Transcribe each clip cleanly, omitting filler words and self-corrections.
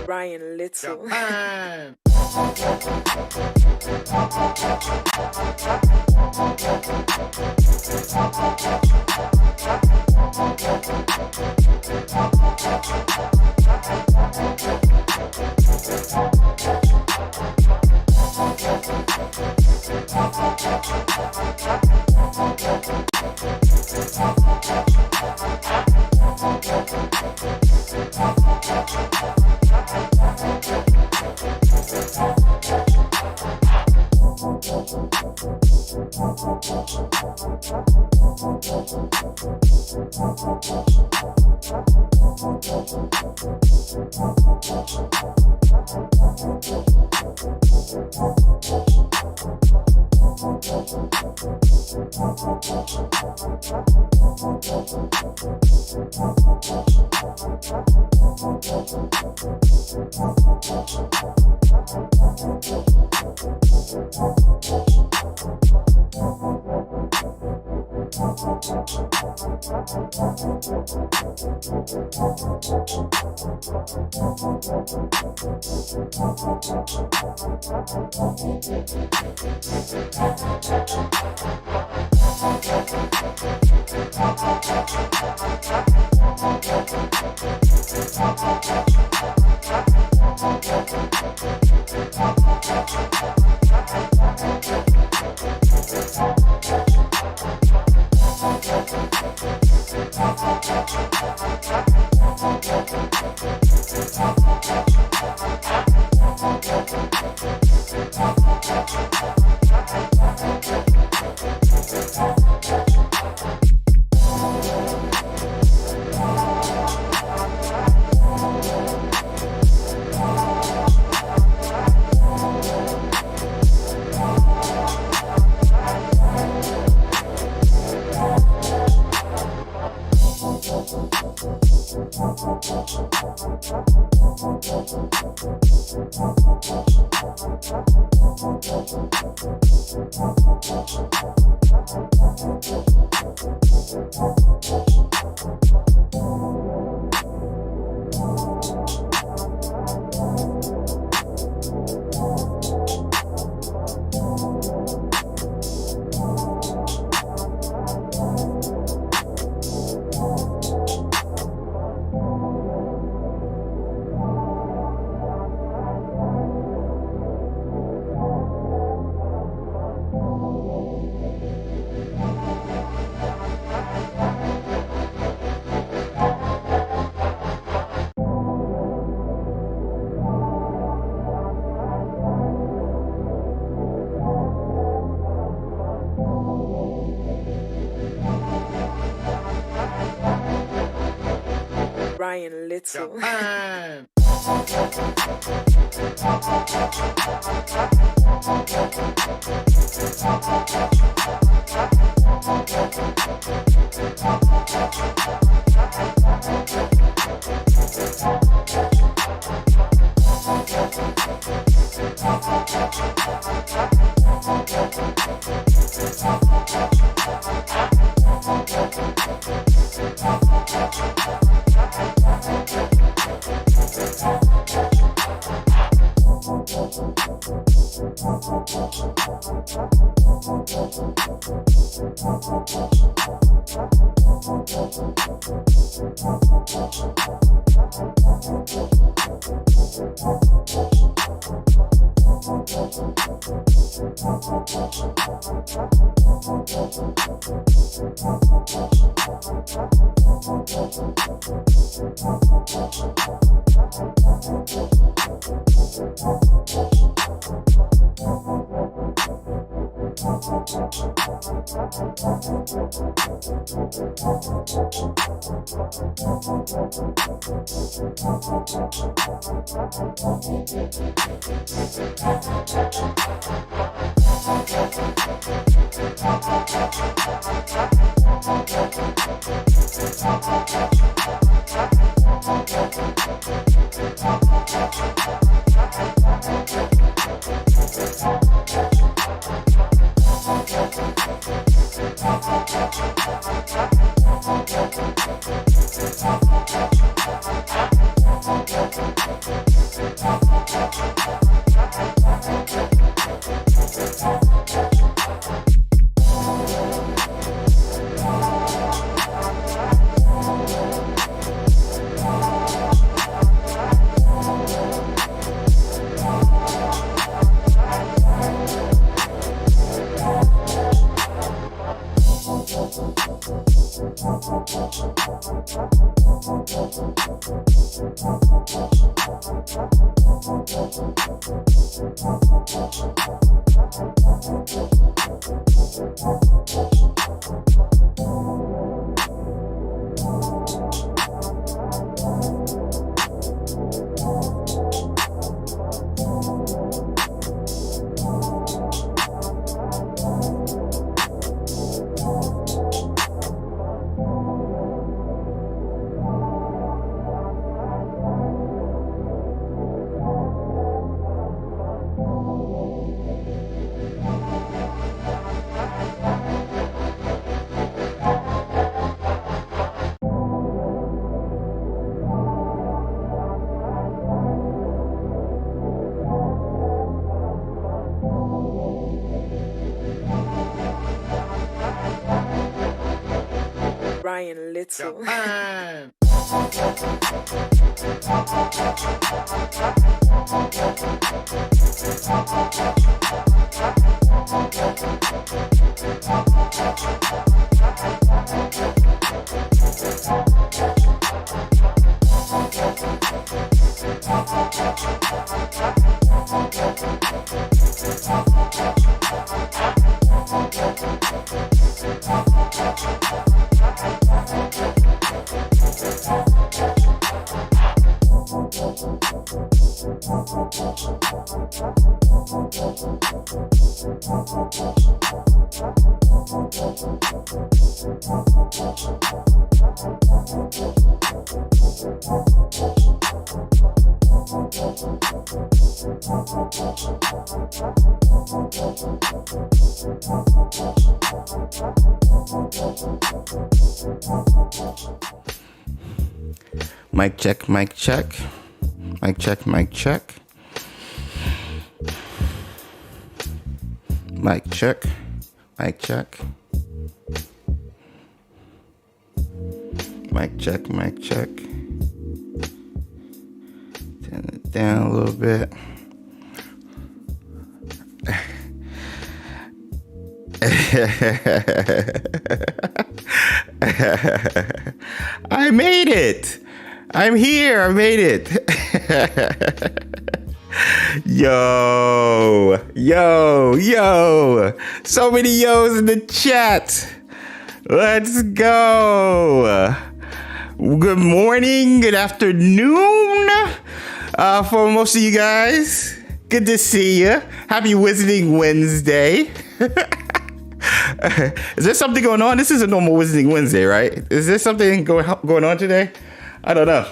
Brian Little. Japan. Brian Little. Japan. little. Japan. Mic check, mic check. Mic check, mic check. Mic check, mic check. Mic check, mic check. Turn it down a little bit. I made it. I'm here. I made it. Yo. So many yo's in the chat. Let's go. Good morning. Good afternoon. For most of you guys. Good to see you. Happy Wizarding Wednesday. Is there something going on? This is a normal Wizarding Wednesday, right? Is there something going on today? I don't know.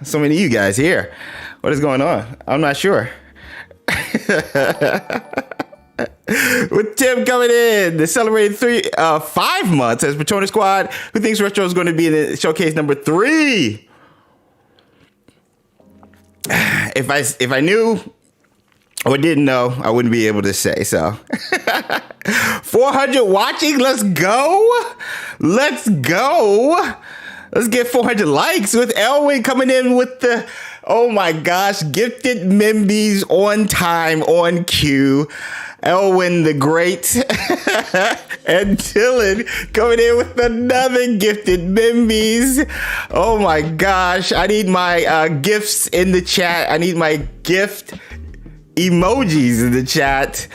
So many of you guys here. What is going on? I'm not sure. With Tim coming in, celebrating 5 months as Patronus Squad, who thinks Retro is going to be in the showcase number 3. If I knew or didn't know, I wouldn't be able to say so. 400 watching. Let's go. Let's get 400 likes with Elwin coming in with the, oh my gosh, gifted Membies on time, on cue. Elwin the Great and Dylan coming in with another gifted Membies. Oh my gosh, I need my gifts in the chat. I need my gift emojis in the chat.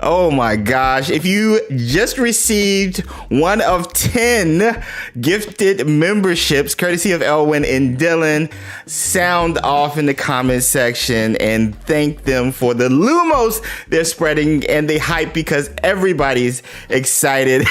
Oh my gosh. If you just received one of 10 gifted memberships courtesy of Elwin and Dylan, sound off in the comment section and thank them for the lumos they're spreading and the hype, because everybody's excited.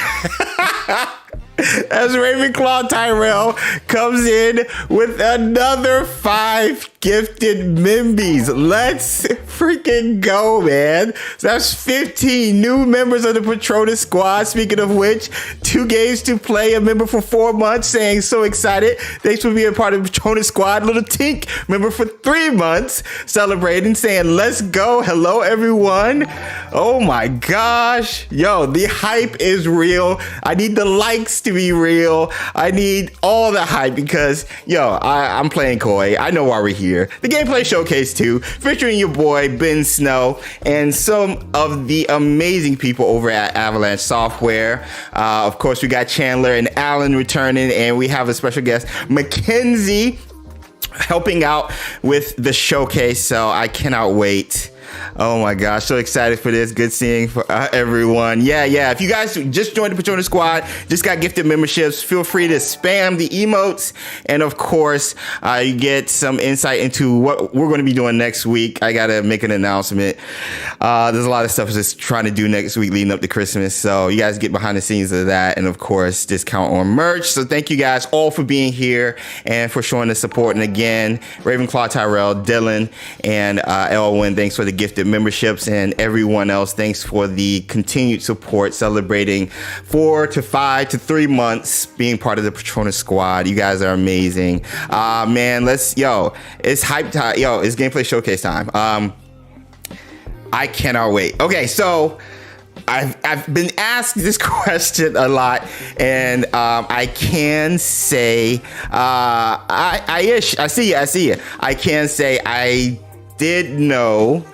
As Ravenclaw Tyrell comes in with another 5 gifted Membies. Let's freaking go, man. So that's 15 new members of the Patronus Squad. Speaking of which, 2 games to play, a member for 4 months saying so excited. Thanks for being a part of the Patronus Squad. Little Tink, member for 3 months, celebrating, saying let's go. Hello, everyone. Oh my gosh. Yo, the hype is real. I need the likes to be real. I need all the hype because, yo, I'm playing coy. I know why we're here. The Gameplay Showcase 2, featuring your boy, Ben Snow, and some of the amazing people over at Avalanche Software. Of course, we got Chandler and Alan returning, and we have a special guest, Mackenzie, helping out with the showcase, so I cannot wait. Oh my gosh, so excited for this. Good seeing for everyone. Yeah. If you guys just joined the Patronus Squad, just got gifted memberships, feel free to spam the emotes. And of course, you get some insight into what we're going to be doing next week. I got to make an announcement. There's a lot of stuff just trying to do next week leading up to Christmas. So you guys get behind the scenes of that. And of course, discount on merch. So thank you guys all for being here and for showing the support. And again, Ravenclaw Tyrell, Dylan, and Elwin, thanks for the gifted memberships, and everyone else, thanks for the continued support, celebrating 4 to 5 to 3 months being part of the Patronus Squad. You guys are amazing. Man, it's hype time. It's Gameplay Showcase time. I cannot wait. Okay, so I've been asked this question a lot, and I can say I see you. I can say I did know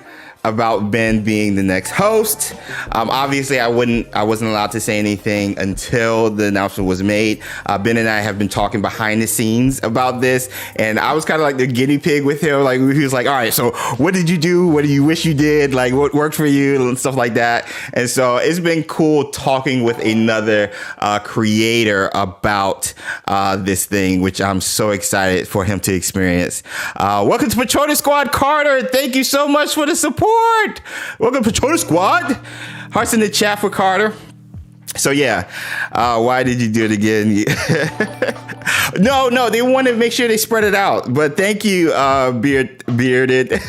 about Ben being the next host. Obviously, I wasn't allowed to say anything until the announcement was made. Ben and I have been talking behind the scenes about this, and I was kind of like the guinea pig with him. Like, he was like, all right, so what did you do? What do you wish you did? Like, what worked for you and stuff like that. And so it's been cool talking with another creator about this thing, which I'm so excited for him to experience. Welcome to Patronus Squad, Carter. Thank you so much for the support. Welcome to Patronus Squad. Hearts in the chat for Carter. So yeah, why did you do it again? No, they want to make sure they spread it out. But thank you, Bearded. They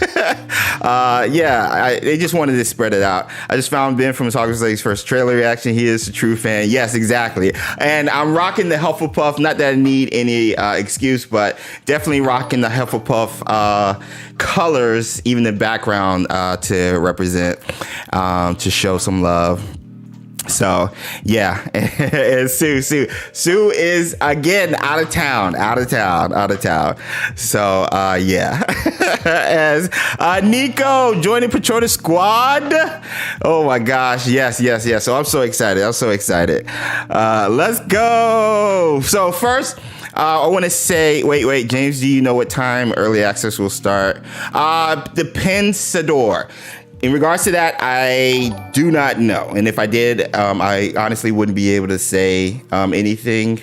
just wanted to spread it out. I just found Ben from Hogwarts Legacy's first trailer reaction. He is a true fan. Yes, exactly. And I'm rocking the Hufflepuff. Not that I need any excuse, but definitely rocking the Hufflepuff colors, even the background to represent, to show some love. So yeah, and Sue is again out of town. So yeah, as Nico joining Patronus Squad. Oh my gosh, yes. So I'm so excited. Let's go. So first, I want to say, wait, James, do you know what time early access will start? Depends, Sador. In regards to that, I do not know. And if I did, I honestly wouldn't be able to say anything.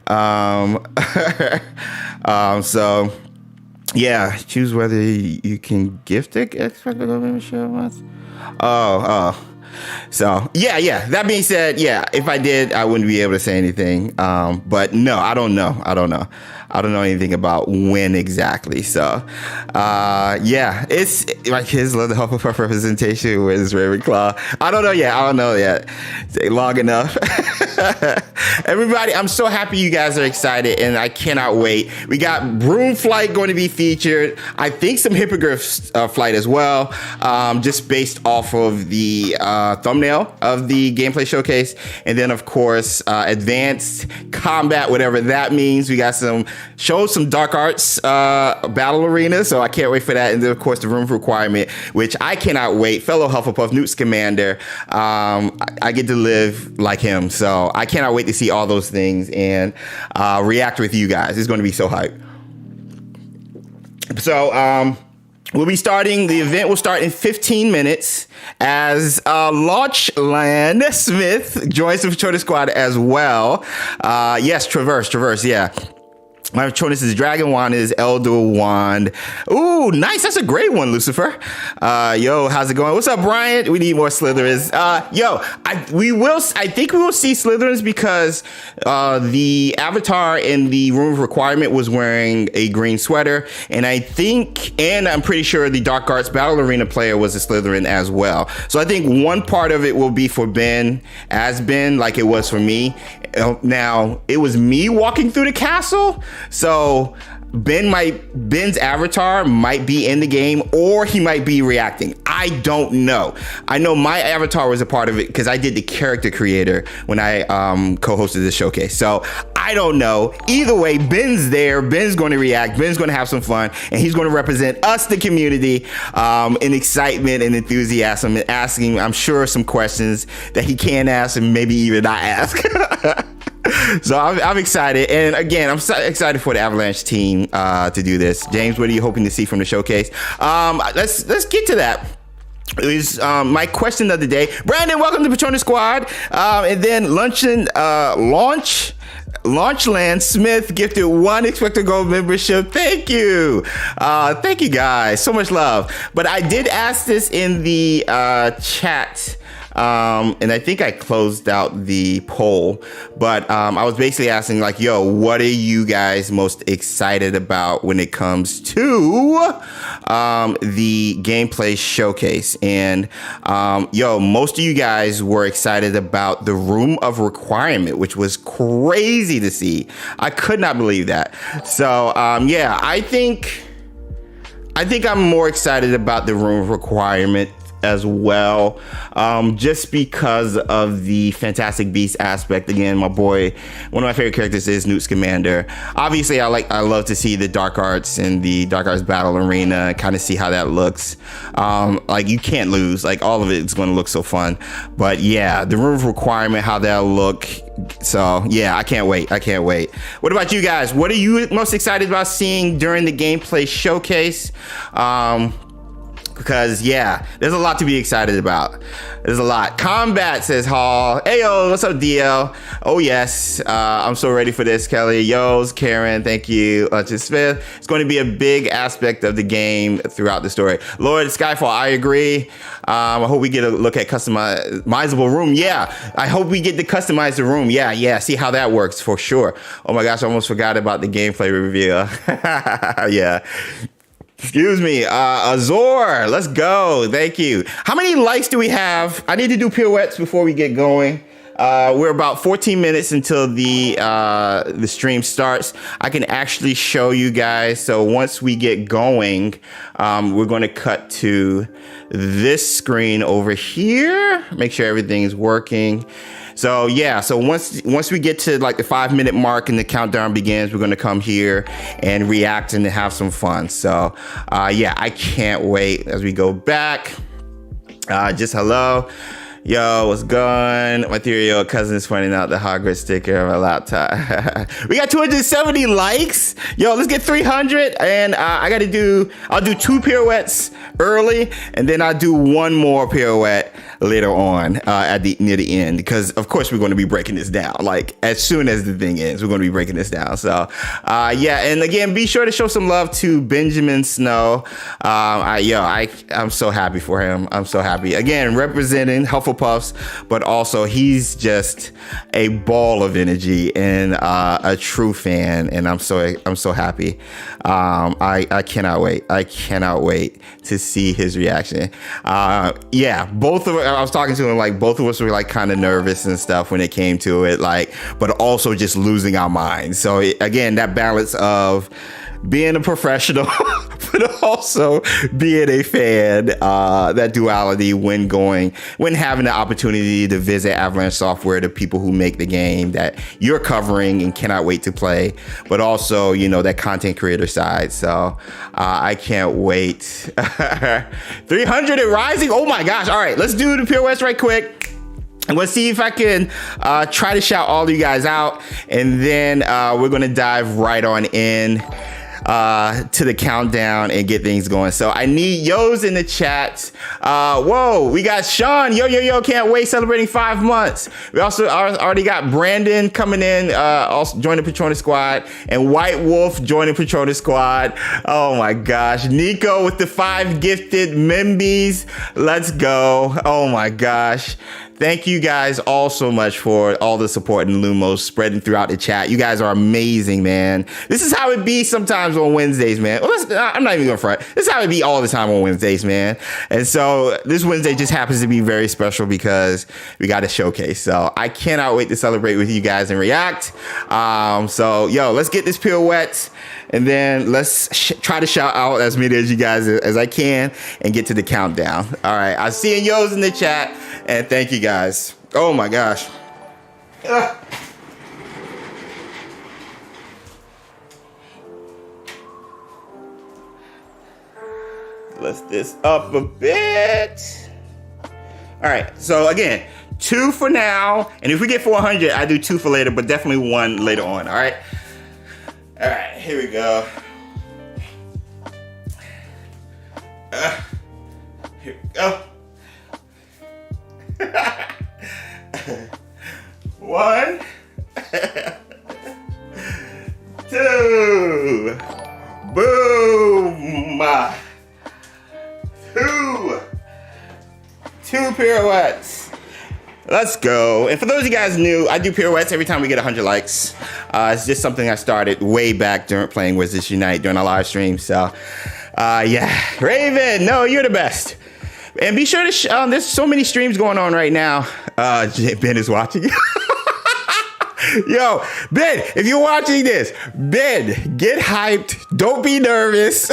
So, yeah, choose whether you can gift it. XpectoGO membership once. Oh. So, yeah. That being said, yeah, if I did, I wouldn't be able to say anything. But no, I don't know. I don't know anything about when exactly. So, yeah, it's my kids love the Hufflepuff representation with Ravenclaw. I don't know yet. It's long enough. Everybody, I'm so happy you guys are excited, and I cannot wait. We got Broom Flight going to be featured. I think some Hippogriff Flight as well, just based off of the thumbnail of the gameplay showcase. And then, of course, advanced combat, whatever that means. We got some dark arts battle arena, so I can't wait for that. And then, of course, the room requirement, which I cannot wait. Fellow Hufflepuff, Newt Scamander. I get to live like him, so I cannot wait to see all those things and react with you guys. It's going to be so hype. So we'll be starting. The event will start in 15 minutes as Launchland Smith joins the Patronus Squad as well. Yes, Traverse, yeah. My Patronus is Dragon Wand, is Elder Wand. Ooh, nice. That's a great one, Lucifer. Yo, how's it going? What's up, Brian? We need more Slytherins. I think we will see Slytherins because the avatar in the room of requirement was wearing a green sweater. And I'm pretty sure the Dark Arts Battle Arena player was a Slytherin as well. So I think one part of it will be for Ben, like it was for me. Now, it was me walking through the castle. So Ben's avatar might be in the game, or he might be reacting. I don't know. I know my avatar was a part of it because I did the character creator when I co-hosted the showcase. So I don't know. Either way, Ben's there. Ben's going to react. Ben's going to have some fun, and he's going to represent us, the community, in excitement and enthusiasm, and asking, I'm sure, some questions that he can ask and maybe even not ask. So I'm excited, and again, I'm so excited for the Avalanche team to do this. James, what are you hoping to see from the showcase? Let's get to that. It was my question of the day. Brandon, welcome to Patronus Squad. And then Launchland Smith gifted 1 XpectoGO membership. Thank you guys, so much love. But I did ask this in the chat. And I think I closed out the poll, but I was basically asking, like, yo, what are you guys most excited about when it comes to the gameplay showcase? And most of you guys were excited about the room of requirement, which was crazy to see. I could not believe that. So I think I'm more excited about the room of requirement as well, just because of the Fantastic Beasts aspect. Again, my boy, one of my favorite characters is Newt Scamander. Obviously, I love to see the Dark Arts and the Dark Arts Battle Arena, kind of see how that looks. Like, you can't lose. Like, all of it is going to look so fun. But yeah, the room of requirement, how that'll look. So yeah, I can't wait. What about you guys? What are you most excited about seeing during the gameplay showcase? Because yeah, there's a lot to be excited about. There's a lot. Combat, says Hall. Hey yo, what's up, DL? Oh yes, I'm so ready for this, Kelly. Yo's, Karen, thank you. Smith. It's going to be a big aspect of the game throughout the story. Lord Skyfall, I agree. I hope we get a look at customizable room. Yeah, I hope we get to customize the room. Yeah, see how that works for sure. Oh my gosh, I almost forgot about the gameplay review. Yeah. Excuse me, Azor, let's go. Thank you. How many likes do we have? I need to do pirouettes before we get going. We're about 14 minutes until the stream starts. I can actually show you guys. So once we get going, we're going to cut to this screen over here. Make sure everything is working. So yeah, so once we get to like the 5-minute mark and the countdown begins, we're gonna come here and react and have some fun. So yeah, I can't wait as we go back. Just hello. Yo, what's going? My theory cousin is pointing out the Hogwarts sticker on my laptop. We got 270 likes. Yo, let's get 300. And I'll do 2 pirouettes early, and then I'll do 1 more pirouette later on near the end, because of course we're going to be breaking this down. Like, as soon as the thing ends, we're going to be breaking this down. So yeah, and again, be sure to show some love to Benjamin Snow. I'm so happy for him. I'm so happy. Again, representing Hufflepuffs, but also he's just a ball of energy and a true fan, and I'm so happy. I cannot wait. I cannot wait to see his reaction. Yeah, I was talking to him, like, both of us were like kind of nervous and stuff when it came to it, like, but also just losing our minds. So again, that balance of being a professional, but also being a fan, that duality when having the opportunity to visit Avalanche Software, the people who make the game that you're covering and cannot wait to play, but also, you know, that content creator side. So I can't wait. 300 and rising. Oh my gosh. All right, let's do the pirouettes right quick. And let's see if I can try to shout all of you guys out, and then we're going to dive right on in to the countdown and get things going. So I need yo's in the chat. Whoa, we got Sean. Yo, can't wait, celebrating 5 months. We also already got Brandon coming in, also joining Patronus Squad, and White Wolf joining Patronus Squad. Oh my gosh. Nico with the 5 gifted Membies. Let's go. Oh my gosh. Thank you guys all so much for all the support and Lumos spreading throughout the chat. You guys are amazing, man. This is how it be sometimes on Wednesdays, man. Well, I'm not even gonna front. This is how it be all the time on Wednesdays, man. And so this Wednesday just happens to be very special because we got a showcase. So I cannot wait to celebrate with you guys and react. So yo, let's get this pirouette, and then let's try to shout out as many as you guys as I can and get to the countdown. All right, I'm seeing yo's in the chat, and thank you guys. Oh my gosh. Let's this up a bit. All right, so again, 2 for now, and if we get 400, I do 2 for later, but definitely 1 later on. All right. All right, here we go. Here we go. 1, 2, boom. 2 pirouettes. Let's go. And for those of you guys new, I do pirouettes every time we get 100 likes. It's just something I started way back during playing Wizards Unite during our live stream. So yeah, Raven, no, you're the best. And be sure to, there's so many streams going on right now. Ben is watching. Yo, Ben, if you're watching this, Ben, get hyped. Don't be nervous.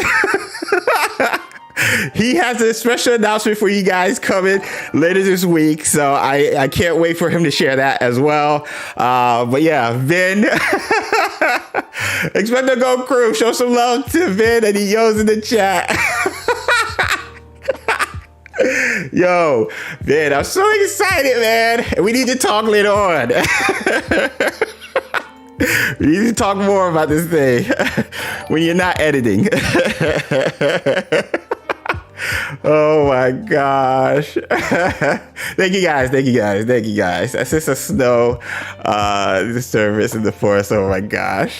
he has a special announcement for you guys coming later this week. So I can't wait for him to share that as well. But yeah, Ben, XpectoGO crew, show some love to Ben and he yells in the chat. Yo, man, I'm so excited, man. We need to talk later on. We need to talk more about this thing when you're not editing. Oh my gosh. Thank you guys. That's just a snow disturbance in the forest. Oh my gosh.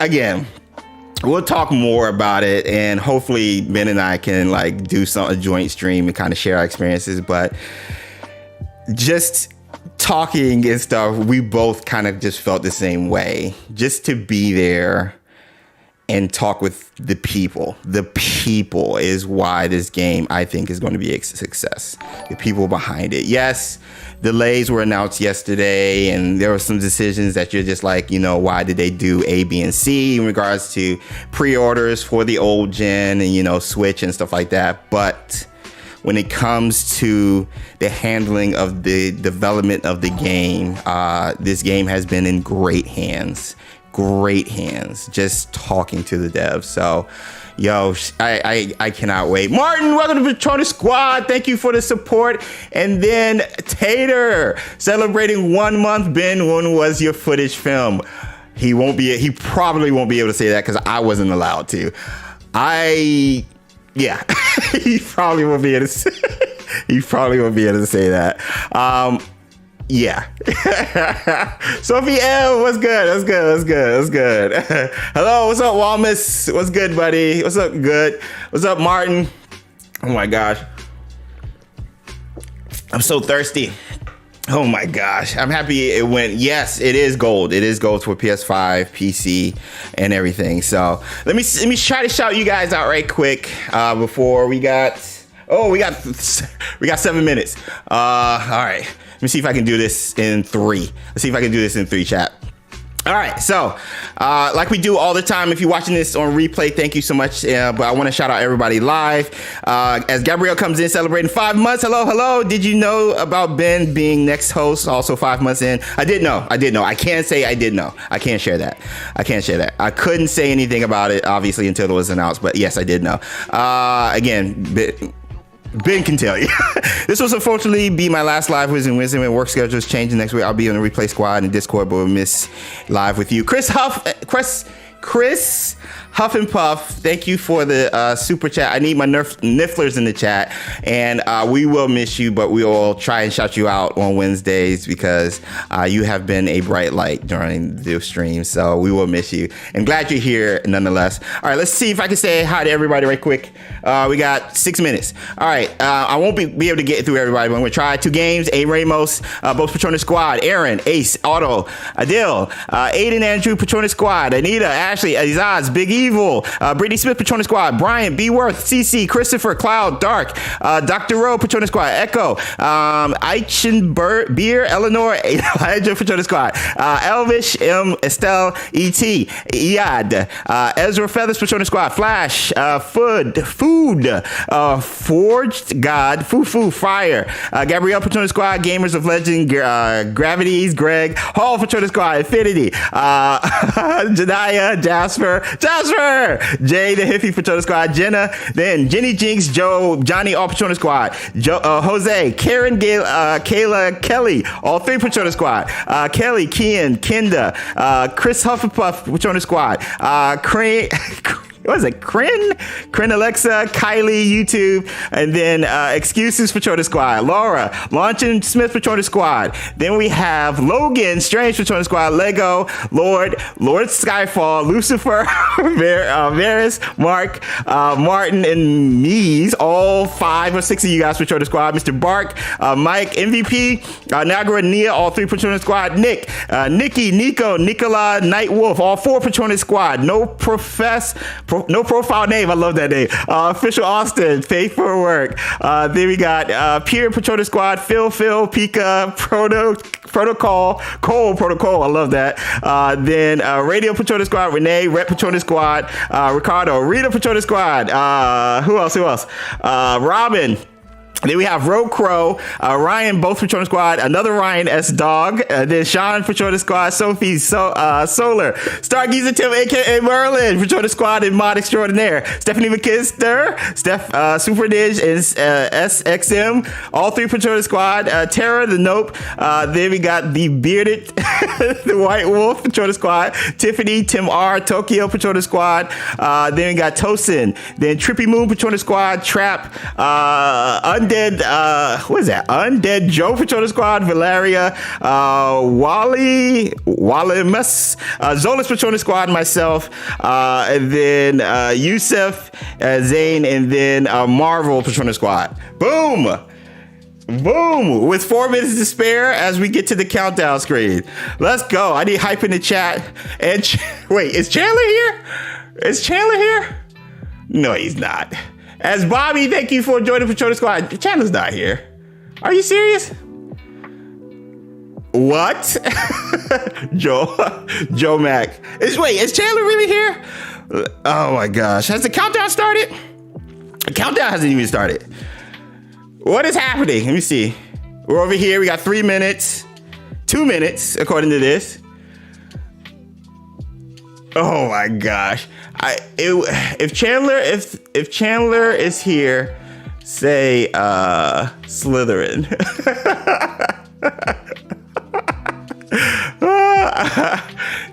Again, we'll talk more about it, and hopefully Ben and I can like do a joint stream and kind of share our experiences. But just talking and stuff, we both kind of just felt the same way. Just to be there and talk with the people. The people is why this game, I think, is going to be a success. The people behind it. Yes, delays were announced yesterday, and there were some decisions that you're just like, why did they do A, B, and C in regards to pre-orders for the old gen and, Switch and stuff like that. But when it comes to the handling of the development of the game, this game has been in great hands. Just talking to the devs. So I cannot wait. Martin, welcome to Patronus Squad. Thank you for the support. And then Tater, celebrating 1 month. Ben, when was your footage film? He probably won't be able to say that because I wasn't allowed to. He probably won't be able to say, that. Sophie L, what's good? Hello, what's up, Walmus? What's good, buddy? What's up, good? What's up, Martin? Oh my gosh, I'm so thirsty. Oh my gosh, I'm happy it went. Yes, it is gold. It is gold for PS5, PC, and everything. So let me try to shout you guys out right quick before we got 7 minutes. All right. Let me see if I can do this in 3. Let's see if I can do this in 3, chat. All right, so like we do all the time, if you're watching this on replay, thank you so much. But I want to shout out everybody live. As Gabrielle comes in celebrating 5 months. Hello. Did you know about Ben being next host, also 5 months in? I did know. I can't say I did know. I can't share that. I couldn't say anything about it, obviously, until it was announced. But yes, I did know. Again, Ben can tell you. This will unfortunately be my last live Wednesday when work schedule is changing next week. I'll be on the replay squad and Discord, but we'll miss live with you. Chris Huff and Puff, thank you for the super chat. I need my Nifflers in the chat, and we will miss you, but we will try and shout you out on Wednesdays because you have been a bright light during the stream, so we will miss you. And glad you're here nonetheless. All right, let's see if I can say hi to everybody right quick. We got 6 minutes. All right, I won't be able to get through everybody, but I'm going to try. 2 games, A. Ramos, both Patronus Squad, Aaron, Ace, Otto, Adil, Aiden, Andrew, Patronus Squad, Anita, Ashley, Azaz, Big Evil, Brittany Smith, Patronus Squad, Brian, B. Worth, CC, Christopher, Cloud, Dark, Dr. Rowe, Patronus Squad, Echo, Eichenberg, Beer, Eleanor, Elijah, Patronus Squad, Elvish, M. Estelle, E.T., Iad, Ezra Feathers, Patronus Squad, Flash, Food, Forged God, Fufu, Fire, Gabrielle, Patronus Squad, Gamers of Legend, Gravities, Greg, Hall, Patronus Squad, Infinity, Jediah, Jasper, Jay, the Hippie, Patronus Squad, Jenna, then Jenny Jinx, Joe, Johnny, all Patronus Squad, Jose, Karen, Kayla, Kelly, all 3 Patronus Squad, Kelly, Kian, Kenda, Chris Hufflepuff, Patronus Squad, Crane, what is it? Krin Alexa, Kylie, YouTube, and then Excuses Patronus Squad, Laura, Launching Smith Patronus Squad. Then we have Logan, Strange Patronus Squad, Lego, Lord Skyfall, Lucifer, Varys, Mark, Martin, and Mies, all 5 or 6 of you guys Patronus Squad, Mr. Bark, Mike, MVP, Nagara, Nia, all 3 Patronus Squad, Nick, Nikki, Nico, Nicola, Nightwolf, all 4 Patronus Squad, No Profess, No profile name. I love that name. Official Austin, faithful work. Then we got Peer Patronus Squad, Phil, Pika, Protocol, Cole Protocol. I love that. Then Radio Patronus Squad, Renee, Rep Patronus Squad, Ricardo, Rita Patronus Squad. Who else? Robin. Then we have Road Crow, Ryan, both Patronus Squad, another Ryan S. Dog, then Sean, Patronus Squad, Sophie, Solar, Stargazer Tim, aka Merlin, Patronus Squad, and Mod Extraordinaire, Stephanie McKister, Super Ninja, and SXM, all three Patronus Squad, Tara, the Nope, then we got the Bearded, the White Wolf, Patronus Squad, Tiffany, Tim R, Tokyo, Patronus Squad, then we got Tosin, then Trippy Moon, Patronus Squad, Trap, Undead, what is that? Undead Joe Patronus Squad, Valeria, Wally Mus, Zolas Patronus Squad, myself, and then Yusuf, Zane, and then Marvel Patronus Squad. Boom! With 4 minutes to spare as we get to the countdown screen. Let's go. I need hype in the chat. And wait, is Chandler here? No, he's not. As Bobby, thank you for joining Patronus Squad. Chandler's not here. Are you serious? What? Joe Mac. Is Chandler really here? Oh my gosh. Has the countdown started? The countdown hasn't even started. What is happening? Let me see. We're over here. We got 3 minutes. 2 minutes, according to this. Oh my gosh. If Chandler is here, say Slytherin.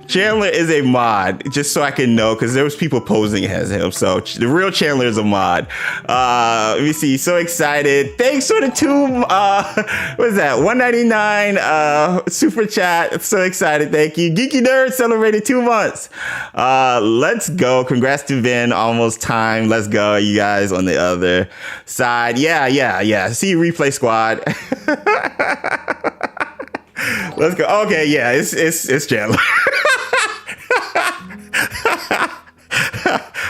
Chandler is a mod, just so I can know, because there was people posing as him. So the real Chandler is a mod. Let me see. So excited. Thanks for the what is that? $1.99 super chat. So excited. Thank you. Geeky Nerd celebrated 2 months. Let's go. Congrats to Vin. Almost time. Let's go. You guys on the other side. Yeah. See you, Replay Squad. Let's go. Okay, yeah, it's Chandler.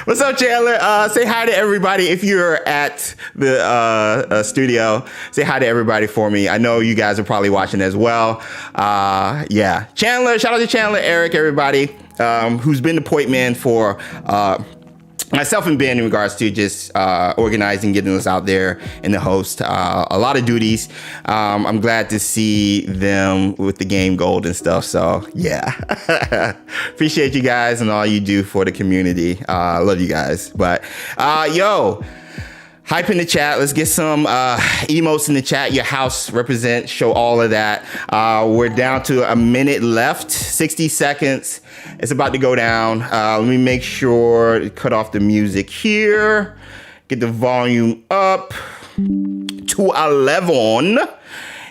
What's up, Chandler? Say hi to everybody if you're at the studio. Say hi to everybody for me. I know you guys are probably watching as well. Yeah, Chandler. Shout out to Chandler, Eric, everybody who's been the point man for myself and Ben in regards to just organizing, getting us out there and the host. A lot of duties. I'm glad to see them with the game gold and stuff. So yeah, appreciate you guys and all you do for the community. Love you guys. But yo, hype in the chat. Let's get some emotes in the chat. Your house represent, show all of that. We're down to a minute left, 60 seconds. It's about to go down. Let me make sure to cut off the music here. Get the volume up to 11.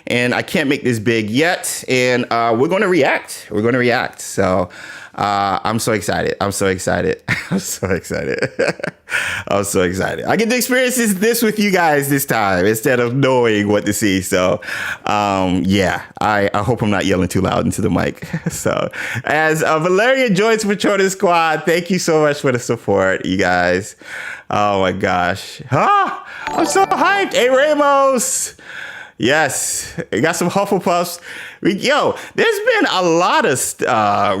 And I can't make this big yet. And we're going to react. So I'm so excited. I get to experience this with you guys this time instead of knowing what to see. So yeah, I hope I'm not yelling too loud into the mic. So as Valeria joins Patronus Squad, thank you so much for the support, you guys. Oh my gosh. I'm so hyped. Hey, Ramos. Yes, we got some Hufflepuffs. Yo, there's been a lot of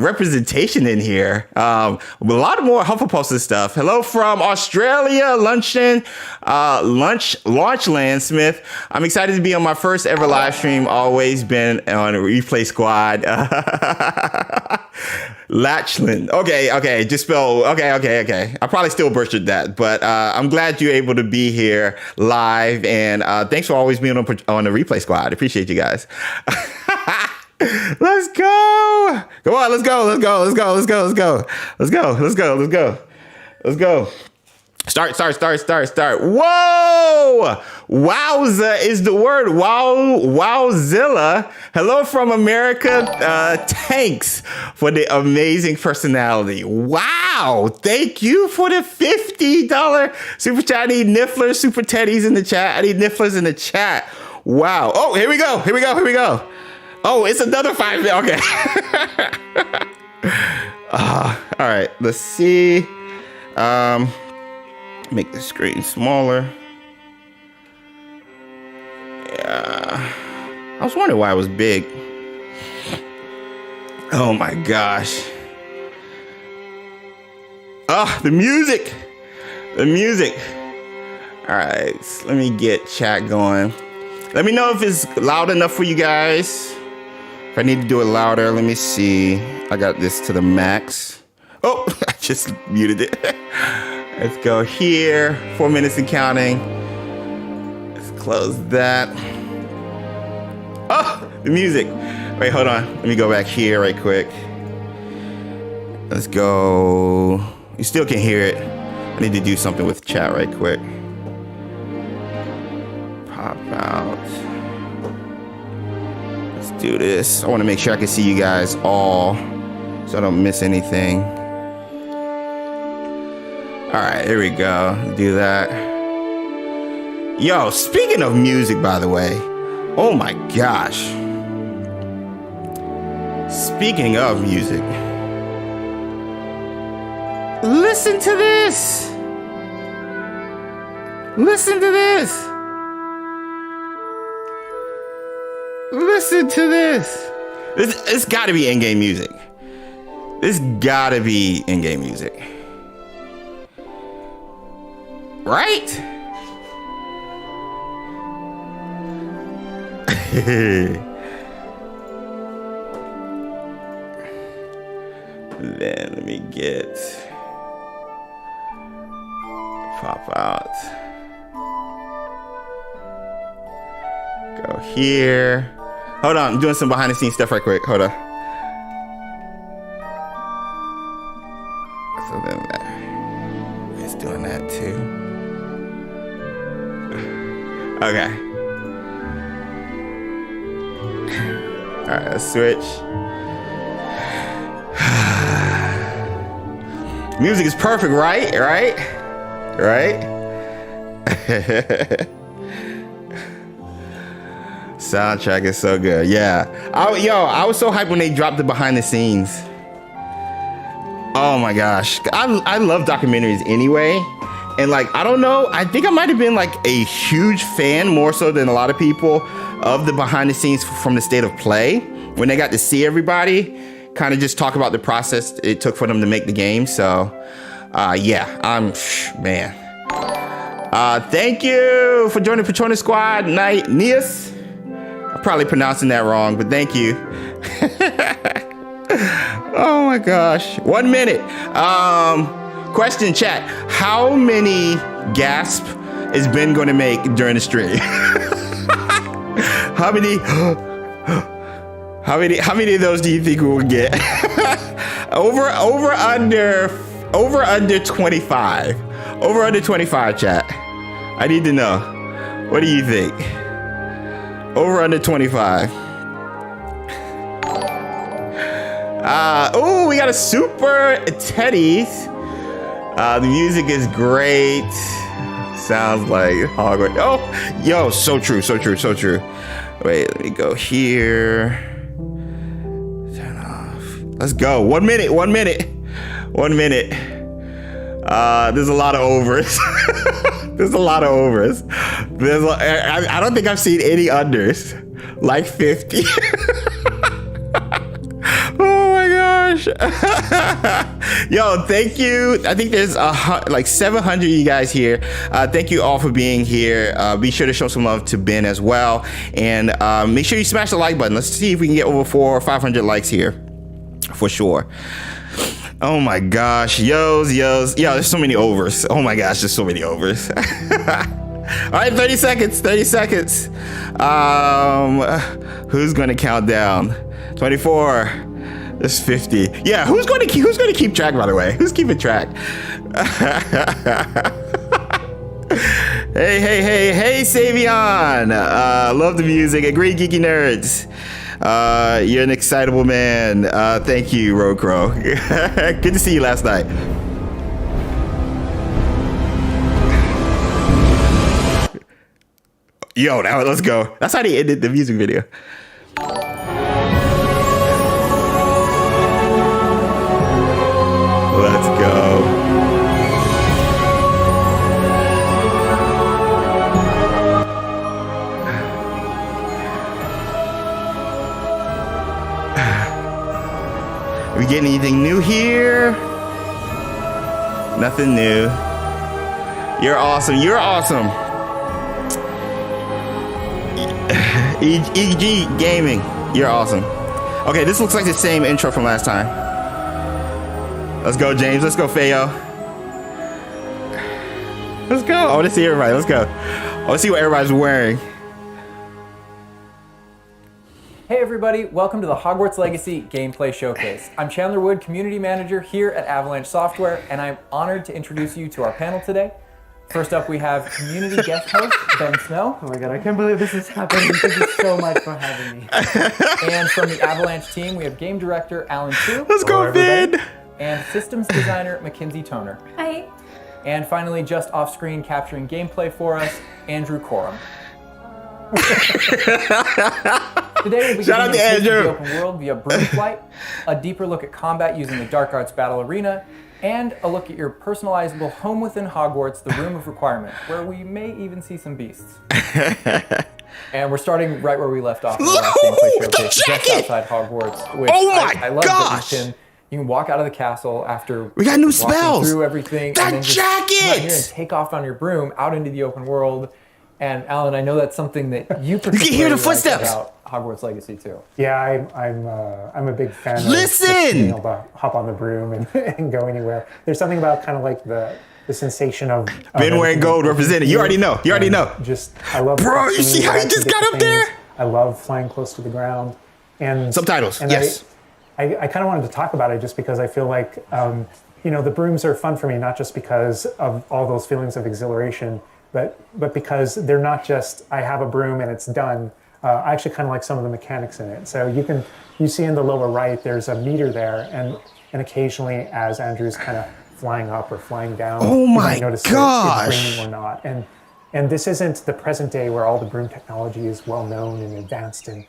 representation in here. A lot of more Hufflepuffs and stuff. Hello from Australia, Launchland Smith. I'm excited to be on my first ever live stream. Always been on a Replay Squad. Latchland. Okay. Just spell. Okay. I probably still butchered that, but I'm glad you're able to be here live, and thanks for always being on the Replay Squad. Appreciate you guys. Let's go. Come on, let's go. Start. Whoa! Wowza is the word. Wowzilla. Hello from America. Thanks for the amazing personality. Wow. Thank you for the $50 super chat. I need Nifflers, super teddies in the chat. I need Nifflers in the chat. Wow. Oh, here we go. Oh, it's another 5. Okay. All right. Let's see. Make the screen smaller. Yeah. I was wondering why it was big. Oh my gosh. Oh, the music. The music. All right, let me get chat going. Let me know if it's loud enough for you guys. If I need to do it louder, let me see. I got this to the max. Oh, I just muted it. Let's go here. 4 minutes and counting. Let's close that. Oh, the music. Wait, hold on. Let me go back here right quick. Let's go. You still can hear it. I need to do something with chat right quick. Pop out. Let's do this. I want to make sure I can see you guys all so I don't miss anything. All right, here we go. Do that. Yo, speaking of music, by the way, oh my gosh. Speaking of music, listen to this. Listen to this. Listen to this. It's got to be in-game music. This got to be in-game music. Right? Then let me get pop out. Go here. Hold on, I'm doing some behind the scenes stuff right quick. Hold on. So then it's doing that too. Okay. All right, let's switch. Music is perfect, right? Right? Soundtrack is so good. Yeah. I was so hyped when they dropped the behind the scenes. Oh my gosh. I love documentaries anyway. And like, I don't know, I think I might have been like a huge fan, more so than a lot of people, of the behind the scenes from the State of Play, when they got to see everybody kind of just talk about the process it took for them to make the game. So yeah, man. Thank you for joining Patronus Squad, Nias. I'm probably pronouncing that wrong, but thank you. Oh my gosh. 1 minute. Question chat. How many gasp is Ben going to make during the stream? How many of those do you think we will get? over under 25. Over under 25, chat. I need to know. What do you think? Over under 25. Oh, we got a super Teddy's. The music is great. Sounds like Hogwarts. Oh, yo, so true. Wait, let me go here. Turn off. Let's go. 1 minute. 1 minute. There's a lot of overs. There's a lot of overs. I don't think I've seen any unders. Like 50. Oh my gosh. Yo, thank you. I think there's like 700 of you guys here. Thank you all for being here. Be sure to show some love to Ben as well. And make sure you smash the like button. Let's see if we can get over 400 or 500 likes here. For sure. Oh my gosh. Yo, there's so many overs. Oh my gosh, there's so many overs. All right, 30 seconds. Who's gonna count down? 24. There's 50. Yeah, who's gonna keep track, by the way? Who's keeping track? Hey, Savion. Love the music. Agree, geeky nerds. You're an excitable man. Thank you, Rocro. Good to see you last night. Yo, now let's go. That's how they ended the music video. Let's go. We getting anything new here? Nothing new. You're awesome. You're awesome. EG Gaming. You're awesome. Okay, this looks like the same intro from last time. Let's go, James. Let's go, Feo. Let's go. I want to see everybody. Let's go. I want to see what everybody's wearing. Hey everybody, welcome to the Hogwarts Legacy Gameplay Showcase. I'm Chandler Wood, Community Manager here at Avalanche Software, and I'm honored to introduce you to our panel today. First up, we have community guest host, Ben Snow. Oh my god, I can't believe this is happening. Thank you so much for having me. And from the Avalanche team, we have Game Director Alan Chu. Let's go, Vin. And Systems Designer Mackenzie Toner. Hi. And finally, just off screen capturing gameplay for us, Andrew Corum. Today we'll be Shout out to taking Andrew. the open world via Broom Flight, a deeper look at combat using the Dark Arts Battle Arena, and a look at your personalizable home within Hogwarts, the Room of Requirement, where we may even see some beasts. And we're starting right where we left off in the last gameplay showcase, just outside Hogwarts. Which I love gosh! That you can walk out of the castle after We got new walking spells. through everything, That and then just come out here and jacket! take off on your broom out into the open world. And Alan, I know that's something that you particularly hear the like footsteps. about Hogwarts Legacy too. Yeah, I'm a big fan of Listen! just being able to hop on the broom and go anywhere. There's something about kind of like the sensation of Ben wearing gold represented. You already know. You already know. Just I love. Bro, you see how he proximity, just I got like up to there? things. I love flying close to the ground. And Subtitles, and yes. I kind of wanted to talk about it just because I feel like the brooms are fun for me, not just because of all those feelings of exhilaration, but because they're not just I have a broom and it's done. I actually kind of like some of the mechanics in it. So you see in the lower right, there's a meter there, and occasionally as Andrew's kind of flying up or flying down, Oh you my might notice gosh. if it's raining or not. And this isn't the present day where all the broom technology is well known and advanced and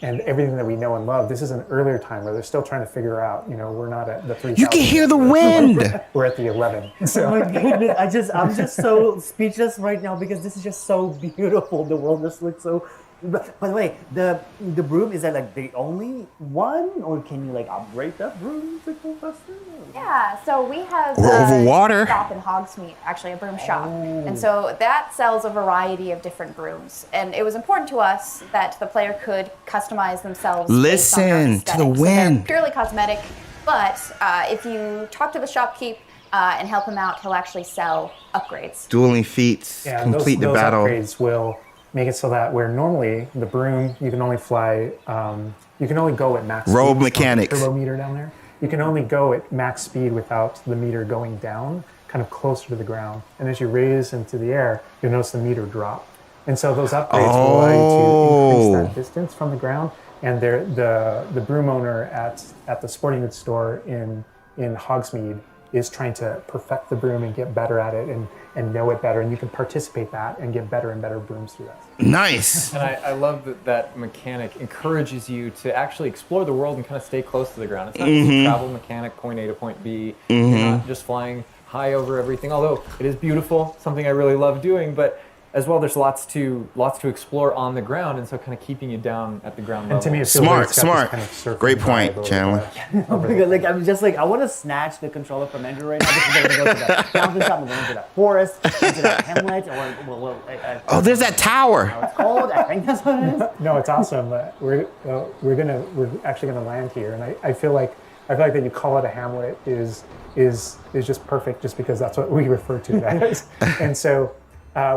everything that we know and love. This is an earlier time where they're still trying to figure out, we're not at the 3,000. You can hear the wind. We're at the 11. Oh So my goodness, I'm just so speechless right now because this is just so beautiful. The world just looks so. But by the way, the broom, is that like the only one, or can you like upgrade that broom to go faster? Yeah, so we have We're over water. shop in Hogsmeade, actually a broom shop. And so that sells a variety of different brooms. And it was important to us that the player could customize themselves. based on their Listen to the aesthetic. So they're wind. purely cosmetic, but if you talk to the shopkeep and help him out, he'll actually sell upgrades. Dueling feats. yeah, Complete the those battle. upgrades will make it so that where normally the broom, you can only fly, you can only go at max Robe speed. mechanics. Turbo meter down there. You can only go at max speed without the meter going down, kind of closer to the ground. And as you raise into the air, you'll notice the meter drop. And so those upgrades will allow you to increase that distance from the ground. And the broom owner at the sporting goods store in Hogsmeade is trying to perfect the broom and get better at it and know it better. And you can participate that and get better and better brooms through that. Nice. And I love that mechanic encourages you to actually explore the world and kind of stay close to the ground. It's not just a travel mechanic, point A to point B. You're not just flying high over everything, although it is beautiful, something I really love doing, but as well, there's lots to explore on the ground, and so kind of keeping you down at the ground level. And to me, it feels like it's got Smart. this kind of surfing Great vibe point, over Chandler. Oh my god, like I'm just like I want to snatch the controller from Andrew right now because we're gonna go to that mountain shop, we're going to that forest, into that hamlet, or Oh, there's that tower. how it's called. I think that's what it is. No, it's awesome. We're actually gonna land here, and I feel like that you call it a hamlet is just perfect, just because that's what we refer to it as. And so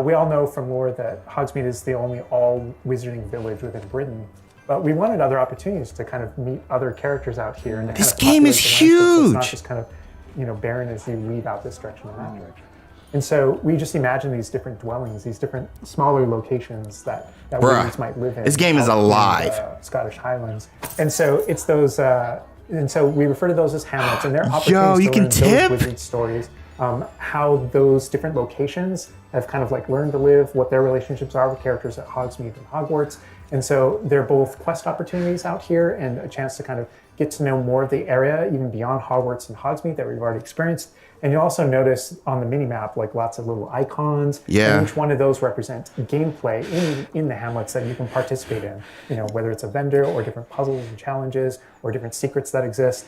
we all know from lore that Hogsmeade is the only all wizarding village within Britain. But we wanted other opportunities to kind of meet other characters out here. And to This kind of game populate is the landscape, so it's not huge. just kind of barren as you leave out this direction and that direction. And so we just imagine these different dwellings, these different smaller locations that Bruh, wizards might live in. this game is out in alive. the Scottish Highlands. And so it's those, and so we refer to those as hamlets, and they're opportunities you to can learn tip? those wizard stories, how those different locations have kind of like learned to live, what their relationships are with characters at Hogsmeade and Hogwarts. And so they're both quest opportunities out here and a chance to kind of get to know more of the area, even beyond Hogwarts and Hogsmeade that we've already experienced. And you'll also notice on the mini-map, like lots of little icons. Yeah. And each one of those represents gameplay in the hamlets that you can participate in. You know, whether it's a vendor or different puzzles and challenges or different secrets that exist.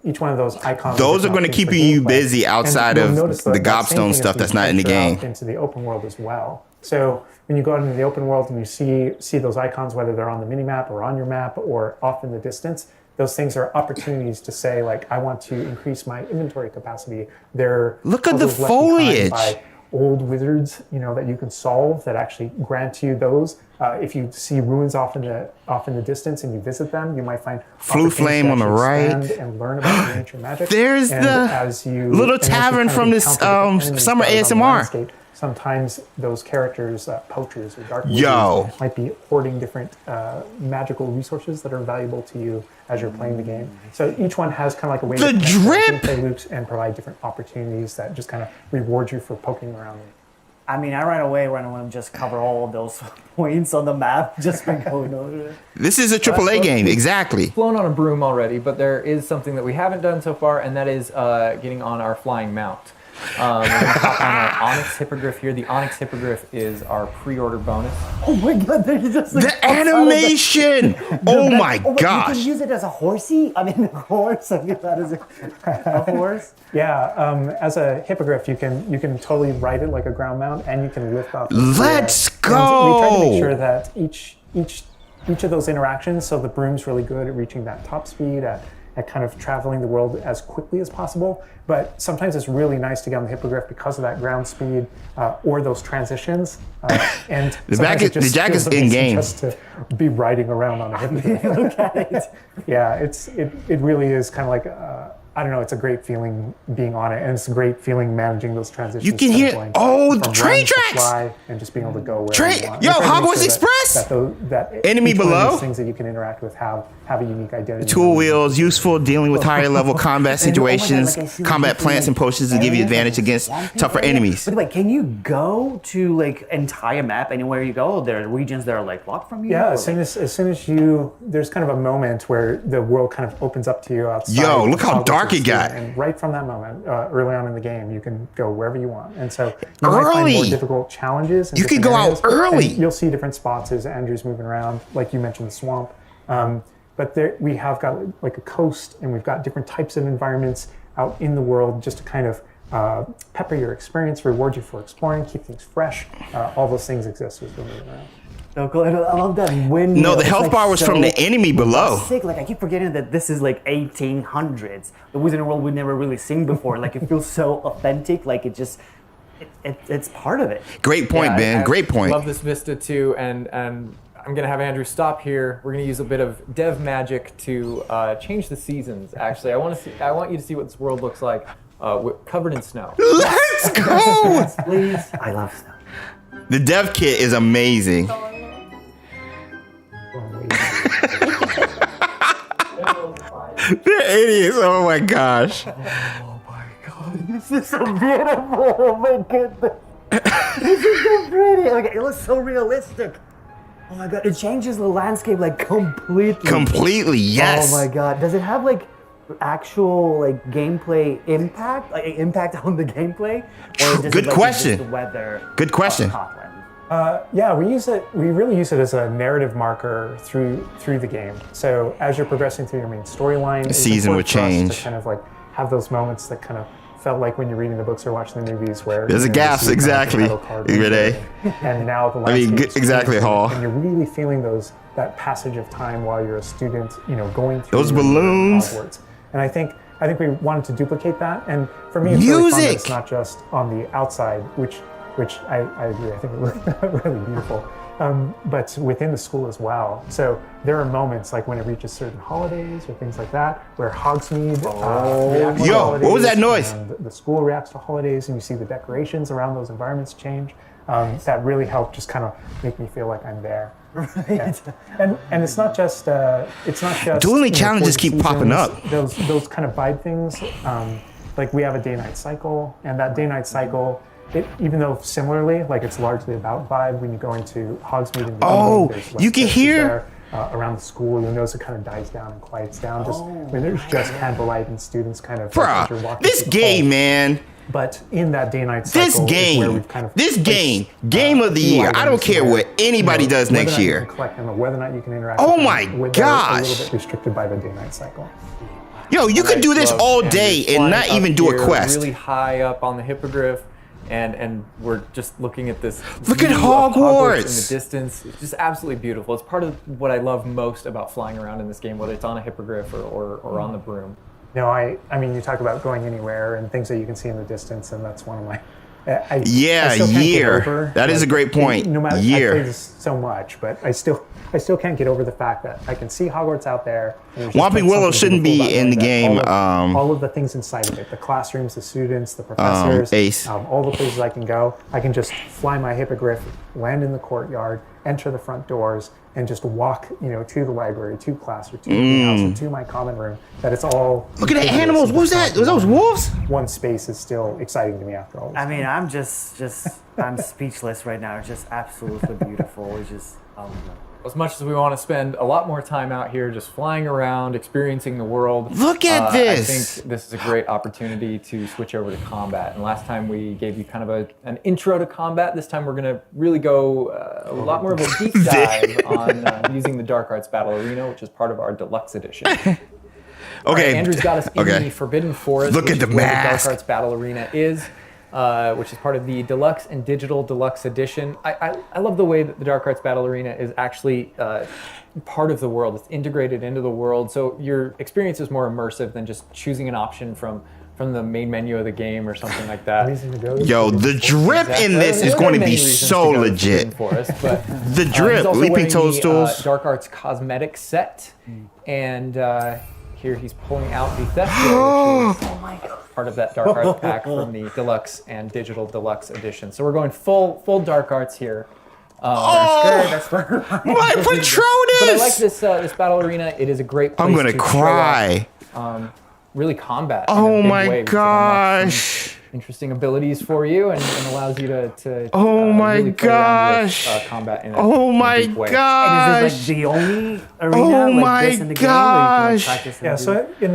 Each one of those icons. Those are going to keep you busy outside of the gobstone stuff that's not in the game. Into the open world as well. So when you go out into the open world and you see those icons, whether they're on the mini map or on your map or off in the distance, those things are opportunities to say, like, I want to increase my inventory capacity. Look at the foliage. By old wizards, you know, that you can solve that actually grant you those. If you see ruins off in the distance and you visit them, you might find Flue Flame on the right and learn about the ancient magic. There's and the little tavern from this summer ASMR. Sometimes those characters, poachers or dark wizards, might be hoarding different magical resources that are valuable to you as you're playing the game. So each one has kind of like a way to gameplay loops and provide different opportunities that just kind of reward you for poking around. I mean, I ran away and just cover all of those points on the map just by going over it. This is a AAA game, exactly. Flown on a broom already, but there is something that we haven't done so far, and that is getting on our flying mount. We're going to hop on our Onyx Hippogriff here. The Onyx Hippogriff is our pre-order bonus. Oh my god, they're just like the animation! Oh my gosh! You can use it as a horsey? I mean, a horse? I mean, that is a horse? Yeah, as a hippogriff, you can totally ride it like a ground mount, and you can lift up. Let's go! And we try to make sure that each of those interactions, so the broom's really good at reaching that top speed, at kind of traveling the world as quickly as possible. But sometimes it's really nice to get on the hippogriff because of that ground speed or those transitions. And the jack is in game. Just to be riding around on a hippogriff. Look at it. Yeah, it really is kind of like I don't know. It's a great feeling being on it, and it's a great feeling managing those transitions. You can hear the train tracks, fly, and just being able to go where you want. Yo, Hogwarts Express. That enemy below. Things that you can interact with have a unique identity. Tool wheels useful dealing with higher level combat situations. Combat plants and potions to give you advantage against tougher enemies. By the way, can you go to like entire map anywhere you go? There are regions that are like locked from you. Yeah, as soon as you, there's kind of a moment where the world kind of opens up to you outside. Yo, look how dark it got. And right from that moment, early on in the game, you can go wherever you want. And so you might find more difficult challenges. You could go out early. You'll see different spots as Andrew's moving around, like you mentioned, the swamp. But there, we have got like a coast, and we've got different types of environments out in the world just to kind of pepper your experience, reward you for exploring, keep things fresh. All those things exist as we're moving around. So cool. I love that window. No, the health bar was from the enemy below. Sick. Like I keep forgetting that this is like 1800s. The Wizarding World we've never really seen before. Like it feels so authentic. Like it just, it's part of it. Great point, Ben. Great point. I love this vista too, and I'm gonna have Andrew stop here. We're gonna use a bit of dev magic to change the seasons. Actually, I want you to see what this world looks like, covered in snow. Let's go. Yes, please. I love snow. The dev kit is amazing. They're idiots. Oh my gosh. Oh my god. This is so beautiful. Oh my goodness. This is so pretty. Okay, it looks so realistic. Oh my god, it changes the landscape like completely. Completely, yes. Oh my god. Does it have like actual like gameplay impact? Like impact on the gameplay? Or Good question. Just the weather? Good question. Yeah, we really use it as a narrative marker through the game. So as you're progressing through your main storyline, the season would change. To kind of like have those moments that kind of felt like when you're reading the books or watching the movies where there's a gas, exactly. And now the landscape exactly, Hall. And you're really feeling that passage of time while you're a student, going through those balloons. Hogwarts. And I think we wanted to duplicate that. And for me, it's really fun that it's not just on the outside, which I agree. I think it looked really beautiful. But within the school as well. So there are moments like when it reaches certain holidays or things like that, where Hogsmeade reacts to holidays. What was that noise? And the school reacts to holidays, and you see the decorations around those environments change. That really helped just kind of make me feel like I'm there. Right. Yeah. And it's not just dueling challenges keep popping up. Those kind of vibe things. Like we have a day-night cycle, and that day-night cycle, even though similarly, like it's largely about vibe when you go into Hogsmeade and you can hear around the school. You'll notice it kind of dies down and quiets down just when there's just candlelight and students kind of. Bruh, this game, man. But in that day-night cycle, game of the year. I don't care what anybody does next year. Collect them, or whether or not you can interact. Oh my gosh! A little bit restricted by the day-night cycle. Yo, you could do this all day and not even do a quest. Really high up on the Hippogriff, and we're just looking at this. Look at Hogwarts in Hogwarts the distance. It's just absolutely beautiful. It's part of what I love most about flying around in this game, whether it's on a Hippogriff or on the Broom. No, I mean, you talk about going anywhere and things that you can see in the distance, and that's one of my. Year. That is a great point. No matter, year. I play this so much, but I still can't get over the fact that I can see Hogwarts out there. Whomping Willow shouldn't be in the game. All of the things inside of it, the classrooms, the students, the professors, all the places I can go. I can just fly my Hippogriff, land in the courtyard, enter the front doors, and just walk, to the library, to class, or to the greenhouse, or to my common room. That it's all. Look at the animals. What was that? Was those wolves? One space is still exciting to me after all. I mean, I'm I'm speechless right now. It's just absolutely beautiful. It's just, oh my God. As much as we want to spend a lot more time out here just flying around, experiencing the world. Look at this. I think this is a great opportunity to switch over to combat. And last time we gave you kind of an intro to combat. This time we're going to really go a lot more of a deep dive on using the Dark Arts Battle Arena, which is part of our deluxe edition. Okay. Right, Andrew's got us in the Forbidden Forest. Look at the mask. The Dark Arts Battle Arena is. Which is part of the Deluxe and Digital Deluxe Edition. I love the way that the Dark Arts Battle Arena is actually part of the world. It's integrated into the world, so your experience is more immersive than just choosing an option from the main menu of the game or something like that. Yo, the drip in this is going to be so legit. The drip, leaping toadstools. Dark Arts cosmetic set, and here he's pulling out the Theft Ray, which is part of that Dark Arts pack from the Deluxe and Digital Deluxe Edition. So we're going full Dark Arts here. That's my Patronus! But I like this battle arena. It is a great place I'm gonna cry. Really combat. Oh my gosh. Interesting abilities for you and allows you to my really play around gosh. with, combat in my deep way. gosh. And is this like the only arena like this in the game where you can practice? Yeah, so in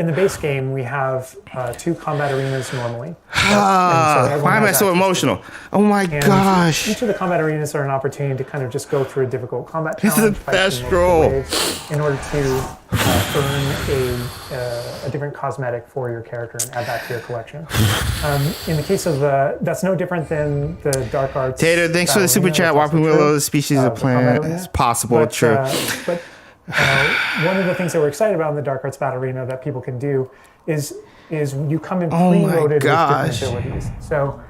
the base game we have 2 combat arenas normally. Why am I so emotional? Oh my gosh. Each of the combat arenas are an opportunity to kind of just go through a difficult combat This challenge. is the best role. In order to earn a different cosmetic for your character and add that to your collection. In the case of that's no different than the Dark Arts. Tater, thanks for the super chat. Whopping Willow, species of plant. It's possible, but, true. But one of the things that we're excited about in the Dark Arts Battle Arena that people can do is you come in preloaded with different abilities. So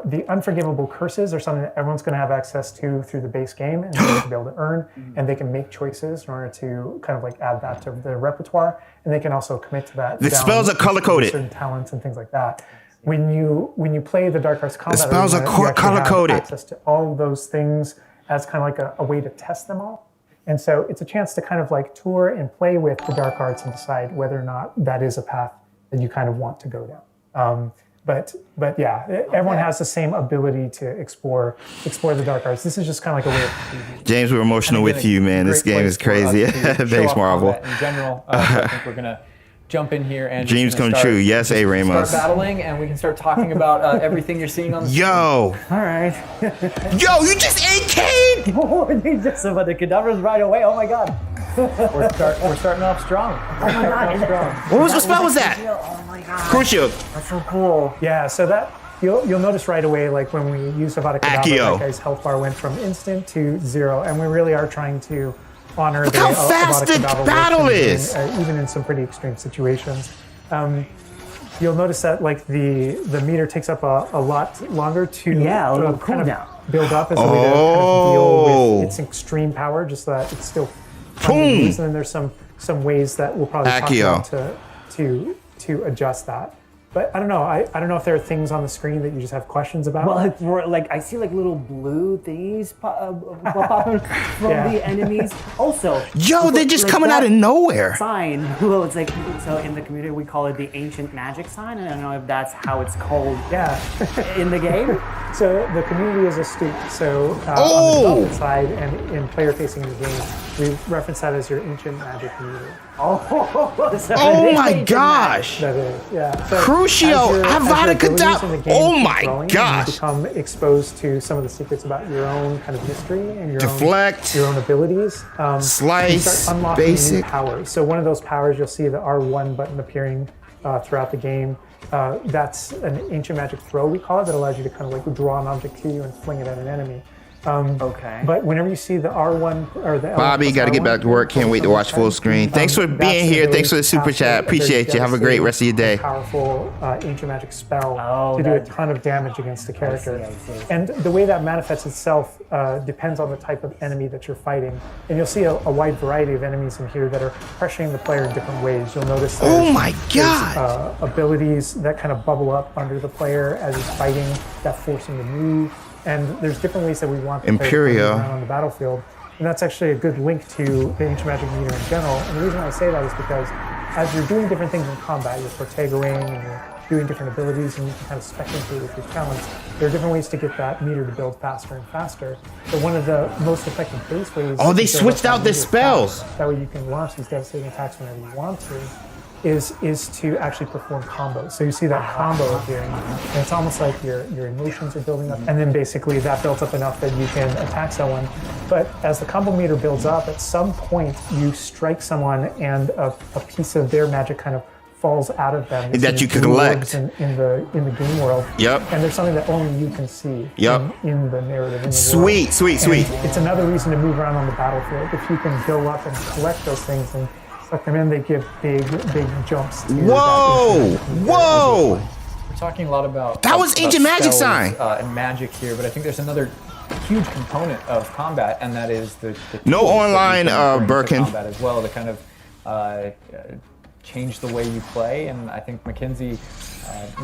the unforgivable curses are something that everyone's going to have access to through the base game and to be able to earn, and they can make choices in order to kind of like add that to their repertoire, and they can also commit to that. The spells are color-coded. Certain talents and things like that. When you play the Dark Arts Combat Arena, you have access to all of those things as kind of like a way to test them all. And so it's a chance to kind of like tour and play with the Dark Arts and decide whether or not that is a path that you kind of want to go down. But yeah, everyone has the same ability to explore the Dark Arts. This is just kind of like a way of James, we're emotional with you, man. This game is crazy. Thanks, Marvel. In general, I think we're gonna jump in here and dreams come true. Yes, A. Ramos. Start battling, and we can start talking about everything you're seeing on the screen. Yo. All right. Yo, you just AK'd! Oh, they just about the cadavers right away. Oh my God. We're starting off strong. Oh my God. What spell was that? Oh my God. Crucial. That's so cool. Yeah, so that you'll notice right away, like when we use Avada Kedavra, that guy's health bar went from instant to 0, and we really are trying to honor Look how fast the battle is, even in some pretty extreme situations. You'll notice that like the meter takes up a lot longer to kind of build up as a way to kind of deal with its extreme power, just so that it's still fun to use. And then there's some ways that we'll probably talk about to adjust that. But I don't know. I don't know if there are things on the screen that you just have questions about. Well, I see like little blue things popping from the enemies. Also, they're just coming out of nowhere. Sign. Well, it's like, so in the community we call it the ancient magic sign. I don't know if that's how it's called. In the game. So the community is astute. So on the development side and in player facing the game, We reference that as your ancient magic meter. Oh my gosh! That is, yeah. So Crucio, Avada abilities in the Kedavra. game Oh keep my growing, gosh. You become exposed to some of the secrets about your own kind of history and Deflect. your own abilities. Slice, you start unlocking basic. new powers. So one of those powers, you'll see the R1 button appearing throughout the game. That's an ancient magic throw, we call it, that allows you to kind of like draw an object to you and fling it at an enemy. Okay. But whenever you see the R1 or the Bobby, got to get back to work. Can't wait to watch full screen. Thanks for being here. Thanks for the super chat. Appreciate you. Have a great rest of your day. Powerful ancient magic spell to do a ton of damage against the character. I see. And the way that manifests itself depends on the type of enemy that you're fighting. And you'll see a wide variety of enemies in here that are pressuring the player in different ways. You'll notice Oh my there's, God. abilities that kind of bubble up under the player as he's fighting that force him to move. And there's different ways that we want the player to move around on the battlefield. And that's actually a good link to the ancient magic meter in general. And the reason I say that is because as you're doing different things in combat, you're protegoing and you're doing different abilities and you can kind of spec into it with your talents, there are different ways to get that meter to build faster and faster. But one of the most effective base ways Oh, they to build switched up out that the meter spells. fast, that way you can launch these devastating attacks whenever you want to, is to actually perform combos. So you see that combo appearing, and it's almost like your emotions are building up, and then basically that builds up enough that you can attack someone. But as the combo meter builds up, at some point you strike someone and a piece of their magic kind of falls out of them. That you can collect collect. in the game world. Yep. And there's something that only you can see in the narrative. In the Sweet, world. sweet, sweet. And it's another reason to move around on the battlefield. If you can go up and collect those things and suck them in, they give big jumps. To Whoa! Whoa! We're talking a lot about That was ancient magic spells, sign. And magic here, but I think there's another huge component of combat, and that is the No tools that you online, can bring to Birkin. combat as well to kind of change the way you play. And I think Mackenzie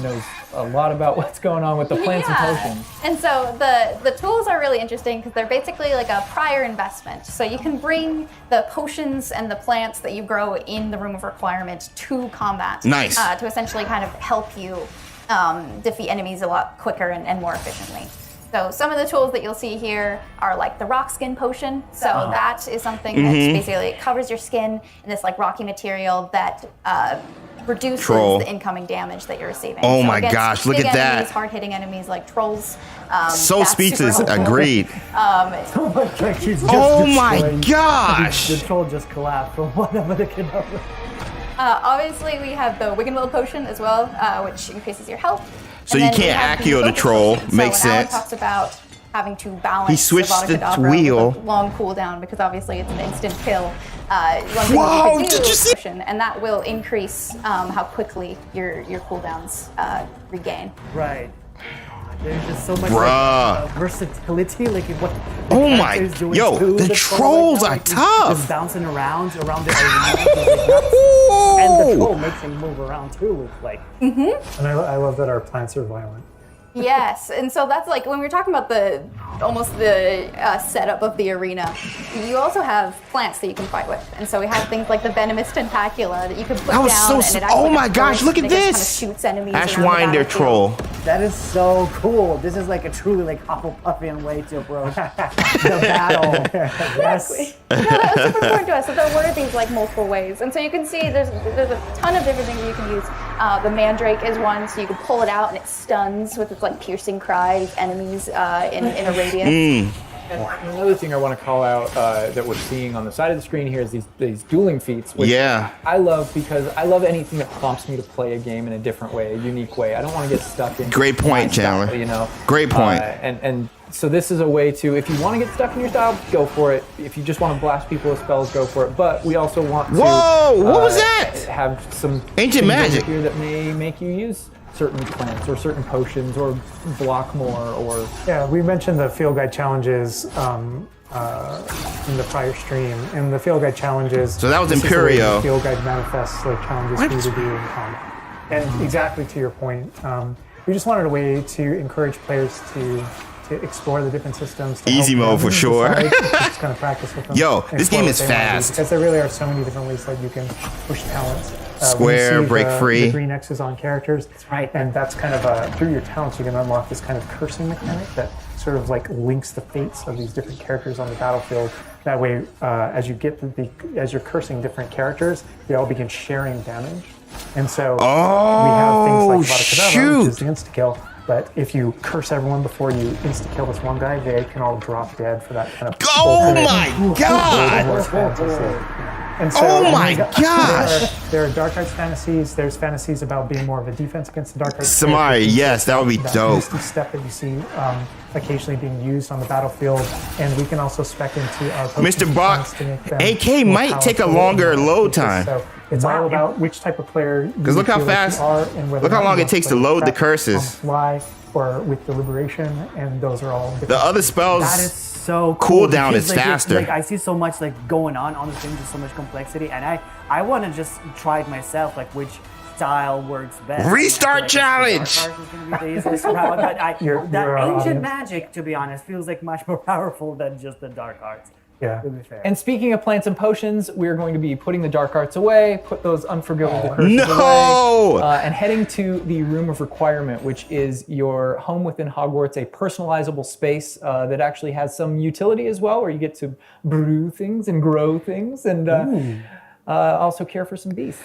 knows a lot about what's going on with the plants and potions. And so the tools are really interesting because they're basically like a prior investment. So you can bring the potions and the plants that you grow in the Room of Requirement to combat. Nice. To essentially kind of help you defeat enemies a lot quicker and more efficiently. So some of the tools that you'll see here are like the rock skin potion. So that is something that basically it covers your skin in this like rocky material that reduces the incoming damage that you're receiving. Oh so my against gosh, look big at that. enemies, hard-hitting enemies like trolls. So that's speechless. super helpful. Agreed. Oh Oh my gosh. The troll just collapsed from one of the Kedavra. Obviously, we have the Wiggenwill potion as well, which increases your health. So And you then we can't have Accio the focus troll. potion. Makes so when Alan sense. talks about having to balance He switched Avada the Kedavra wheel. with a long cooldown because obviously it's an instant kill. One thing Whoa, you can do did you is see- potion, and that will increase how quickly your cooldowns regain. Right. There's just so much Bruh. versatility, like in what the Oh my- character is doing yo, too. the That's kinda trolls like, are like, he's tough. Just bouncing around the arena, and the troll makes him move around too. It's like And I love that our plants are violent. Yes, and so that's like when we're talking about the setup of the arena. You also have plants that you can fight with, and so we have things like the venomous tentacula that you can put That was down. so and it s- oh acts my like a gosh, burst, look and at it just this. Kind of shoots enemies Ashwinder around the battlefield. troll. that is so cool. This is like a truly like Hufflepuffian way to approach the battle. Yes. No, that was super important to us. So there were these like multiple ways, and so you can see there's a ton of different things you can use. The Mandrake is one, so you can pull it out and it stuns with its like piercing cry enemies in a radius. And another thing I want to call out that we're seeing on the side of the screen here is these dueling feats, which I love because I love anything that prompts me to play a game in a different way, a unique way. I don't want to get stuck in Great point, my style, Chandler. you know. Great point. And so this is a way to, if you want to get stuck in your style, go for it. If you just want to blast people with spells, go for it. But we also want to Whoa, what was that? have some Ancient things magic. over here that may make you use certain plants or certain potions or block more or Yeah, we mentioned the field guide challenges in the prior stream, and the field guide challenges. So that was this is the way Imperio. the field guide manifests like challenges for you to do in combat. And exactly to your point, we just wanted a way to encourage players to explore the different systems. To Easy help mode for them sure. decide, just kind of practice with them. Yo, and this explore game what is they wanna do, fast. because there really are so many different ways that you can push talents. Square, break free. The green X's on characters. That's right. And that's kind of through your talents, you can unlock this kind of cursing mechanic that sort of like links the fates of these different characters on the battlefield. That way, as you're cursing different characters, they all begin sharing damage. And so we have things like Vada Kedavra, which is the insta-kill. But if you curse everyone before you insta-kill this one guy, they can all drop dead for that kind of... Oh my god! And so, oh my gosh! There are dark arts fantasies. There's fantasies about being more of a defense against the dark arts. Samari, yes, that would be dope. Misty step that you see occasionally being used on the battlefield, and we can also spec into our Mr. Bach, AK might take a longer load time. So it's all about which type of player. Because look how fast, look how long it takes to load the curses. Fly or with deliberation, and those are all the other spells. That is so cool. Cooldown is faster. Like I see so much like going on the thing, there's so much complexity, and I want to just try it myself, like which style works best. Restart challenge. That ancient magic, to be honest, feels like much more powerful than just the dark arts. Yeah. To be fair. And speaking of plants and potions, we're going to be putting the dark arts away, put those unforgivable curses away, and heading to the Room of Requirement, which is your home within Hogwarts, a personalizable space that actually has some utility as well, where you get to brew things and grow things and also care for some beasts.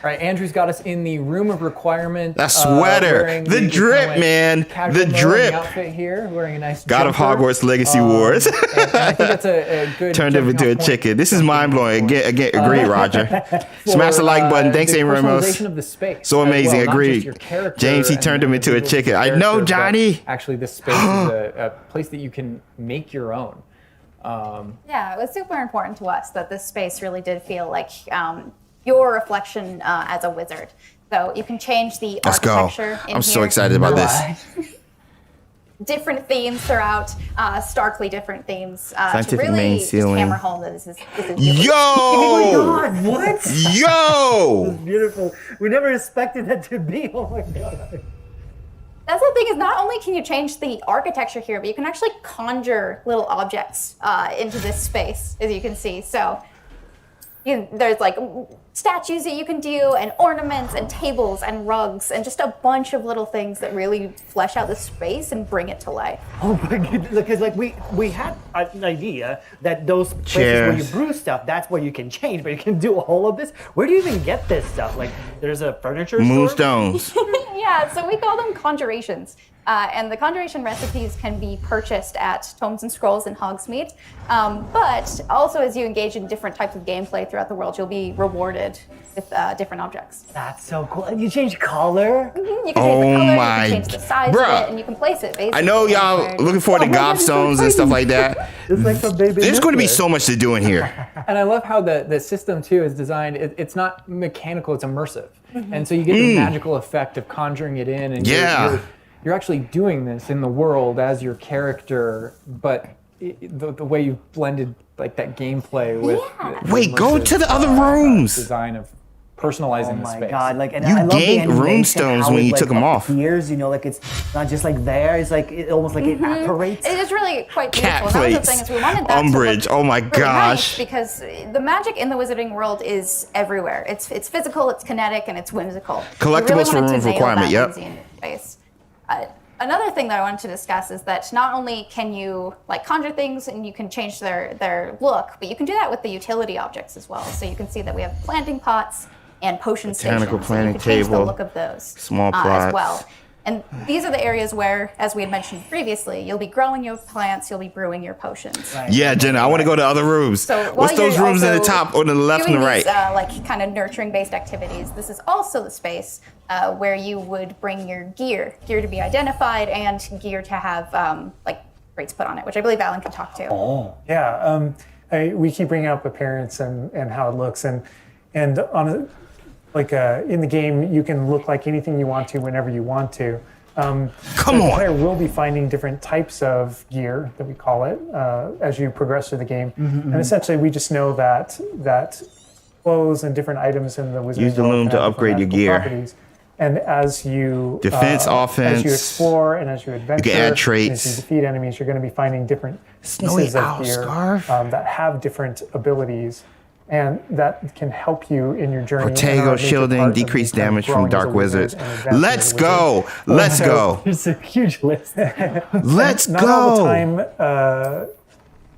All right, Andrew's got us in the Room of Requirement. That sweater, the drip, man, the drip. Outfit here, wearing a nice God of Hogwarts Legacy Wars. And I think that's a good. Turned him into a chicken. This is mind blowing. Again, agreed, Roger. Smash the like button. Thanks, Amy Ramos. Of the space so amazing. well, agreed. James, he turned him into a chicken. I know, Johnny. Actually, this space is a place that you can make your own. Yeah, it was super important to us that this space really did feel like your reflection as a wizard. So you can change the architecture. I'm so excited about this. Different themes throughout, starkly different themes. Scientific to really main ceiling. Just hammer home that this is Yo! Oh my god, what? Yo! This is beautiful. We never expected that to be. Oh my god. That's the thing, is not only can you change the architecture here, but you can actually conjure little objects into this space, as you can see. So there's like statues that you can do, and ornaments, and tables, and rugs, and just a bunch of little things that really flesh out the space and bring it to life. Oh my god, because like we had an idea that those places where you brew stuff, that's where you can change, but you can do all of this. Where do you even get this stuff? Like, there's a furniture store? Moonstones. Yeah, so we call them conjurations. And the conjuration recipes can be purchased at Tomes and Scrolls in Hogsmeade. But also, as you engage in different types of gameplay throughout the world, you'll be rewarded with different objects. That's so cool. And you change color? Mm-hmm. You can change the color, you can change the size of it, and you can place it basically. I know y'all looking forward to gobstones and stuff like that. It's like some baby. There's going to be so much to do in here. And I love how the system too is designed. It's not mechanical; it's immersive, and so you get the magical effect of conjuring it in, and you're actually doing this in the world as your character, but the way you blended like that gameplay with. Wait, go to the other rooms. Design of personalizing the space. Oh my god! Like, and you I love the gained runestones when you took them off. Appears, you know, like it's not just like there. It's like it almost like it apparates. It is really quite Cat beautiful. plates. That was the thing, is we wanted that Umbridge. to Oh my really gosh! Nice, because the magic in the wizarding world is everywhere. It's physical, it's kinetic, and it's whimsical. Collectibles for Room of Requirement. Yep. Another thing that I wanted to discuss is that not only can you like conjure things and you can change their look, but you can do that with the utility objects as well. So you can see that we have planting pots and potion stations. Botanical planting so you can change table, the look of those small plots as well. And these are the areas where, as we had mentioned previously, you'll be growing your plants, you'll be brewing your potions. Right. Yeah, Jenna, I want to go to other rooms. So what's those rooms in the top or the left and the right? These, like kind of nurturing-based activities. This is also the space where you would bring your gear to be identified, and gear to have like rates put on it, which I believe Alan can talk to. Oh, yeah. We keep bringing up appearance and how it looks, and on a, like in the game, you can look like anything you want to whenever you want to. Come the on! player will be finding different types of gear, that we call it, as you progress through the game. And essentially, we just know that clothes and different items in the wizarding Use the world loom to have upgrade your magical gear. properties. And as you Defense, offense. as you explore and as you adventure, You can add traits. as you defeat enemies, you're going to be finding different Snowy pieces of owl gear scarf. that have different abilities. And that can help you in your journey. Protego shielding, decrease damage from dark wizards. Let's go. Let's go. It's a huge list. Let's Not go. all the time.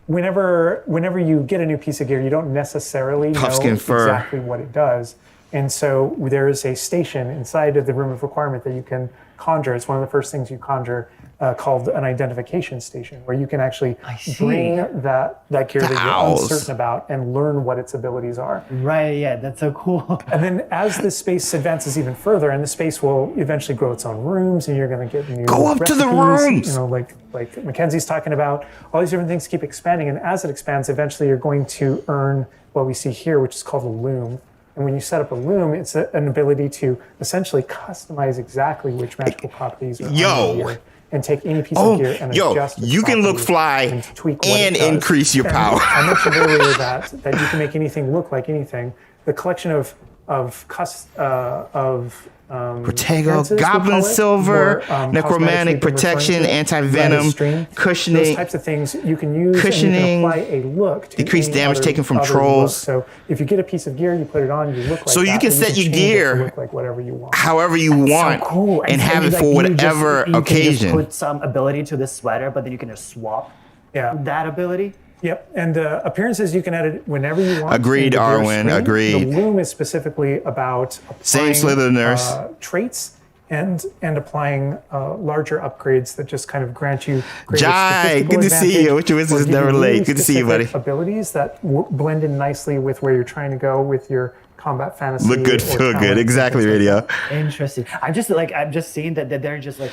Whenever you get a new piece of gear, you don't necessarily know Puffskin fur. exactly what it does. And so there is a station inside of the Room of Requirement that you can conjure. It's one of the first things you conjure, called an identification station, where you can actually bring that gear that you're uncertain about and learn what its abilities are. Right, yeah, that's so cool. And then as the space advances even further, and the space will eventually grow its own rooms, and you're going to get new Go up to the recipes, rooms! You know, like Mackenzie's talking about, all these different things keep expanding, and as it expands, eventually you're going to earn what we see here, which is called a loom. And when you set up a loom, it's an ability to essentially customize exactly which magical properties are on the gear, and take any piece of gear and adjust its you can look fly and tweak what and it does. increase your power. I mentioned earlier that you can make anything look like anything. The collection of Protego, Goblin Silver, Necromantic Protection, Anti-Venom, Cushioning. Those types of things you can use, Cushioning, and you can apply a look to decrease any damage taken from other trolls. look. So if you get a piece of gear, you put it on, you look like So you that, can but set your change it to gear look like whatever you want. however you want, So cool. and have so it like for you whatever you can occasion. just put some ability to this sweater, but then you can just swap that ability. Yep, and appearances you can edit whenever you want. Agreed, in the gear Arwen, screen. agreed. The loom is specifically about Same applying, Slytheriners. Traits and applying larger upgrades that just kind of grant you greater Jai, statistical good to see advantage, you. Which wizard or is give never you late. really Good to see you, buddy. specific abilities that blend in nicely with where you're trying to go with your combat fantasy. Look good, or feel talent good. and Exactly, things like radio. Interesting. I'm just seeing that they're just like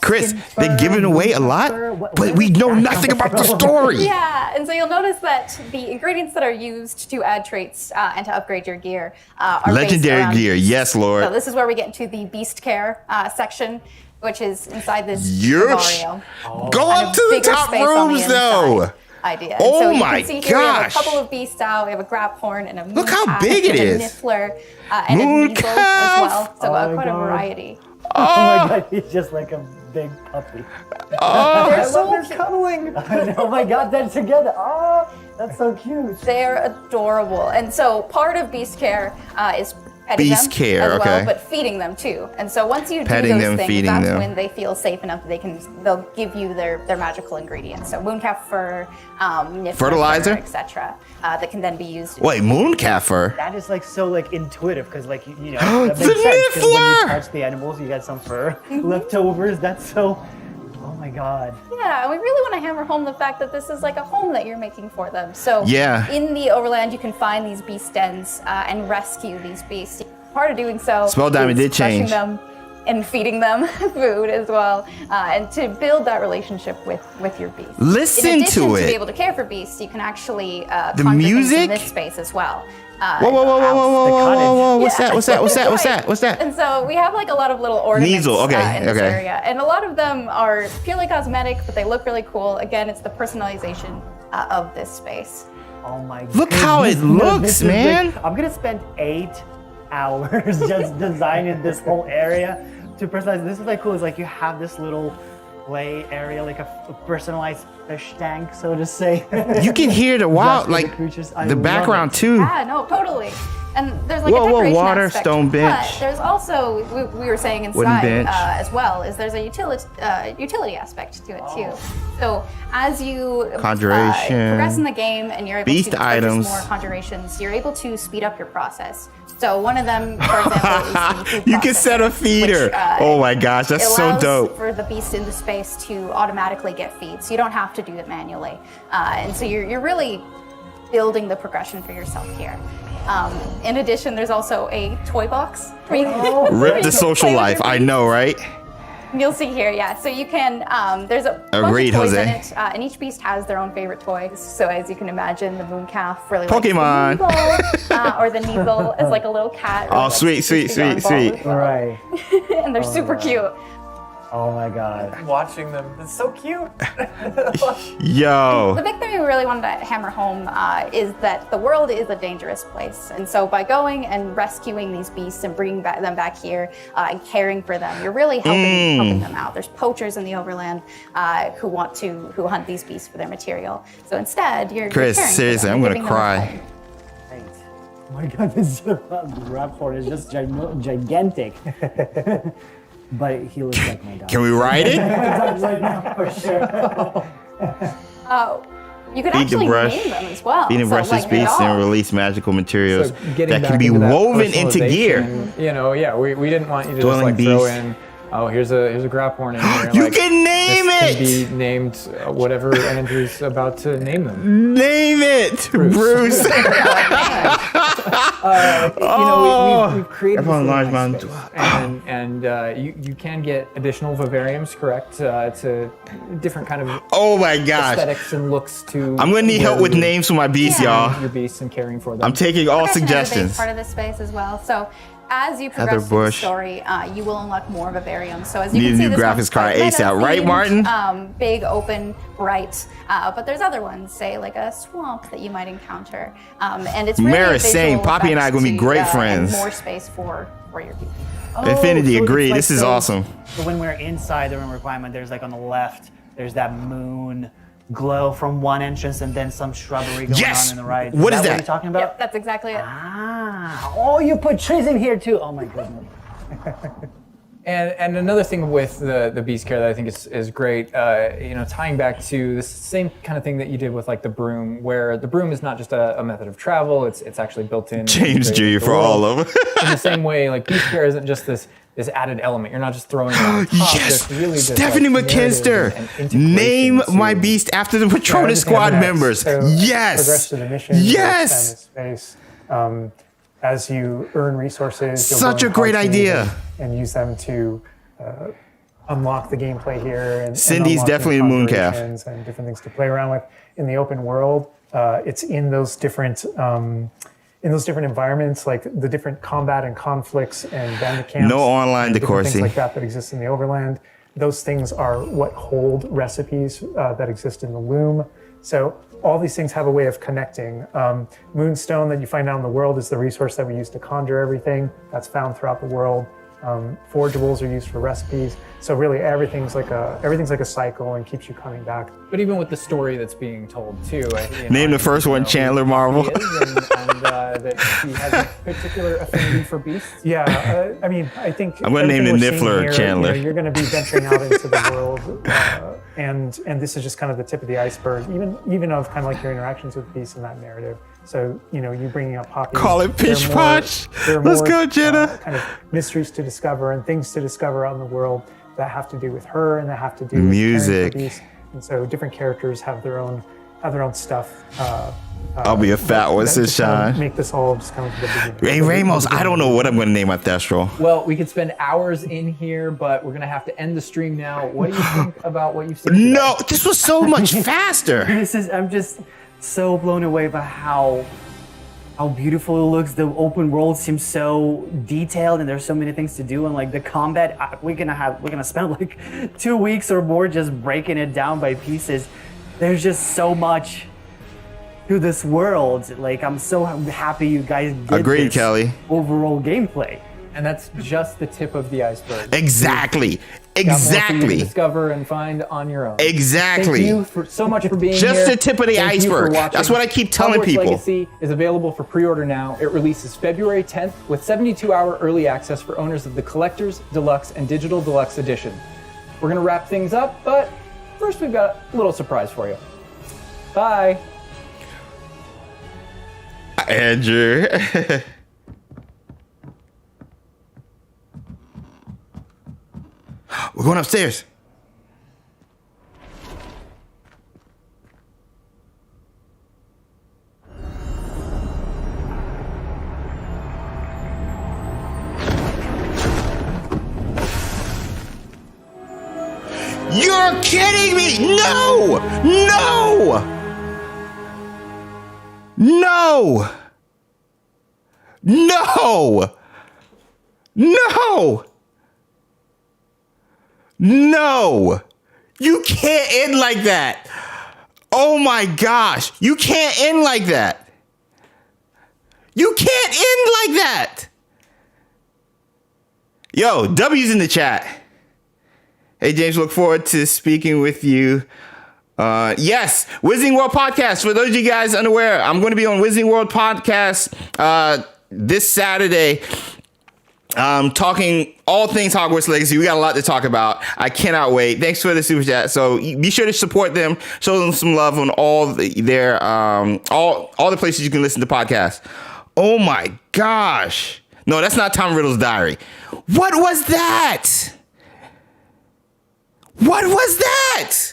Chris, pumpkin they're fur, giving away a moon lot, fur, but we know nothing about the story. Yeah, and so you'll notice that the ingredients that are used to add traits and to upgrade your gear are based Legendary around gear, beasts. yes, Lord. So this is where we get into the beast care section, which is inside this Yeesh. scenario. Go Kind up of to the bigger top space on the rooms, inside though. Idea. And Oh so you my can see here we have a gosh. couple of beasts out. We have a graphorn and a Look how mooncat big it and is. a niffler and a Mooncalf. measle as well. So Oh my quite a God. variety. Oh my god, he's just like a big puppy. They're I so love their cuddling. Oh my god, they're together. Oh, that's so cute. They're adorable. And so part of beast care is petting Beast them care, as well, okay. but feeding them too. And so once you Petting do them, those things, feeding that's them. when they feel safe enough that they'll give you their magical ingredients. So mooncalf fur, niffler Fertilizer? etc. That can then be used. Wait, Mooncalf fur? That is like so like intuitive because like you know that The makes sense because when you niffler! touch the animals you get some fur leftovers. That's so. Oh my god. Yeah, and we really want to hammer home the fact that this is like a home that you're making for them. So Yeah. in the overland, you can find these beast dens and rescue these beasts. Part of doing so Spell diamond is did change. crushing them and feeding them food as well, and to build that relationship with your beast. Listen in addition to to it. be able to care for beasts, you can actually The conjure things music? in this space as well. Whoa, whoa, whoa, whoa, whoa, whoa, whoa, whoa, what's Yeah. that? What's that? What's that? What's Right. that? What's that? And so we have like a lot of little ornaments Measle, okay, in this okay. area, and a lot of them are purely cosmetic, but they look really cool. Again, it's the personalization of this space. Oh my. Look how it goodness. looks, This is man. I'm gonna spend 8 hours just designing this whole area to personalize. This is like cool. It's like you have this little play area, like a personalized fish tank, so to say. You can hear the wild, Just for the like creatures. I the love background it. too. Yeah, no, totally. And there's like Whoa, a whoa, decoration water, aspect, stone bench. But there's also we were saying Wooden inside bench. as well is there's a utility aspect to it too. So as you Conjuration. progress in the game and you're able Beast to purchase items. more conjurations, you're able to speed up your process. So one of them, for example, is the food You can set a processor, feeder. which, Oh my gosh, that's it so allows dope. for the beast in the space to automatically get feed, so you don't have to do it manually. And so you're really building the progression for yourself here. In addition, there's also a toy box. Where you where Rip you the can social play with life. your I beast. know, right? You'll see here, yeah. So you can, there's a Agreed, bunch of toys Jose. in it, and each beast has their own favorite toys. So as you can imagine, the mooncalf really Pokemon. likes the Meeple, or the Neeble is like a little cat. Oh, really sweet, likes sweet, to be on sweet, ball sweet. as well. Right. And they're super cute. Oh my god. Watching them, it's so cute. The Yo. big thing we really wanted to hammer home is that the world is a dangerous place. And so by going and rescuing these beasts and bringing them back here and caring for them, you're really helping them out. There's poachers in the overland who hunt these beasts for their material. So instead, you're Chris, caring for seriously, them, I'm gonna giving them a cry. home. Oh my god, this Raptor is just gigantic. But he looks like my dog. Can we ride it? Right now, for sure. You could Feed the actually brush. name them as well. Feed and brush this like beast and dog. release magical materials So getting that back can be into that woven into gear. personalization, You know, yeah, we didn't want you to Dwelling just like throw beast. in, oh, here's a grapple in here. You like, can name this it! Can be named whatever Andrew's about to name them. Name it, Bruce. We've created this Everyone little large nice mountain. space. and you can get additional vivariums, correct? To different kind of Oh my gosh. aesthetics and looks to. I'm gonna need help where with you- names for my beasts, y'all. Your beasts and caring for them. I'm taking all Progression is a big suggestions. part of this space as well. So as you Heather progress through the Bush. story, you will unlock more vivariums. So as you Need can a see, new this graphics one's card quite ASAP, right, meta-themed, Martin? Big, open, bright. But there's other ones, say like a swamp that you might encounter. And it's really Maris a saying visual Poppy and I are effect gonna be to, great and friends. more space for your people. Infinity, so it's agree. like This is those- awesome. So when we're inside the room requirement, there's like on the left, there's that moon glow from one entrance and then some shrubbery going Yes! on in the right. What is What that? you're talking about? Yep, that's exactly it. Ah, oh, you put trees in here too. Oh my goodness. And another thing with the beast care that I think is great, tying back to this same kind of thing that you did with like the broom, where the broom is not just a method of travel; it's actually built in. James Jr. integrated with the for all world. of them. In the same way, like beast care isn't just this added element. You're not just throwing it on top. Yes! There's really this, Stephanie like, McKinster! narrative and integration Name my to- beast after the Patronus everything Squad happens. members. So Progress Yes! to the mission. Yes! Expand the space. As you earn resources, you'll Such go a in great hard idea. teams and use them to unlock the gameplay here. And Cindy's unlock definitely new a mooncalf. configurations and different things to play around with in the open world. It's in those different environments, like the different combat and conflicts and bandit camps. No online and different things Decorsi. like that exist in the overland. Those things are what hold recipes that exist in the loom. So all these things have a way of connecting. Moonstone that you find out in the world is the resource that we use to conjure everything. That's found throughout the world. Forageables are used for recipes. So really everything's like a cycle and keeps you coming back. But even with the story that's being told too, Name the first one Chandler Marvel. He is, and that he has a particular affinity for beasts. Yeah, I think I'm gonna name everything the we're seeing Niffler here, Chandler. You're going to be venturing out into the world, and this is just kind of the tip of the iceberg, even of kind of like your interactions with beasts in that narrative. So you bringing up Poppy. Call it there are Pitch more- Potch. there are Let's more, go, Jenna. kind of mysteries to discover and things to discover out in the world that have to do with her and that have to do with Music. caring for beasts. And so different characters have their own stuff. I'll be a fat one, that says just kind of Sean. make this all just come to the beginning. Hey, Ramos, I don't know what I'm going to name my Thestral. Well, we could spend hours in here, but we're gonna have to end the stream now. What do you think about what you've seen? today? No, this was so much faster. I'm just so blown away by how beautiful it looks. The open world seems so detailed and there's so many things to do, and like the combat, we're gonna spend like 2 weeks or more just breaking it down by pieces. There's just so much to this world. Like, I'm so happy you guys did Agreed, this Kelly. overall gameplay. And that's just the tip of the iceberg. Exactly. Got more for you to Exactly. discover and find on your own. Exactly. Thank you so much for being here. Just the tip of the Thank you for iceberg. watching. That's what I keep telling Hogwarts people. Legacy is available for pre-order now. It releases February 10th with 72-hour early access for owners of the Collector's, Deluxe, and Digital Deluxe Edition. We're gonna wrap things up, but first we've got a little surprise for you. Bye. Andrew. We're going upstairs. You're kidding me! No! No! No! No! No! No! You can't end like that! Oh my gosh! You can't end like that! You can't end like that! Yo, W's in the chat. Hey James, look forward to speaking with you Yes, Wizarding World Podcast. For those of you guys unaware, I'm going to be on Wizarding World Podcast this Saturday. Talking all things Hogwarts Legacy. We got a lot to talk about. I cannot wait. Thanks for the super chat. So be sure to support them, show them some love on all the places you can listen to podcasts. Oh my gosh. No, that's not Tom Riddle's diary. What was that? What was that?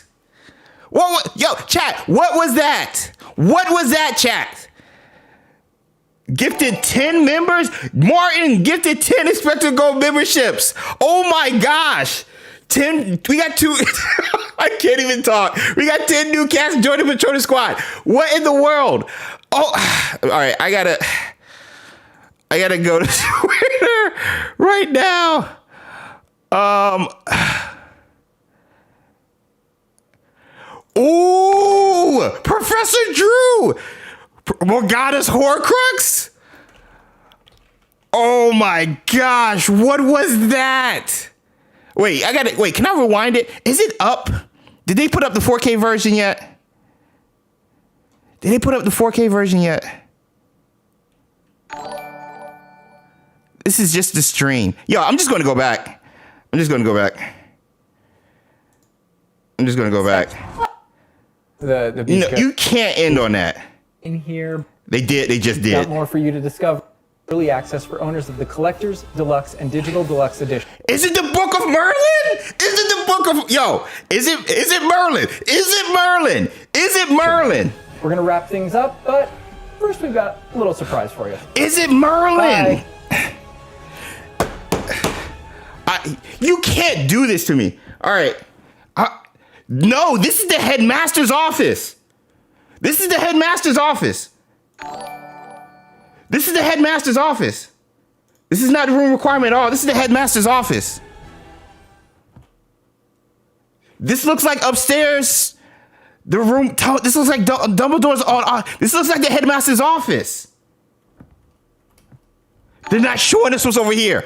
Yo, chat, what was that? What was that, chat? Gifted 10 members? Martin gifted 10 XpectoGO memberships. Oh my gosh. 10, we got 2. I can't even talk. We got 10 new cats joining the Patronus Squad. What in the world? Oh, all right. I gotta go to Twitter right now. Ooh, Professor Drew. Morgana's Horcrux? Oh my gosh, what was that? Wait, can I rewind it? Is it up? Did they put up the 4K version yet? Did they put up the 4K version yet? This is just the stream. Yo, I'm just gonna go back. The No, you can't end on that. in here. They just did. Got more for you to discover. Early access for owners of the Collector's, Deluxe, and Digital Deluxe Edition. Is it the Book of Merlin? Is it the Book of... Yo, is it Merlin? Is it Merlin? We're going to wrap things up, but first we've got a little surprise for you. Is it Merlin? Bye. You can't do this to me. All right. No, this is the headmaster's office. This is the headmaster's office. This is not a room requirement at all. This is the headmaster's office. This looks like upstairs. The room. This looks like Dumbledore's on. This looks like the headmaster's office. They're not showing us what's over here.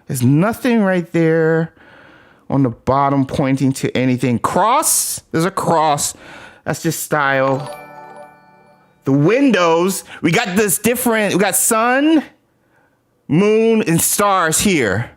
There's nothing right there on the bottom pointing to anything. Cross? There's a cross. That's just style. The windows, we got this different, we got sun, moon, and stars here.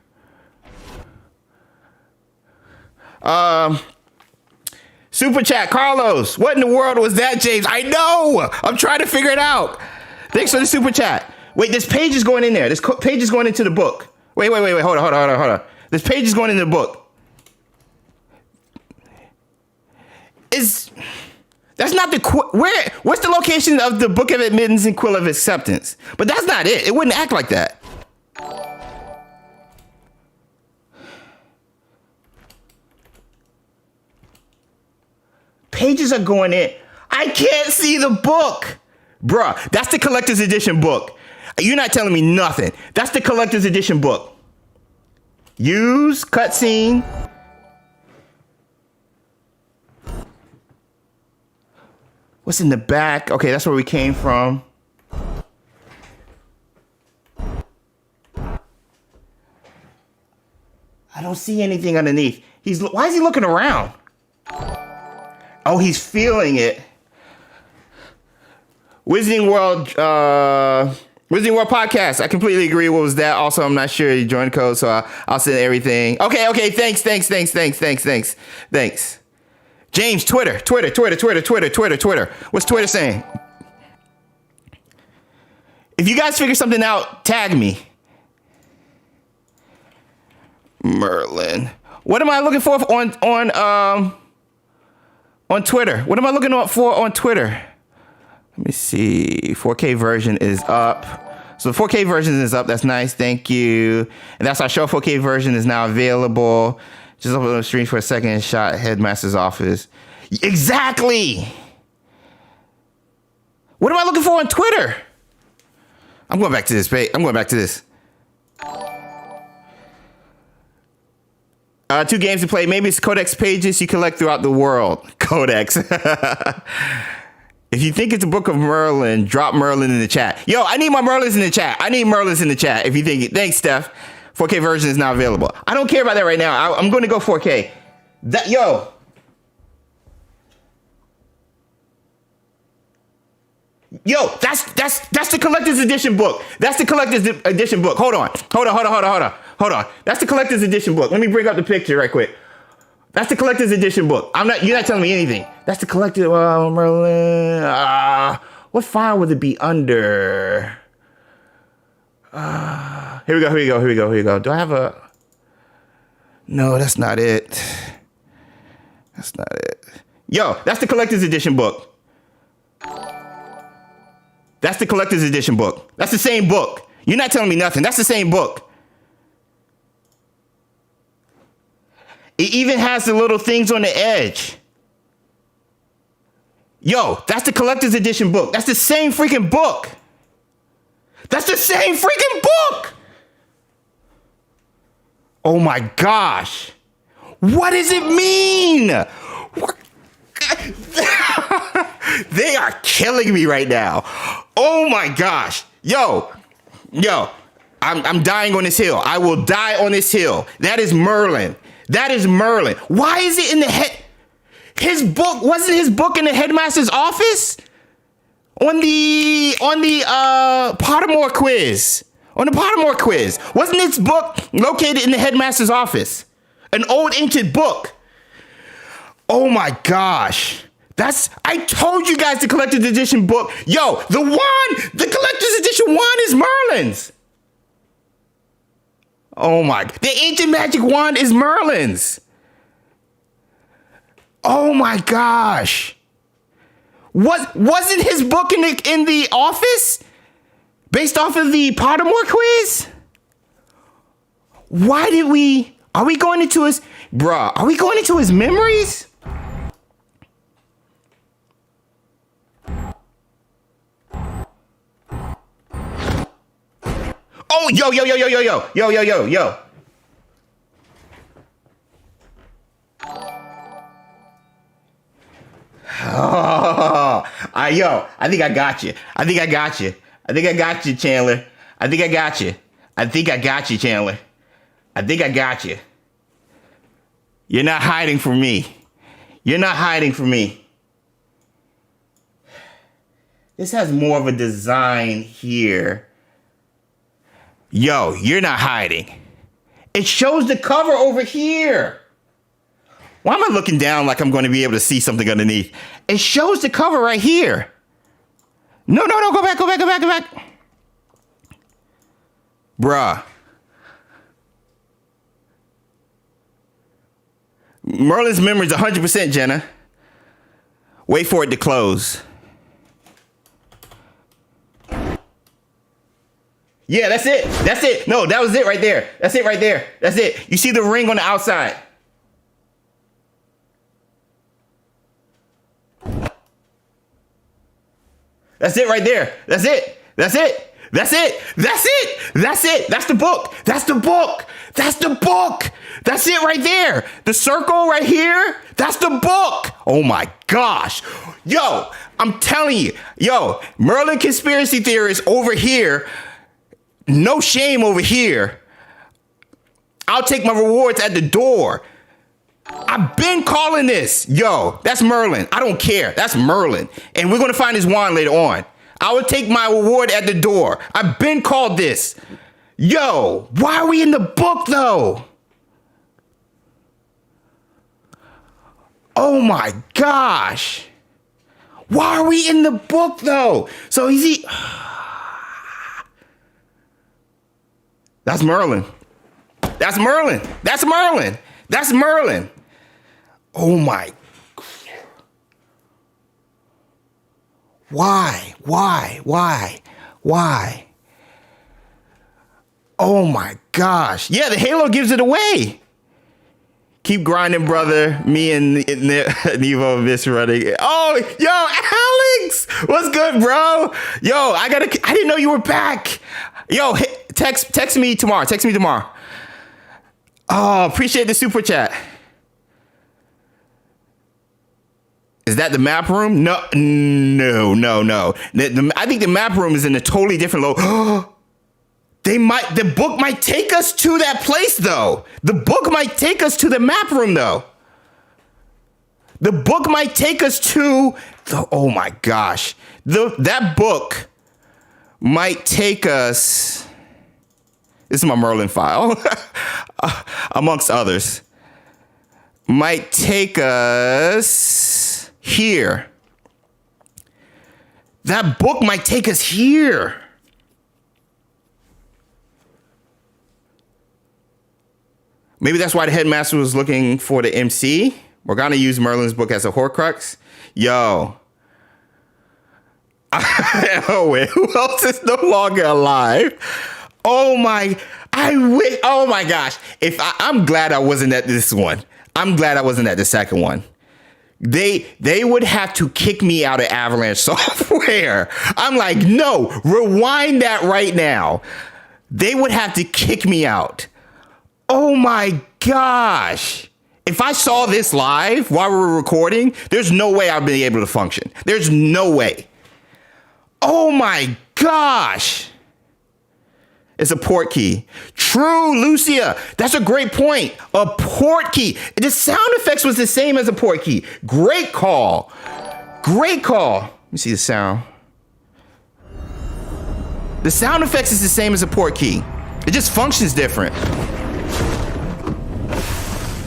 Super chat, Carlos. What in the world was that, James? I know. I'm trying to figure it out. Thanks for the super chat. Wait, this page is going in there. This page is going into the book. Wait. Hold on. This page is going in the book. That's not where's the location of the Book of Admittance and Quill of Acceptance? But that's not it. It wouldn't act like that. Pages are going in. I can't see the book. Bruh, that's the collector's edition book. You're not telling me nothing. That's the collector's edition book. Use cutscene. What's in the back? Okay, that's where we came from. I don't see anything underneath. Why is he looking around? Oh, he's feeling it. Wizarding World Podcast. I completely agree. What was that? Also, I'm not sure you joined code, so I'll send everything. Okay. Thanks. James, Twitter. What's Twitter saying? If you guys figure something out, tag me. Merlin. What am I looking for on Twitter? What am I looking for on Twitter? Let me see. 4K version is up. So the 4K version is up. That's nice. Thank you. And that's our show. 4K version is now available. Just open the stream for a second. Shot headmaster's office. Exactly. What am I looking for on Twitter? I'm going back to this page. 2 games to play. Maybe it's Codex pages you collect throughout the world. Codex. If you think it's a book of Merlin, drop Merlin in the chat. Yo, I need my Merlins in the chat. I need Merlins in the chat. If you think it. Thanks, Steph. 4K version is not available. I don't care about that right now. I'm going to go 4K. Yo, that's the collector's edition book. That's the collector's edition book. Hold on. That's the collector's edition book. Let me bring up the picture right quick. That's the collector's edition book. You're not telling me anything. That's the collector Merlin. What file would it be under? Here we go. Do I have a? No, that's not it. Yo, that's the collector's edition book. That's the collector's edition book. That's the same book. You're not telling me nothing. That's the same book. It even has the little things on the edge. Yo, that's the collector's edition book. That's the same freaking book. Oh my gosh. What does it mean? They are killing me right now. Oh my gosh. Yo, I'm dying on this hill. I will die on this hill. That is Merlin. Why is it in the head? Wasn't his book in the headmaster's office? On the Pottermore quiz. Wasn't his book located in the headmaster's office? An old ancient book. Oh my gosh. I told you guys the collector's edition book. Yo, the collector's edition wand is Merlin's. Oh my, the ancient magic wand is Merlin's. Oh my gosh. Wasn't his book in the office? Based off of the Pottermore quiz? Are we going into his memories? Oh, yo. Oh, I think I got you. Chandler. I think I got you. You're not hiding from me. This has more of a design here. Yo, you're not hiding. It shows the cover over here. Why am I looking down like I'm going to be able to see something underneath? It shows the cover right here. No, go back. Bruh. Merlin's memory is 100%, Jenna. Wait for it to close. Yeah, that's it. No, that was it right there. That's it. You see the ring on the outside. That's it right there. That's it. That's the book. That's it right there. The circle right here. That's the book. Oh my gosh. Yo, I'm telling you. Yo, Merlin conspiracy theorists over here. No shame over here. I'll take my rewards at the door. I've been calling this. Yo, that's Merlin. I don't care. That's Merlin. And we're going to find his wand later on. I will take my reward at the door. I've been called this. Yo, why are we in the book though? Oh my gosh. Why are we in the book though? So is he... That's Merlin. Oh my. Why? Oh my gosh. Yeah, the halo gives it away. Keep grinding, brother. Me and Nevo miss running. Oh, yo, Alex! What's good, bro? Yo, I didn't know you were back. Yo, text me tomorrow. Oh, appreciate the super chat. Is that the map room? No. I think the map room is in a totally different the book might take us to that place though. The book might take us to the map room though. The book might take us to oh my gosh. That book might take us. This is my Merlin file, amongst others. Might take us here. That book might take us here. Maybe that's why the headmaster was looking for the MC. We're gonna use Merlin's book as a Horcrux. Yo. Oh wait, who else is no longer alive? Oh my gosh. I'm glad I wasn't at this one. I'm glad I wasn't at the second one. They would have to kick me out of Avalanche software. I'm like, no, rewind that right now. They would have to kick me out. Oh my gosh. If I saw this live while we were recording, there's no way I'd be able to function. There's no way. Oh my gosh. It's a port key. True, Lucia. That's a great point. A port key. The sound effects was the same as a port key. Great call. Great call. Let me see the sound. The sound effects is the same as a port key. It just functions different.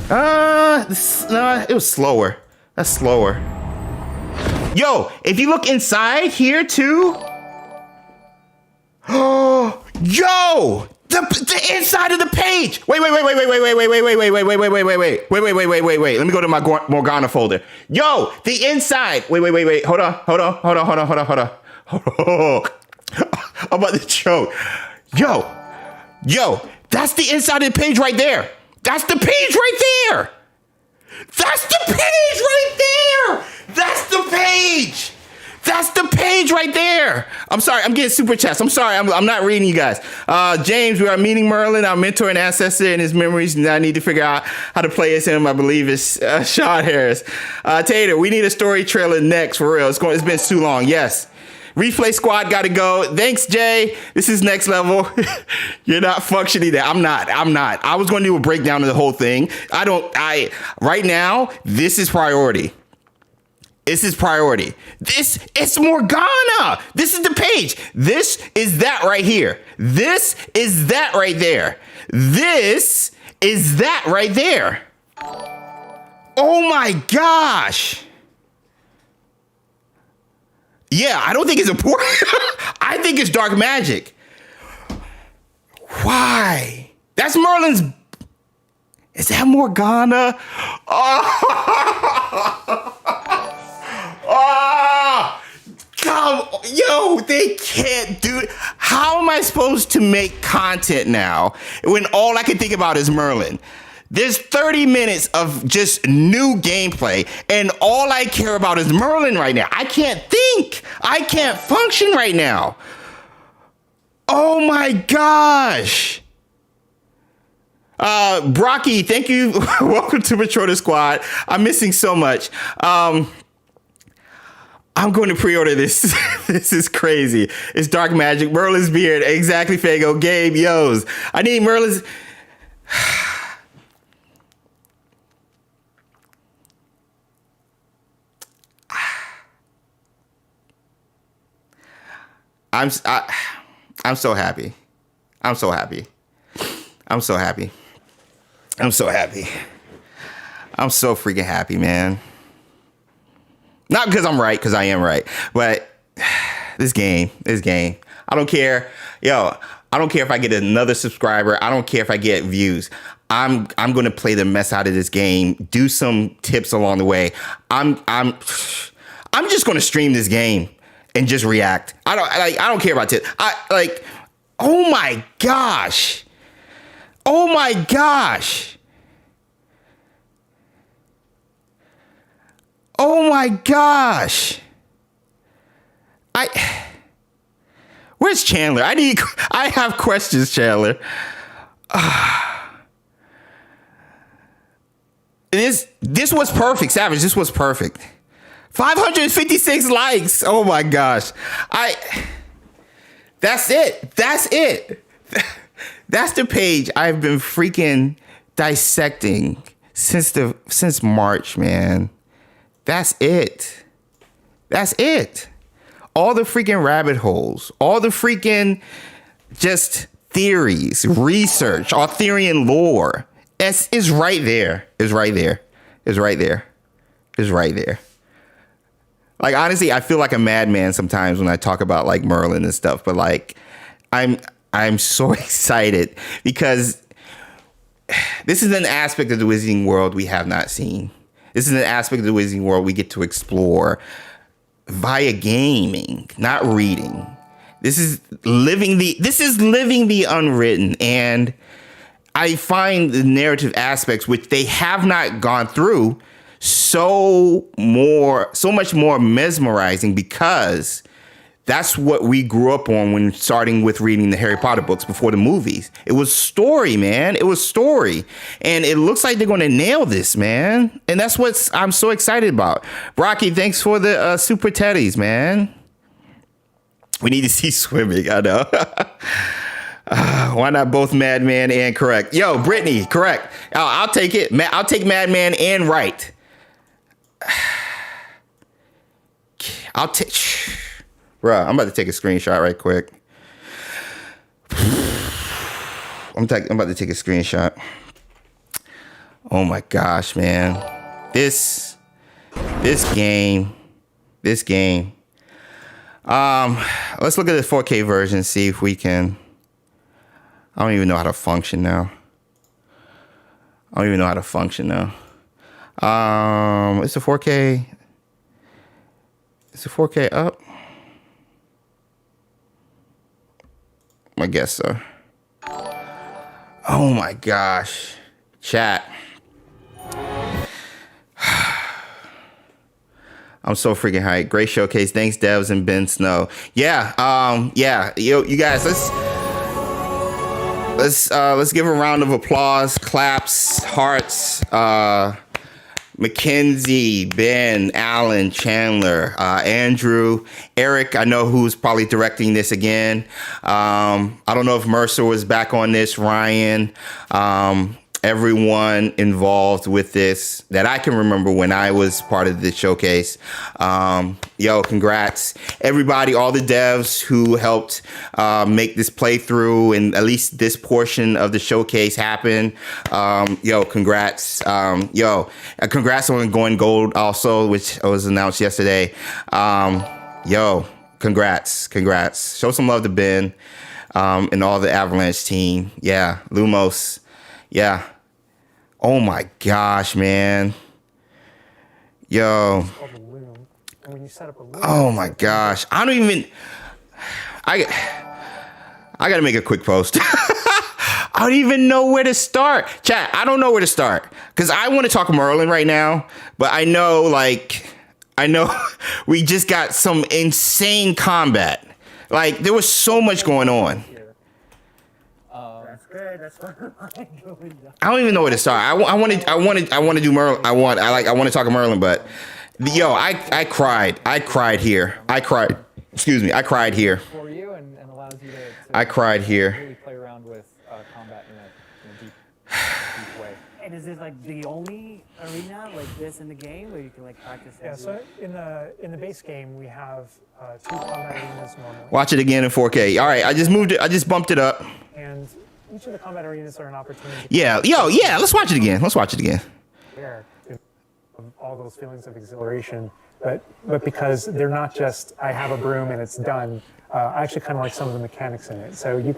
It was slower. That's slower. Yo, if you look inside here too. Oh, yo, the inside of the page. Wait. Let me go to my Morgana folder. Yo, the inside. Wait. Hold on. I'm about to choke. Yo, that's the inside of the page right there. That's the page right there. That's the page right there. That's the page. That's the page right there. I'm sorry. I'm getting super chats. I'm sorry. I'm not reading you guys. James, we are meeting Merlin, our mentor and ancestor, and his memories. And I need to figure out how to play as him. I believe it's Sean Harris. Tater, we need a story trailer next for real. It's been too long. Yes. Replay squad got to go. Thanks, Jay. This is next level. You're not functioning there. I'm not. I was going to do a breakdown of the whole thing. Right now, this is priority. This is priority. It's Morgana. This is the page. This is that right here. This is that right there. This is that right there. Oh my gosh. Yeah, I don't think it's important. I think it's dark magic. Why? That's Merlin's. Is that Morgana? Oh, come, yo, they can't do it. How am I supposed to make content now when all I can think about is Merlin? There's 30 minutes of just new gameplay, and all I care about is Merlin right now. I can't think. I can't function right now. Oh my gosh. Brocky, thank you. Welcome to Patrona Squad. I'm missing so much. I'm going to pre-order this. This is crazy. It's dark magic. Merlin's beard. Exactly, Fago. Gabe, Yos. I need Merlin's. I'm so happy. I'm so happy. I'm so happy. I'm so happy. I'm so freaking happy, man. Not because I'm right, because I am right, but this game. I don't care. Yo, I don't care if I get another subscriber. I don't care if I get views. I'm going to play the mess out of this game. Do some tips along the way. I'm just going to stream this game and just react. I don't care about tips. Oh my gosh. Oh my gosh. Oh my gosh. Where's Chandler? I have questions, Chandler. This was perfect, Savage. This was perfect. 556 likes. Oh my gosh. That's it. That's it. That's the page I've been freaking dissecting since March, man. That's it. That's it. All the freaking rabbit holes, all the freaking just theories, research, Arthurian lore. It's right there. It's right there. It's right there. It's right there. Like, honestly, I feel like a madman sometimes when I talk about like Merlin and stuff, but like I'm so excited because this is an aspect of the Wizarding World we have not seen. This is an aspect of the Wizarding World we get to explore via gaming, not reading. This is living the unwritten, and I find the narrative aspects which they have not gone through so much more mesmerizing, because that's what we grew up on when starting with reading the Harry Potter books before the movies. It was story, man. It was story. And it looks like they're going to nail this, man. And that's what I'm so excited about. Brocky, thanks for the super teddies, man. We need to see swimming. I know. Why not both Madman and correct? Yo, Brittany, correct. I'll take it. I'll take Madman and right. I'll take... Bruh, I'm about to take a screenshot right quick. I'm about to take a screenshot. Oh my gosh, man. This game. Let's look at the 4K version, see if we can... I don't even know how to function now. It's a 4K. Is the 4K up? I guess so. Oh my gosh. Chat. I'm so freaking hyped. Great showcase. Thanks, Devs and Ben Snow. Yeah. Yo, you guys, let's give a round of applause, claps, hearts. Mackenzie, Ben, Alan, Chandler, Andrew, Eric, I know who's probably directing this again. I don't know if Mercer was back on this, Ryan, everyone involved with this that I can remember when I was part of the showcase. Yo, congrats. Everybody, all the devs who helped make this playthrough and at least this portion of the showcase happen. Yo, congrats. Congrats on going gold also, which was announced yesterday. Yo, congrats. Show some love to Ben and all the Avalanche team. Yeah, Lumos. Yeah. Oh my gosh, man. Yo. Oh my gosh. I gotta make a quick post. I don't even know where to start. Chat, I don't know where to start. Because I want to talk Merlin right now. But I know we just got some insane combat. Like, there was so much going on. I don't even know where to start. I want to do Merlin. I want to talk Merlin, but yo, I cried. I cried here. Excuse me. I cried here. For you and allows you to I cried here. Really play around with combat in a deep way. And is this like the only arena like this in the game where you can like practice? Yeah. So in the base game we have 2 combat arenas normally. Watch it again in 4K. All right. I just moved it. I just bumped it up. And each of the combat arenas are an opportunity. Yeah. Let's watch it again. Share all those feelings of exhilaration, but because they're not just I have a broom and it's done. I actually kind of like some of the mechanics in it. So you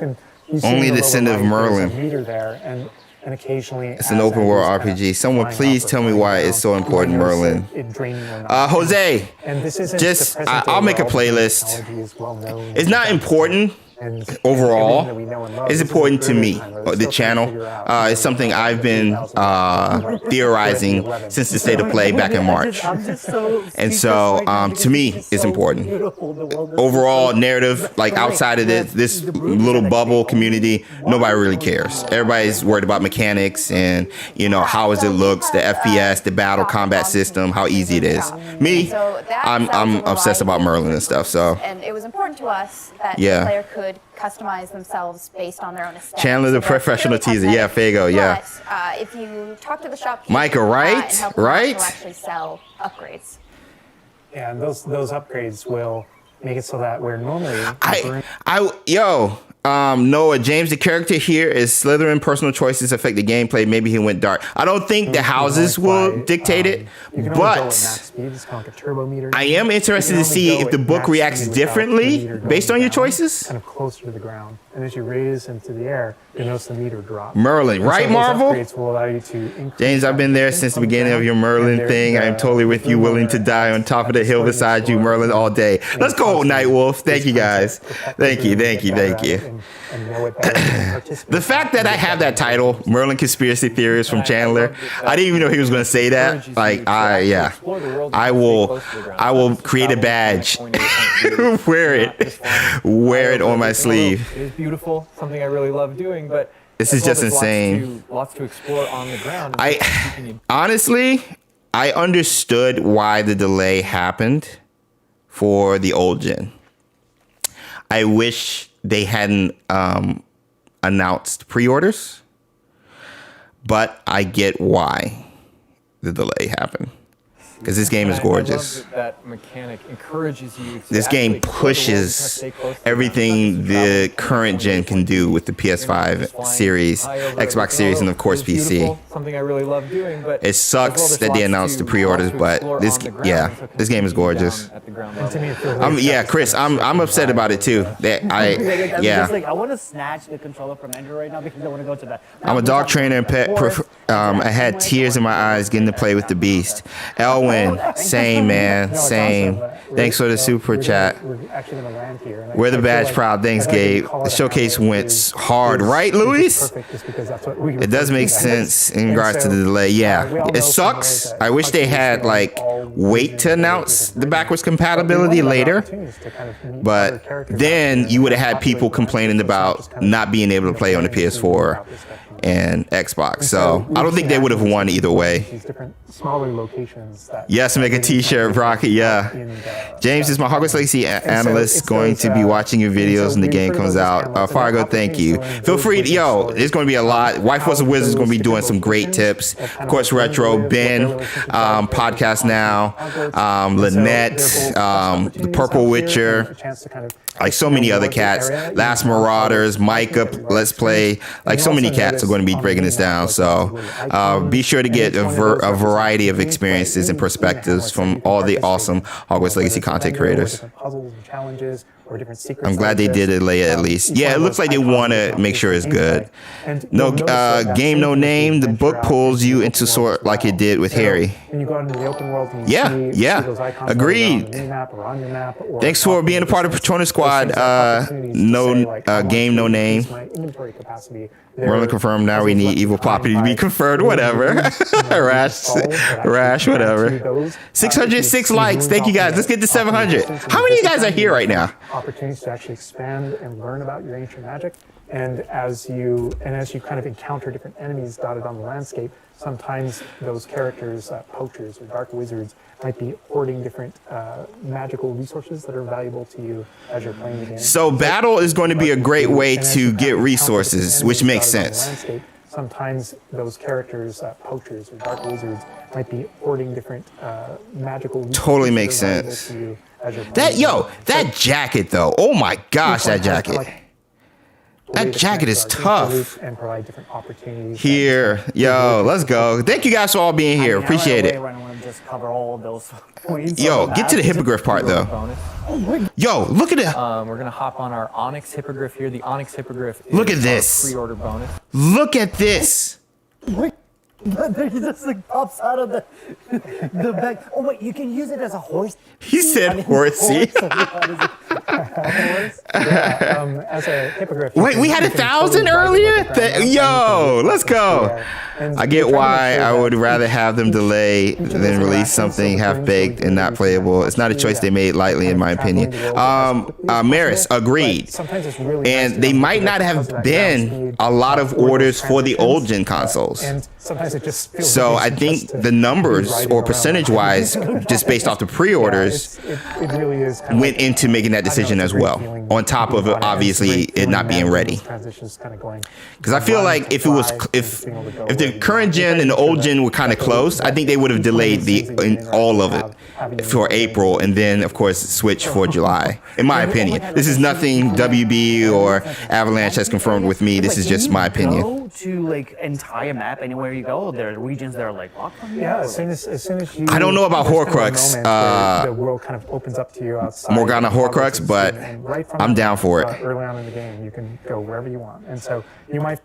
see Only the Sin of Merlin. There's a meter there, and occasionally it's an open world RPG. Someone please tell me why it's so important, Merlin. Jose, and this isn't just I'll make a playlist. It's not important. overall is important to me. The channel is something I've been theorizing since the state of play back in March. And so to me, it's important. Overall narrative, like outside of this little bubble community, nobody really cares. Everybody's worried about mechanics and, you know, how it looks, the FPS, the battle combat system, how easy it is. Me, I'm obsessed about Merlin and stuff. So, and it was important to us that the player could customize themselves based on their own aesthetic. Chandler, the professional teaser. Yeah, Fago. Yeah. But if you talk to the shopkeeper, Micah, right? Right. They'll actually sell upgrades. And those upgrades will make it so that where normally Noah, James, the character here is Slytherin. Personal choices affect the gameplay. Maybe he went dark. I don't think the houses will dictate it, but I am interested to see if the book reacts differently based on your choices. Kind of closer to the ground, and as you raise into the air, you notice the meter drop. Merlin, right, so Marvel? Will allow you to James, I've been there since the beginning of your Merlin thing. I am totally with you, willing to die on top of the hill beside you, Merlin, all day. Let's go, Nightwolf. Thank you, guys. Thank you. The fact that I have that title, Merlin Conspiracy Theorist from Chandler, I didn't even know he was going to say that. Like, I will create a badge, wear it on my sleeve. It is beautiful, something I really love doing, but this is just insane. Lots to explore on the ground. Honestly, I understood why the delay happened for the old gen. I wish they hadn't announced pre-orders, but I get why the delay happened. Because this game is gorgeous. That mechanic encourages you to this game pushes everything the current gen can do with the PS5 series, Xbox Series, and of course PC. Something I really love doing, but it sucks that they announced the pre-orders, but this game is gorgeous. Chris, I'm upset about it too. I want to snatch the controller from Andrew right now because I want to go to that. I'm a dog trainer and pet. I had tears in my eyes getting to play with the beast. Elwin, same man, same. Thanks for the super chat. We're the badge proud. Thanks, Gabe. The showcase went hard, right, Luis? It does make sense in regards to the delay. Yeah, it sucks. I wish they had wait to announce the backwards compatibility later, but then you would have had people complaining about not being able to play on the PS4 and Xbox. So I don't think they would have won either way. Yes, make a t-shirt, Rocket. Yeah. James is my Hogwarts Legacy analyst, going to be watching your videos when the game comes out. Fargo, thank you. Feel free to, there's going to be a lot. Wife Was a Wizard is going to be doing some great tips. Of course, Retro, Ben, Podcast Now, Lynette, The Purple Witcher, like so many other cats, Last Marauders, Micah, Let's Play, like so many cats are going to be breaking this down. So be sure to get a variety of experiences and perspectives from all the awesome Hogwarts Legacy content creators. I'm glad they did it late at least. Yeah, it looks like they want to make sure it's good. No game, no name. The book pulls you into sort like it did with Harry. Yeah. Agreed. Thanks for being a part of Patronus Squad. No game, no name. Merlin confirmed. Now we need Evil Poppy to be confirmed. Whatever. Rash, whatever. 606 likes. Thank you guys. Let's get to 700. How many of you guys are here right now? Opportunities to actually expand and learn about your ancient magic, and as you kind of encounter different enemies dotted on the landscape, sometimes those characters, poachers or dark wizards, might be hoarding different magical resources that are valuable to you as you're playing the game. So battle is going to be a great way to get resources, which makes sense. Sometimes those characters, poachers or dark wizards, might be hoarding different magical resources. Totally makes sense. That jacket though. Oh my gosh, that jacket. That jacket is tough. Here, let's go. Thank you guys for all being here. Appreciate it. Get to the Hippogriff part though. Look at it. We're gonna hop on our Onyx Hippogriff here. The Onyx Hippogriff is look at this. Pre-order bonus. Look at this. He just pops out of the bag. Oh wait, you can use it as a horse. He said horsey. As a hippogriff. Wait, we had 1,000 earlier? Yo, let's go. I get why I would rather have them delay than release something half-baked and not playable. It's not a choice they made lightly, in my opinion. Maris, agreed. And they might not have been a lot of orders for the old gen consoles. So I think the numbers, or percentage-wise, just based off the pre-orders, went into making that decision as well. On top of it, obviously, it not being ready. Because I feel like if the current gen and the old gen were kind of close, I think they would have delayed all of it for April, and then of course switch for July. In my opinion, this is nothing WB or Avalanche has confirmed with me. This is just my opinion. Go to like entire map anywhere you go. There are regions that are like locked from you. Yeah, as soon as you. I don't know about Horcrux. The world kind of opens up to you outside. Morgana Horcrux, but I'm down for it. Early on in the game, you can go wherever you want, and so you might.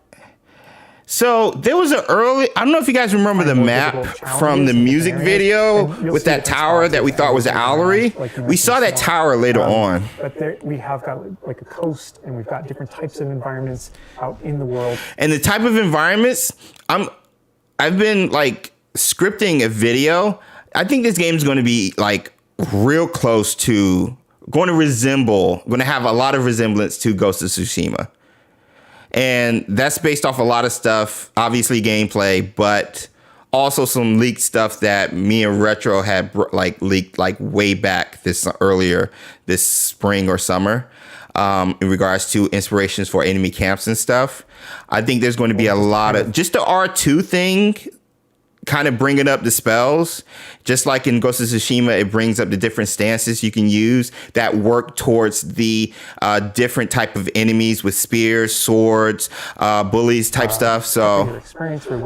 So there was I don't know if you guys remember the map from the music video with that tower that we thought was the Owlery. We saw that tower later on. But there, we have got like a coast, and we've got different types of environments out in the world. And the type of environments, I've been like scripting a video. I think this game is going to be like real close to, going to have a lot of resemblance to Ghost of Tsushima. And that's based off a lot of stuff, obviously gameplay, but also some leaked stuff that me and Retro had leaked like way back this spring or summer, in regards to inspirations for enemy camps and stuff. I think there's going to be a lot of just the R2 thing, kind of bringing up the spells, just like in Ghost of Tsushima, it brings up the different stances you can use that work towards the different type of enemies with spears, swords, bullies type stuff. So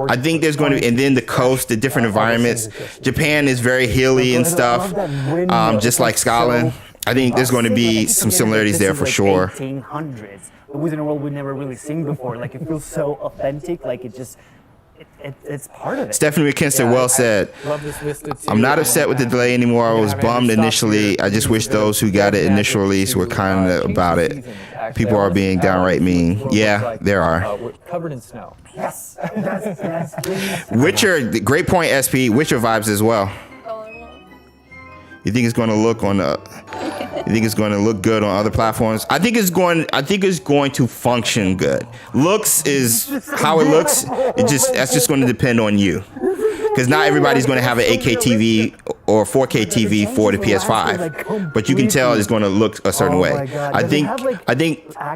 I think there's going to be, and then the coast, the different environments. Japan is very hilly and stuff, just like Scotland. I think there's going to be some similarities there for sure. 1800s. It was in a world we've never really seen before. Like, it feels so authentic. Like, it's part of it. Stephanie McKinster, well said. I'm not upset with the delay anymore. I was bummed initially. I just wish those who got it initial release were kind of about it. People are being downright mean. Yeah, there are. Covered in snow. Yes. Yes. Witcher, great point, SP. Witcher vibes as well. You think it's going to look you think it's going to look good on other platforms? I think it's going to function good. Looks is how it looks. That's just going to depend on you. Because not everybody's going to have an 8K TV or 4K TV for the PS5, but you can tell it's going to look a certain way. I think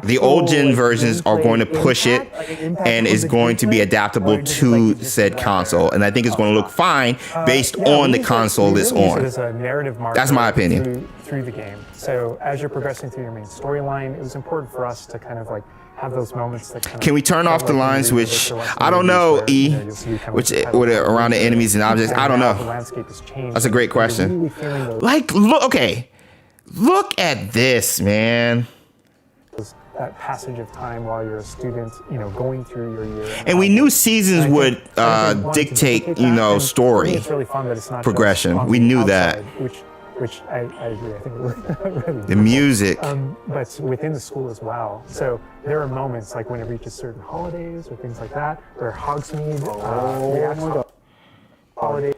the old gen versions are going to push it, and is going to be adaptable to said console, and I think it's going to look fine based on the console it's on. That's my opinion. Through the game. So as you're progressing through your main storyline, it was important for us to kind of like have those moments that kind of. Can we turn off the lines, which I don't know, which around the enemies and objects? I don't know. That's a great question. Like, look at this, man. That passage of time while you're a student, going through your year. And we knew seasons would dictate, story progression. We knew that. Which I agree. I think it was really the music. But within the school as well. So there are moments like when it reaches certain holidays or things like that, where Hogsmeade reacts to holidays,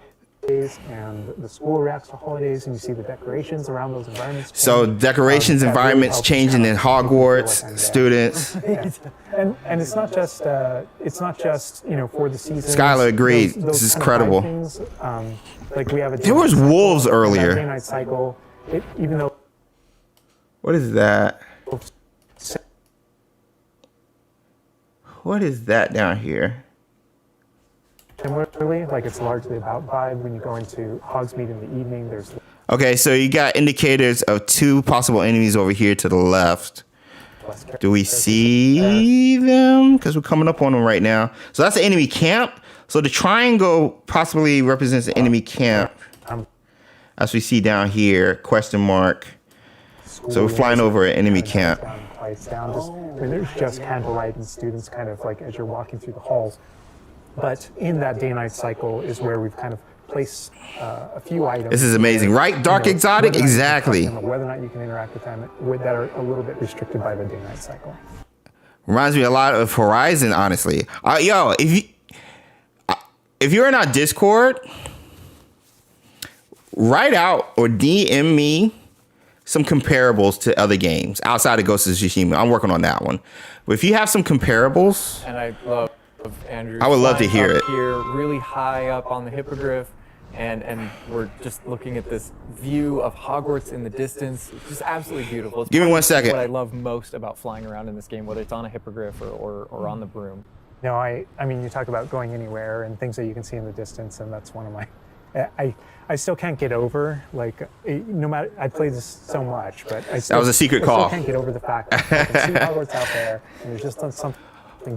and the school reacts to holidays, and you see the decorations around those environments change. So decorations, environments really changing in Hogwarts, students. And it's not just for the season. Skylar agreed. This is credible. Things, like we have there was wolves earlier. Day-night cycle, even though. What is that? What is that down here? Similarly, like it's largely about vibe. When you go into Hogsmeade in the evening, there's. Okay, so you got indicators of 2 possible enemies over here to the left. Do we see them? Because we're coming up on them right now. So that's the enemy camp. So the triangle possibly represents the enemy camp. As we see down here, question mark. So we're flying over an enemy camp. There's just candlelight and students kind of like as you're walking through the halls. But in that day-night cycle is where we've kind of place a few items. This is amazing, right? Dark exotic, whether or not you can exactly. touch them or whether or not you can interact with them that are a little bit restricted by the day-night cycle. Reminds me a lot of Horizon, honestly. Yo, if you're in our Discord, write out or DM me some comparables to other games outside of Ghost of Tsushima. I'm working on that one. But if you have some comparables, And I love Andrew. I would love to hear flying it. up here, really high up on the Hippogriff, and we're just looking at this view of Hogwarts in the distance. It's just absolutely beautiful. It's Give me probably 1 second. What I love most about flying around in this game, whether it's on a Hippogriff or on the Broom. No, I mean, you talk about going anywhere and things that you can see in the distance, and that's one of my. I still can't get over, like, no matter, I played this so much, but I still, was a secret I call. still can't get over the fact that I can see Hogwarts out there, and there's just something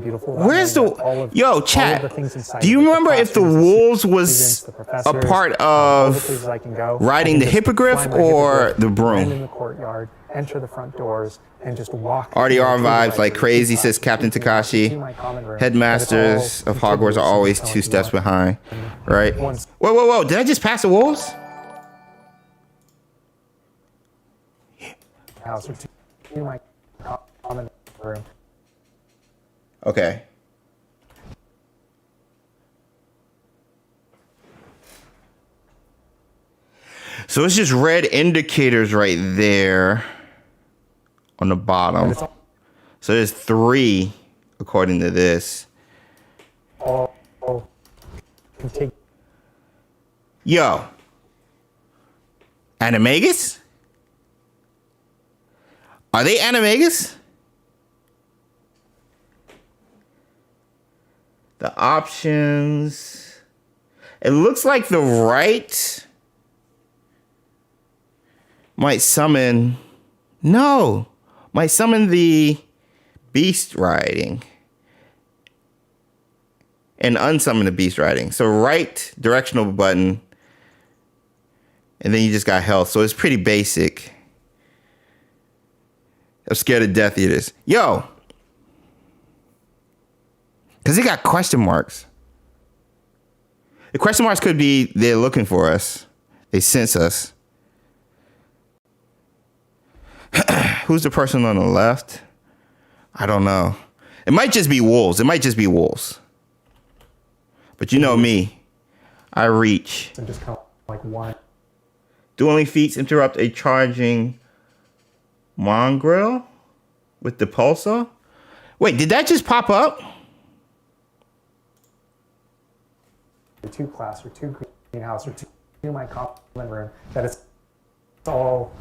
beautiful. about Where's knowing the that all of chat? the things inside Do you of it, remember if the classrooms, wolves the was students, the a professors, part all the of places I can go, riding I can the just Hippogriff fly my or Hippogriff, the Broom? land in the courtyard, enter the front doors, and just walk. RDR through the vibes like library, crazy, to says Captain to Takashi. my common room. Headmasters But of it's all Hogwarts are always contiguous 2 and steps so on. behind, right? Once- Whoa. Did I just pass the wolves? House or to my common room. Okay. So it's just red indicators right there on the bottom. So there's 3 according to this. All contiguous. Yo. Animagus? Are they Animagus? The options. It looks like the right might summon. No. Might summon the beast riding. And unsummon the beast riding. So right directional button. And then you just got health. So it's pretty basic. I'm scared to death eaters. Yo. Because it got question marks. The question marks could be they're looking for us. They sense us. Who's the person on the left? I don't know. It might just be wolves. But you know me. I reach. And just kind of like one. Dueling feats interrupt a charging mongrel with the pulsar. Wait, did that just pop up? 2 class or 2 greenhouse or 2 my common room. That it's all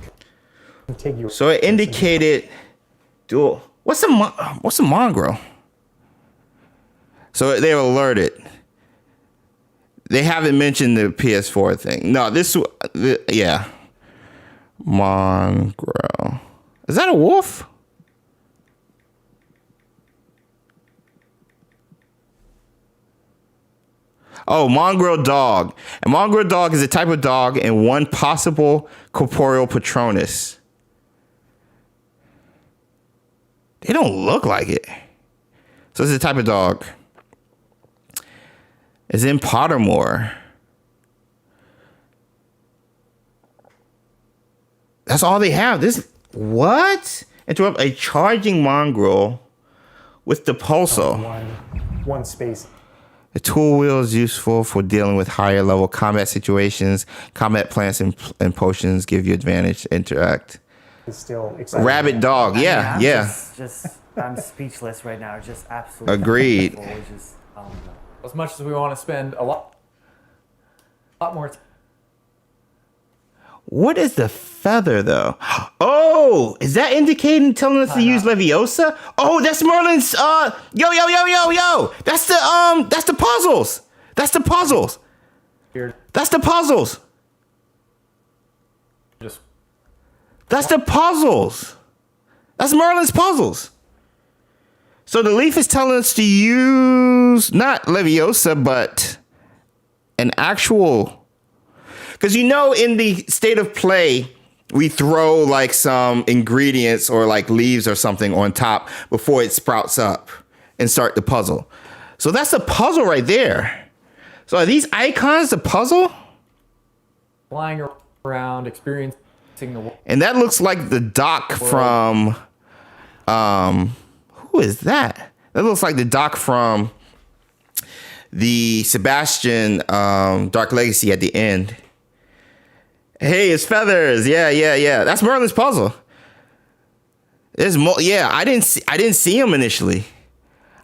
contiguous. So it indicated dual. What's a mongrel? So they were alerted. They haven't mentioned the PS4 thing. No, yeah. Mongrel. Is that a wolf? Oh, mongrel dog. A mongrel dog is a type of dog and one possible corporeal patronus. They don't look like it. So it's a type of dog. It's in Pottermore. That's all they have. What? Interrupt a charging mongrel with the pulsar. One space. The tool wheel is useful for dealing with higher level combat situations. Combat plants and potions give you advantage to interact. Is still exciting. Rabbit dog. Yeah. I'm speechless right now. It's just absolutely Agreed. beautiful. It's just, oh my God. As much as we want to spend a lot more time. What is the feather though? Oh, is that indicating telling us to use Leviosa? Oh, that's Merlin's yo. That's the puzzles. That's the puzzles. That's the puzzles. That's the puzzles. That's Merlin's puzzles. So the leaf is telling us to use not Leviosa, but an actual. Because in the state of play, we throw like some ingredients or like leaves or something on top before it sprouts up and start the puzzle. So that's a puzzle right there. So are these icons a puzzle? Flying around, experiencing the world. And that looks like the dock from, who is that? That looks like the dock from the Sebastian Dark Legacy at the end. Hey, it's feathers. Yeah. That's Merlin's puzzle. There's more. Yeah, I didn't see them initially.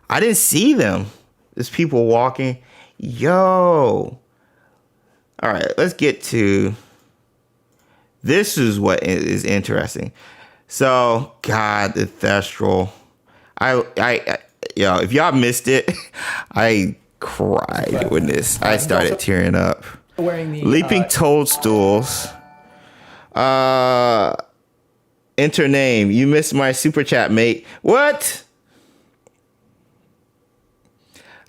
I didn't see them. There's people walking. Yo. All right, let's get to. This is what is interesting. So, God, the Thestral. Yo, if y'all missed it, I cried when this. I started tearing up. Wearing the Leaping toadstools. Enter name. You missed my super chat, mate. What?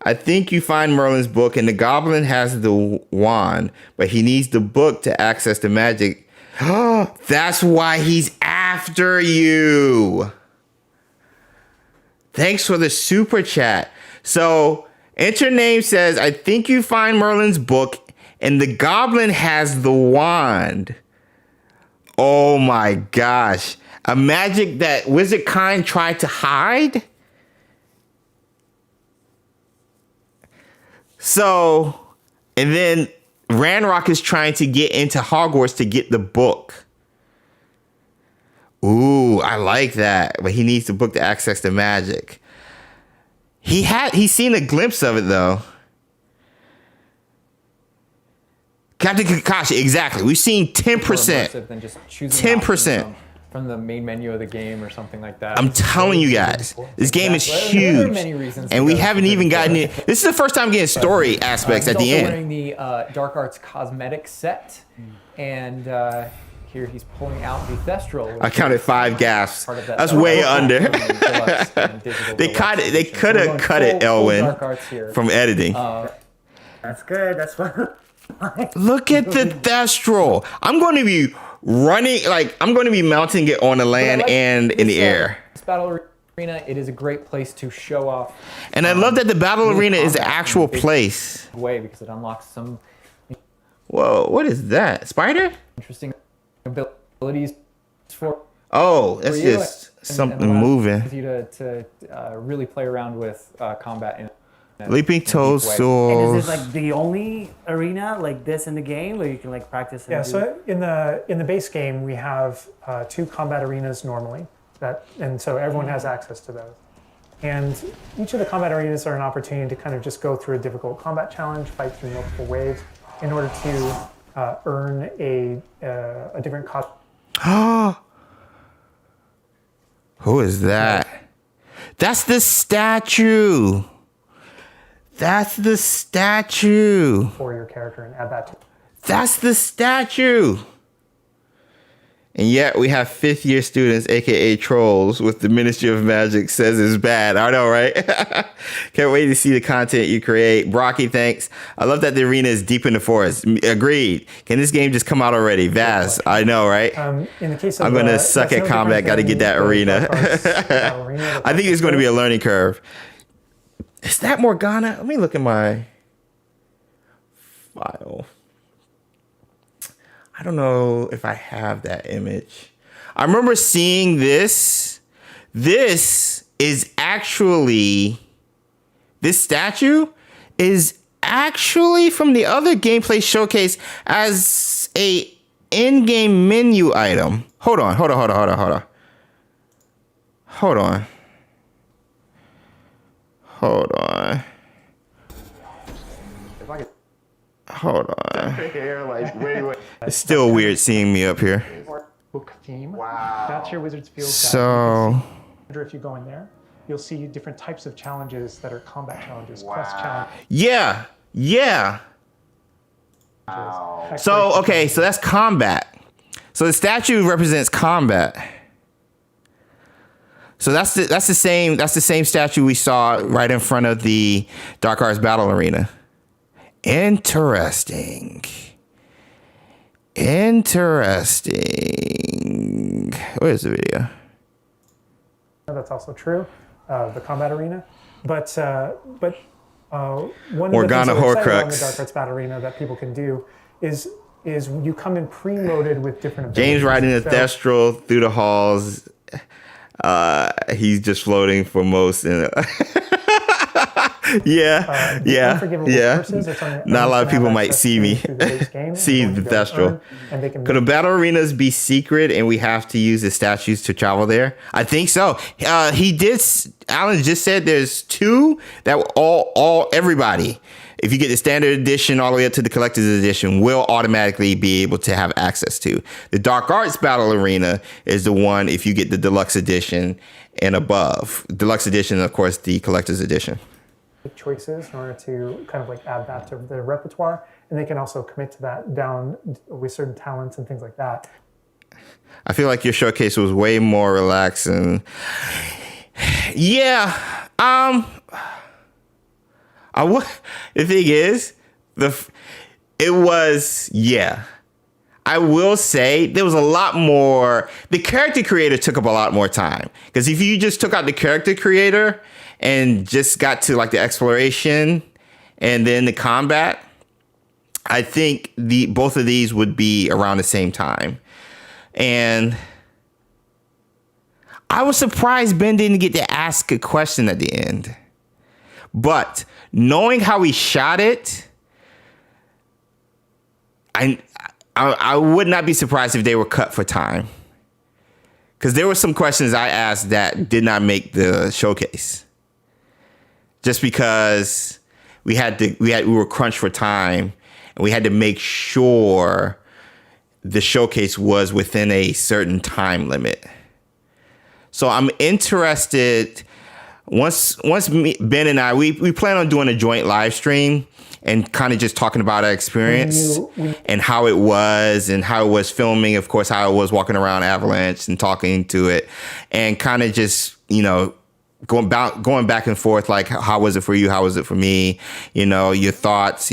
I think you find Merlin's book, and the goblin has the wand, but he needs the book to access the magic. That's why he's after you. Thanks for the super chat. So, enter name says, I think you find Merlin's book, and the goblin has the wand. Oh my gosh. A magic that Wizard Kind tried to hide? So, and then Ranrock is trying to get into Hogwarts to get the book. Ooh, I like that. But he needs the book to access the magic. He's seen a glimpse of it though. Captain Kakashi, exactly. We've seen 10%. Than just choosing 10% from the main menu of the game or something like that. I'm telling you guys, this game is huge, and we haven't even gotten it. This is the first time getting story aspects at the He's also end. wearing the Dark Arts cosmetic set, and here he's pulling out the Thestral. I counted 5 gasps. That's way under. They could have cut it, Elwin, from editing. That's good. That's fun. Look at the Thestral. I'm going to be running, I'm going to be mounting it on the land and in the air. This battle arena, it is a great place to show off. And I love that the battle arena is the actual place. Way because it unlocks some. Whoa, what is that? Spider? Interesting abilities for. Oh, that's just something moving. You to really play around with combat in. Leaping toadstool. And is this like the only arena like this in the game where you can like practice? Yeah. So in the base game we have 2 combat arenas normally, and so everyone has access to those. And each of the combat arenas are an opportunity to kind of just go through a difficult combat challenge, fight through multiple waves, in order to earn a different cost. Who is that? That's the statue. That's the statue. For your character and add that to. That's the statue. And yet we have 5th year students, aka trolls, with the Ministry of Magic says it's bad. I know, right? Can't wait to see the content you create. Brocky, thanks. I love that the arena is deep in the forest. Agreed. Can this game just come out already? Vaz, I know, right? In the case of, I'm going to suck at combat. Got to get that arena. I think there's going to be a learning curve. Is that Morgana? Let me look at my file. I don't know if I have that image. I remember seeing this. This statue is actually from the other gameplay showcase as a in-game menu item. Hold on. It's still weird seeing me up here. Book theme. Wow. That's your Wizard's Field. So, if you go in there, you'll see different types of challenges that are combat challenges, quest challenges. yeah. Wow. So, okay, so that's combat. So the statue represents combat. So that's the same statue we saw right in front of the Dark Arts Battle Arena. Interesting. Where's the video? That's also true, the combat arena. But One Morgana of the things that we're excited about in the Horcrux. Dark Arts Battle Arena that people can do is you come in pre-loaded with different abilities. James riding a So- Thestral through the halls. He's just floating for most. Unforgivable curses are something that Not a lot of enemies people have might access see to me. through the base game, See and the once you go Thestral. earn, and they can Could the battle arenas be secret and we have to use the statues to travel there? I think so. Alan just said there's 2 that everybody, if you get the standard edition all the way up to the collector's edition, will automatically be able to have access to. The Dark Arts Battle Arena is the one if you get the deluxe edition and above. Deluxe edition, of course, the collector's edition. choices in order to kind of like add that to their repertoire, and they can also commit to that down with certain talents and things like that. I feel like your showcase was way more relaxing. Yeah. The thing is, I will say there was a lot more. The character creator took up a lot more time, because if you just took out the character creator and just got to like the exploration and then the combat, I think both of these would be around the same time. And I was surprised Ben didn't get to ask a question at the end. But knowing how he shot it, I would not be surprised if they were cut for time. Because there were some questions I asked that did not make the showcase. Just because we were crunched for time, and we had to make sure the showcase was within a certain time limit. So I'm interested. Once Ben and I, we plan on doing a joint live stream and kind of just talking about our experience and how it was filming, of course, how it was walking around Avalanche and talking to it, and kind of just, going back and forth, like, how was it for you? How was it for me? Your thoughts,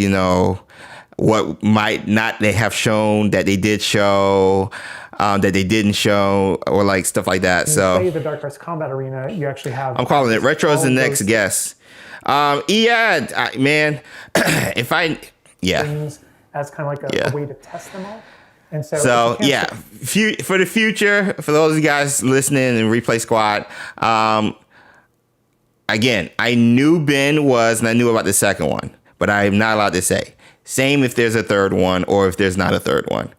what might not they have shown that they did show, that they didn't show, or like stuff like that. When So you play the Dark Arts Combat Arena, you actually have. I'm calling it Retro is the all next those guest. Man, things as kind of like a way to test them all. And so for the future, for those of you guys listening in Replay Squad, again, I knew Ben was, and I knew about the second one, but I'm not allowed to say. Same if there's a third one or if there's not a third one.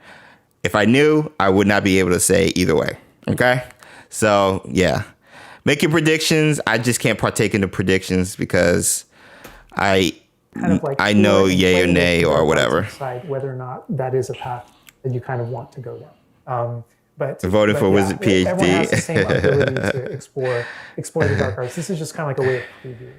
If I knew, I would not be able to say either way. Okay? So, yeah. Make your predictions. I just can't partake in the predictions because I know yay or nay or whatever. Decide whether or not that is a path that you kind of want to go down. Voting for Wizard PhD. Everyone has the same ability to explore the Dark Arts. This is just kind of like a way of previewing.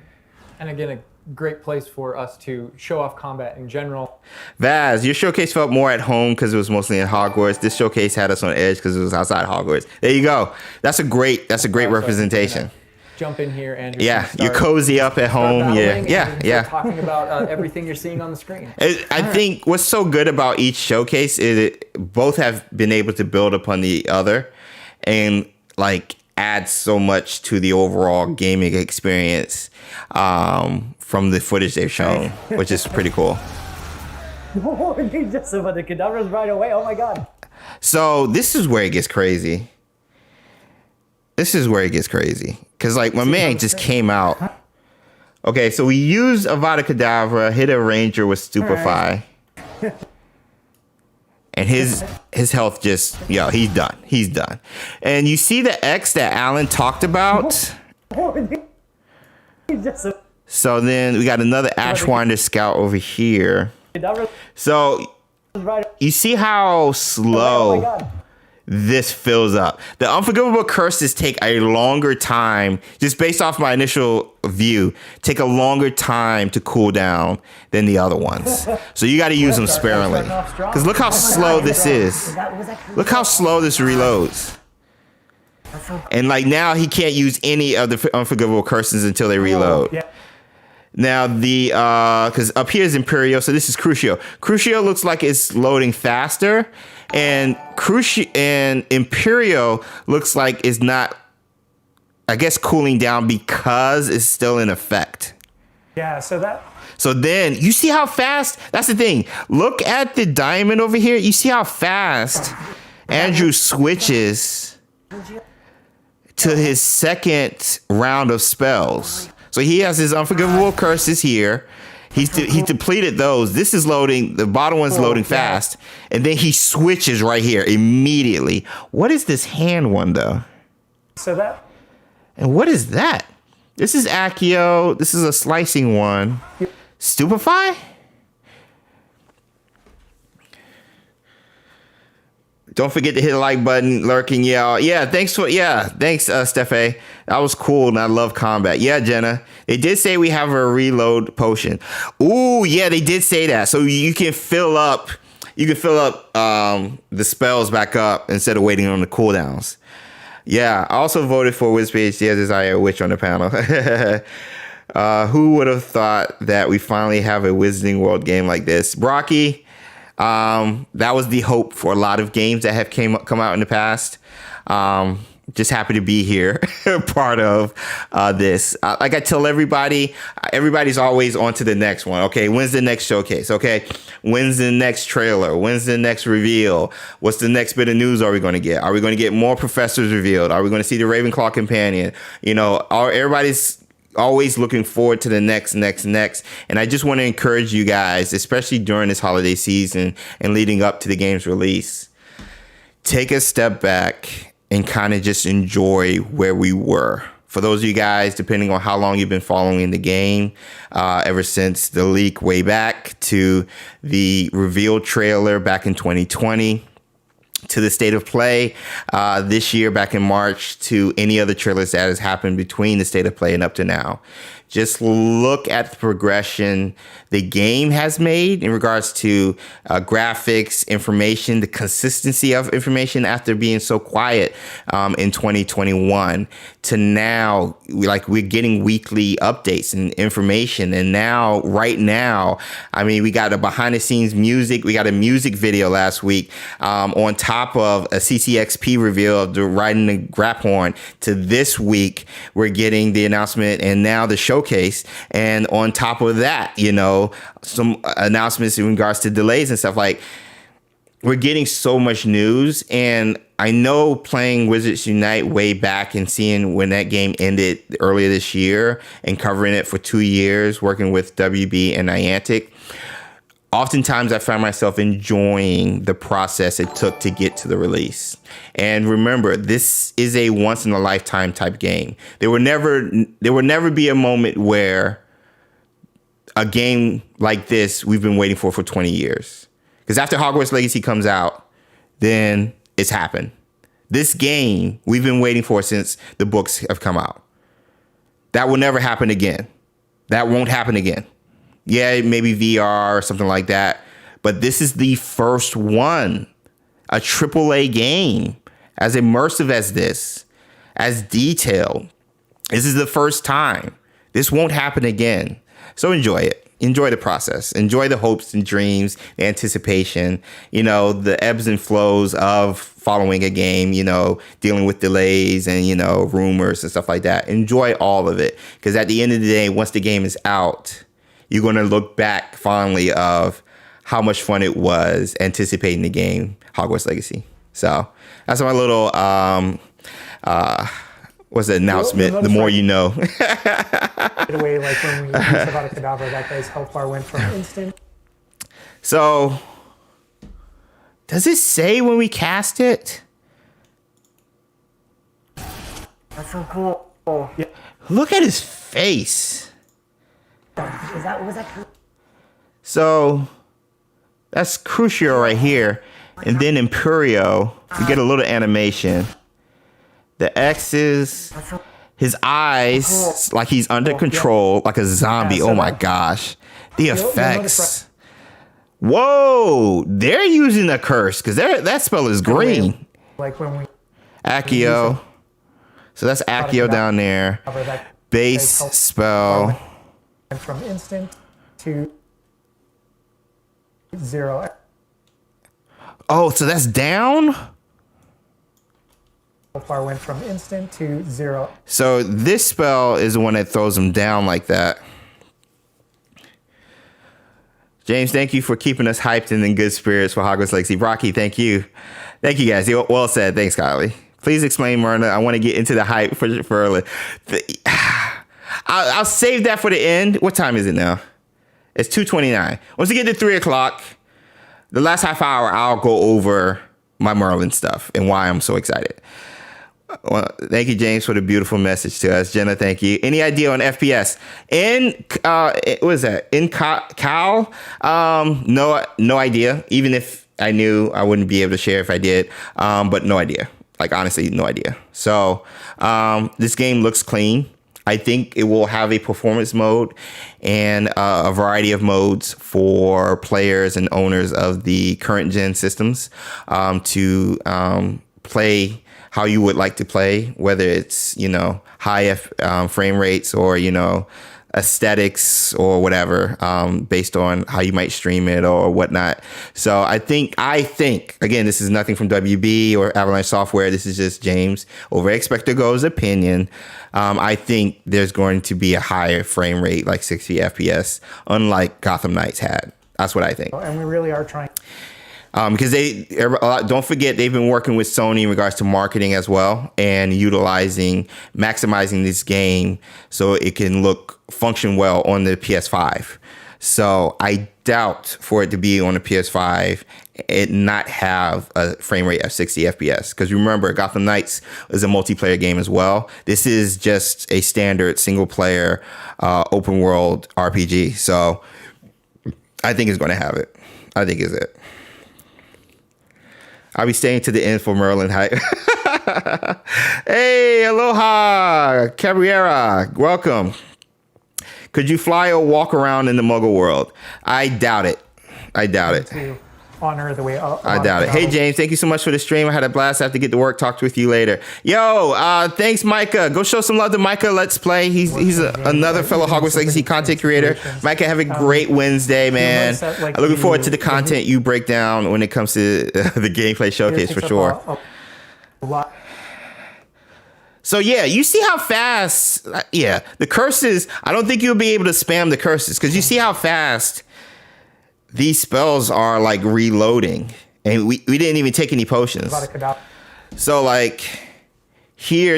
And again, a great place for us to show off combat in general. Vaz, your showcase felt more at home because it was mostly in Hogwarts. This showcase had us on edge because it was outside Hogwarts. There you go. That's a great representation. Jump in here, Andrew. Yeah, you're cozy up at home. Yeah. Talking about everything you're seeing on the screen. I think what's so good about each showcase is both have been able to build upon the other and like add so much to the overall gaming experience from the footage they've shown, which is pretty cool. Oh, he just about the cadavers right away. Oh my god. So this is where it gets crazy. Because like my man just came out. Okay, so we used Avada Kedavra, hit a ranger with Stupefy. And his health just, he's done. And you see the X that Alan talked about? So then we got another Ashwinder scout over here. So you see how slow this fills up. The unforgivable curses take a longer time, just based off my initial view, take a longer time to cool down than the other ones. So you got to use them sparingly. Because look how slow this is. Look how slow this reloads. And like now he can't use any of the unforgivable curses until they reload. Now because up here is Imperio, so this is Crucio. Crucio looks like it's loading faster, and Imperio looks like it's not, I guess, cooling down because it's still in effect. Yeah, so So then you see how fast, that's the thing. Look at the diamond over here. You see how fast Andrew switches to his second round of spells. So he has his unforgivable curses here. He depleted those. This is loading. The bottom one's loading fast. And then he switches right here immediately. What is this hand one, though? So that... And what is that? This is Accio. This is a slicing one. Stupefy? Don't forget to hit the like button, lurking, y'all. Yeah, thanks, Stephe. That was cool, and I love combat. Yeah, Jenna. They did say we have a reload potion. Ooh, yeah, they did say that. So you can fill up the spells back up instead of waiting on the cooldowns. Yeah, I also voted for WizPhD as Desire Witch on the panel. Who would have thought that we finally have a Wizarding World game like this? Brocky, that was the hope for a lot of games that have come out in the past. Just happy to be here, part of this. Like I tell everybody, everybody's always on to the next one. Okay, when's the next showcase? Okay, when's the next trailer? When's the next reveal? What's the next bit of news are we going to get? Are we going to get more professors revealed? Are we going to see the Ravenclaw companion? You know, everybody's always looking forward to the next. And I just want to encourage you guys, especially during this holiday season and leading up to the game's release, take a step back and kind of just enjoy where we were. For those of you guys, depending on how long you've been following the game, ever since the leak way back to the reveal trailer back in 2020, to the state of play this year back in March, to any other trailers that has happened between the state of play and up to now. Just look at the progression the game has made in regards to graphics, information, the consistency of information after being so quiet in 2021 to now, we're getting weekly updates and information. And now, right now, I mean, we got a behind the scenes music. We got a music video last week on top of a CCXP reveal of the riding the Graphorn. To this week, we're getting the announcement and now the showcase. And on top of that, you know, some announcements in regards to delays and stuff. Like, we're getting so much news. And I know playing Wizards Unite way back and seeing when that game ended earlier this year and covering it for 2 years, working with WB and Niantic, oftentimes I found myself enjoying the process it took to get to the release. And remember, this is a once in a lifetime type game. There will never be a moment where a game like this we've been waiting for 20 years. Because after Hogwarts Legacy comes out, then it's happened. This game we've been waiting for since the books have come out. That will never happen again. That won't happen again. Yeah, maybe VR or something like that. But this is the first one. A AAA game as immersive as this, as detailed. This is the first time. This won't happen again. So enjoy it. Enjoy the process. Enjoy the hopes and dreams, the anticipation, you know, the ebbs and flows of following a game, you know, dealing with delays and, you know, rumors and stuff like that. Enjoy all of it. Because at the end of the day, once the game is out, you're going to look back fondly of how much fun it was anticipating the game, Hogwarts Legacy. So that's my little, what's the announcement? The more you know. Away, like when we used about a cadaver, that guy's health bar went from instant. So, does it say when we cast it? That's so cool. Oh, yeah. Look at his face. Was that? So, that's Crucio right here. And then Imperio, we get a little animation. The X's, his eyes, like he's under control, like a zombie. Oh my gosh. The effects. Whoa, they're using a curse because that spell is green. Like when we Accio. So that's Accio down there. Base spell. Went from instant to 0. Oh, so that's down? Health bar went from instant to 0. So this spell is the one that throws him down like that. James, thank you for keeping us hyped and in good spirits for Hogwarts Legacy. Rocky, thank you. Thank you, guys. Well said. Thanks, Kylie. Please explain, Myrna. I want to get into the hype for I'll save that for the end. What time is it now? It's 2:29. Once we get to 3 o'clock, the last half hour, I'll go over my Merlin stuff and why I'm so excited. Well, thank you, James, for the beautiful message to us. Jenna, thank you. Any idea on FPS? What is that? In Cal? No idea. Even if I knew, I wouldn't be able to share if I did. But no idea. Like, honestly, no idea. So this game looks clean. I think it will have a performance mode and a variety of modes for players and owners of the current gen systems to play how you would like to play, whether it's, high frame rates or, aesthetics or whatever, based on how you might stream it or whatnot. So I think, again, this is nothing from WB or Avalanche Software. This is just James over XpectoGo's opinion. I think there's going to be a higher frame rate, like 60 FPS, unlike Gotham Knights had. That's what I think. And we really are trying. Because don't forget, they've been working with Sony in regards to marketing as well and maximizing this game so it can function well on the PS5. So I doubt for it to be on the PS5 and not have a frame rate of 60 FPS. Because remember, Gotham Knights is a multiplayer game as well. This is just a standard single player open world RPG. So I think it's going to have it. I think it's it. I'll be staying to the end for Merlin hype. Hey, aloha, Cabrera, welcome. Could you fly or walk around in the Muggle world? I doubt it. To honor the way I doubt it. Hey, James, thank you so much for the stream. I had a blast. I have to get to work. Talk with you later. Yo, thanks, Micah. Go show some love to Micah. Let's play. He's another fellow Hogwarts Legacy content creator. Micah, have a great Wednesday, man. I'm looking forward to the content you break down when it comes to the gameplay showcase for sure. So yeah, you see how fast, the curses, I don't think you'll be able to spam the curses because you see how fast these spells are like reloading, and we didn't even take any potions. So like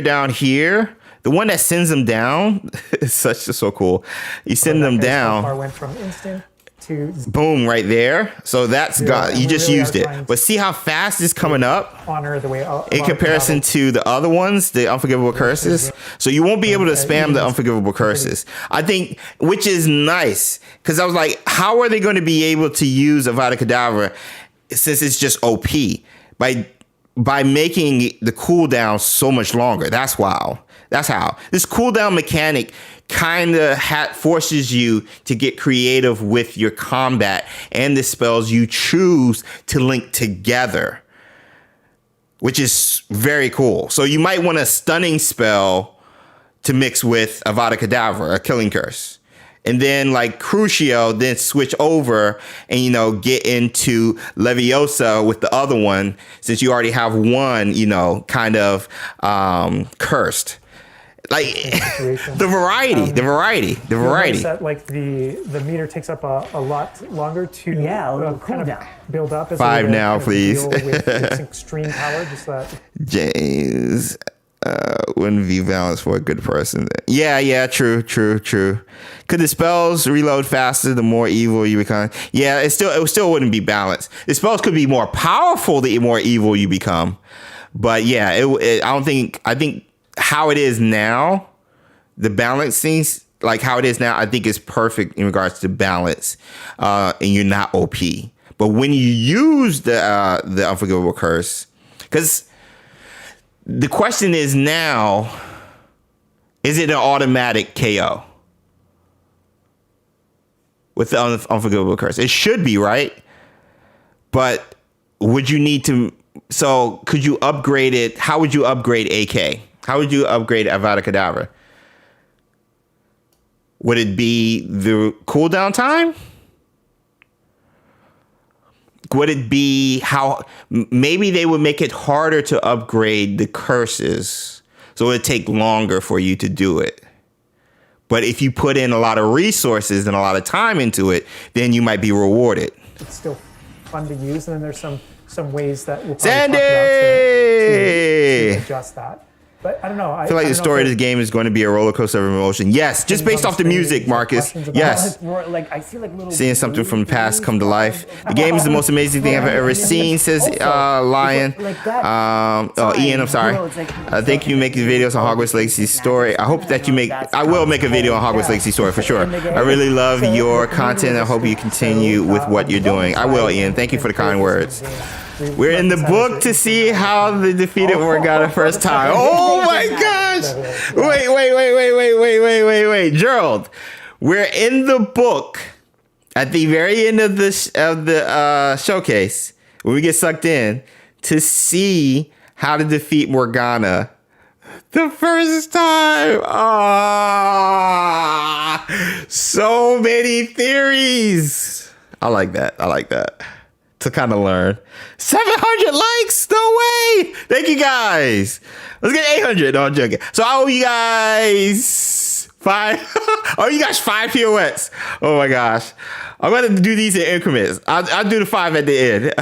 down here, the one that sends them down is so cool. You send them down. Went from instant to boom right there. So that's got you just used it. But see how fast it's coming up honor the way in comparison to the other ones, the unforgivable curses. So you won't be able to spam the unforgivable curses. I think, which is nice, because I was like, how are they going to be able to use Avada Kedavra since it's just OP by making the cooldown so much longer? That's wow. That's how this cooldown mechanic kind of forces you to get creative with your combat and the spells you choose to link together, which is very cool. So you might want a stunning spell to mix with Avada Kedavra, a killing curse, and then like Crucio, then switch over and, get into Leviosa with the other one, since you already have one, kind of cursed. Like the variety. That, like the meter takes up a lot longer to kind of build up. As 5 now, please. Deal with its extreme power, just that. James wouldn't be balanced for a good person. Yeah, true. Could the spells reload faster the more evil you become? Yeah, it still wouldn't be balanced. The spells could be more powerful the more evil you become. But yeah, I think how it is now, the balancing, like how it is now, I think is perfect in regards to balance, and you're not OP. But when you use the unforgivable curse, because the question is now, is it an automatic KO with the unforgivable curse? It should be, right? But would you need to? So could you upgrade it? How would you upgrade AK? How would you upgrade Avada Kedavra? Would it be the cooldown time? Would it be maybe they would make it harder to upgrade the curses, so it would take longer for you to do it. But if you put in a lot of resources and a lot of time into it, then you might be rewarded. It's still fun to use, and then there's some ways that we'll probably Sandy! talk about to adjust that. But I don't know. I feel like the story of this game is going to be a roller coaster of emotion. Yes, just based off the music, Marcus. Yes. Like I see like little Seeing something from the past come to life. The game is the most amazing thing I've ever seen, says Lion. Ian, I'm sorry. Thank you for making videos on Hogwarts Legacy story. I hope that you make, I will make a video on Hogwarts Legacy story for sure. I really love your content. I hope you continue with what you're doing. I will, Ian. Thank you for the kind words. We're in the book to see how they defeated Morgana first time. Oh my gosh! Wait, Gerald. We're in the book at the very end of the showcase when we get sucked in to see how to defeat Morgana the first time. Ah, so many theories. I like that. To kind of learn. 700 likes? No way! Thank you guys. Let's get 800. No, I'm joking. So I owe you guys 5. Oh, you guys 5 pirouettes. Oh my gosh. I'm going to do these in increments. I'll do the 5 at the end.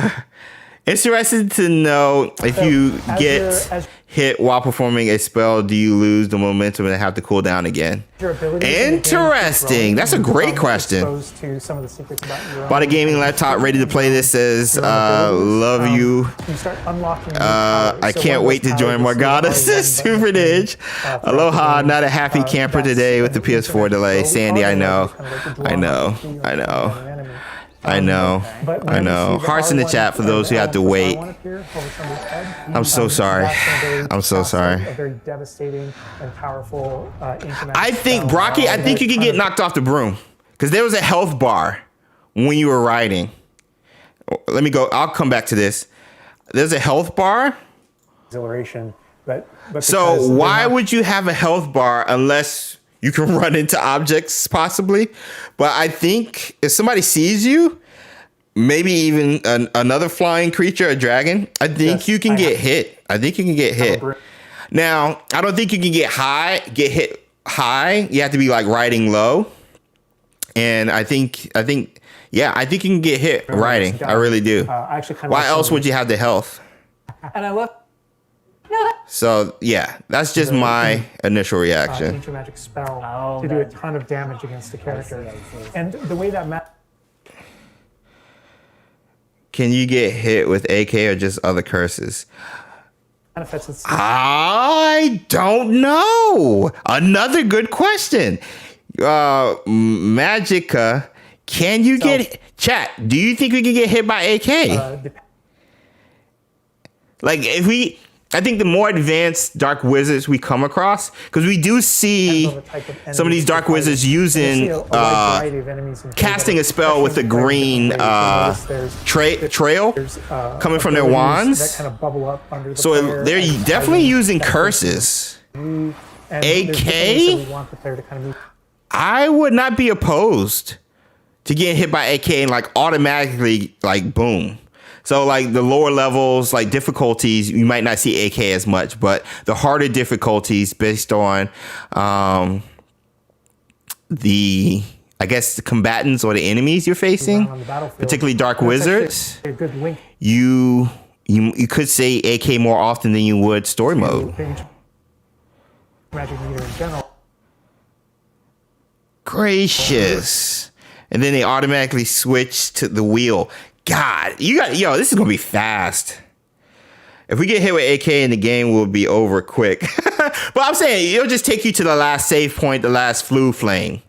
Interested to know if you get hit while performing a spell, do you lose the momentum and have to cool down again? Interesting. That's a great question. Bought a gaming laptop ready to play this, says love you. I can't wait to join Morgana, says Super Ninja. Aloha, not a happy camper today with the PS4 delay. Sandy, I know. Hearts in the chat for those who have to wait. I'm so sorry. A very devastating and powerful. I think, Brocky, I think you can get knocked off the broom because there was a health bar when you were riding. Let me go. I'll come back to this. There's a health bar. Exhilaration, but so why would you have a health bar unless you can run into objects possibly? But I think if somebody sees you, maybe even another flying creature, a dragon, I think you can get hit. Now, I don't think you can get hit high. You have to be like riding low. And I think you can get hit riding. I really do. Why else would you have the health? And I love. So yeah, that's just my initial reaction. Ancient magic spell to do a ton of damage against the character, and the way that can you get hit with AK or just other curses? I don't know. Another good question. Magica, can you get chat? Do you think we can get hit by AK? I think the more advanced dark wizards we come across, because we do see some of these dark wizards using casting a spell with a green trail coming from their wands. So they're definitely using curses. AK, I would not be opposed to getting hit by AK and like automatically like boom. So like the lower levels, like difficulties, you might not see AK as much, but the harder difficulties based on the combatants or the enemies you're facing, particularly dark wizards, you could say AK more often than you would story mode. Gracious. And then they automatically switch to the wheel. God, this is gonna be fast. If we get hit with AK in the game, we'll be over quick. But I'm saying it'll just take you to the last save point, the last flu flame,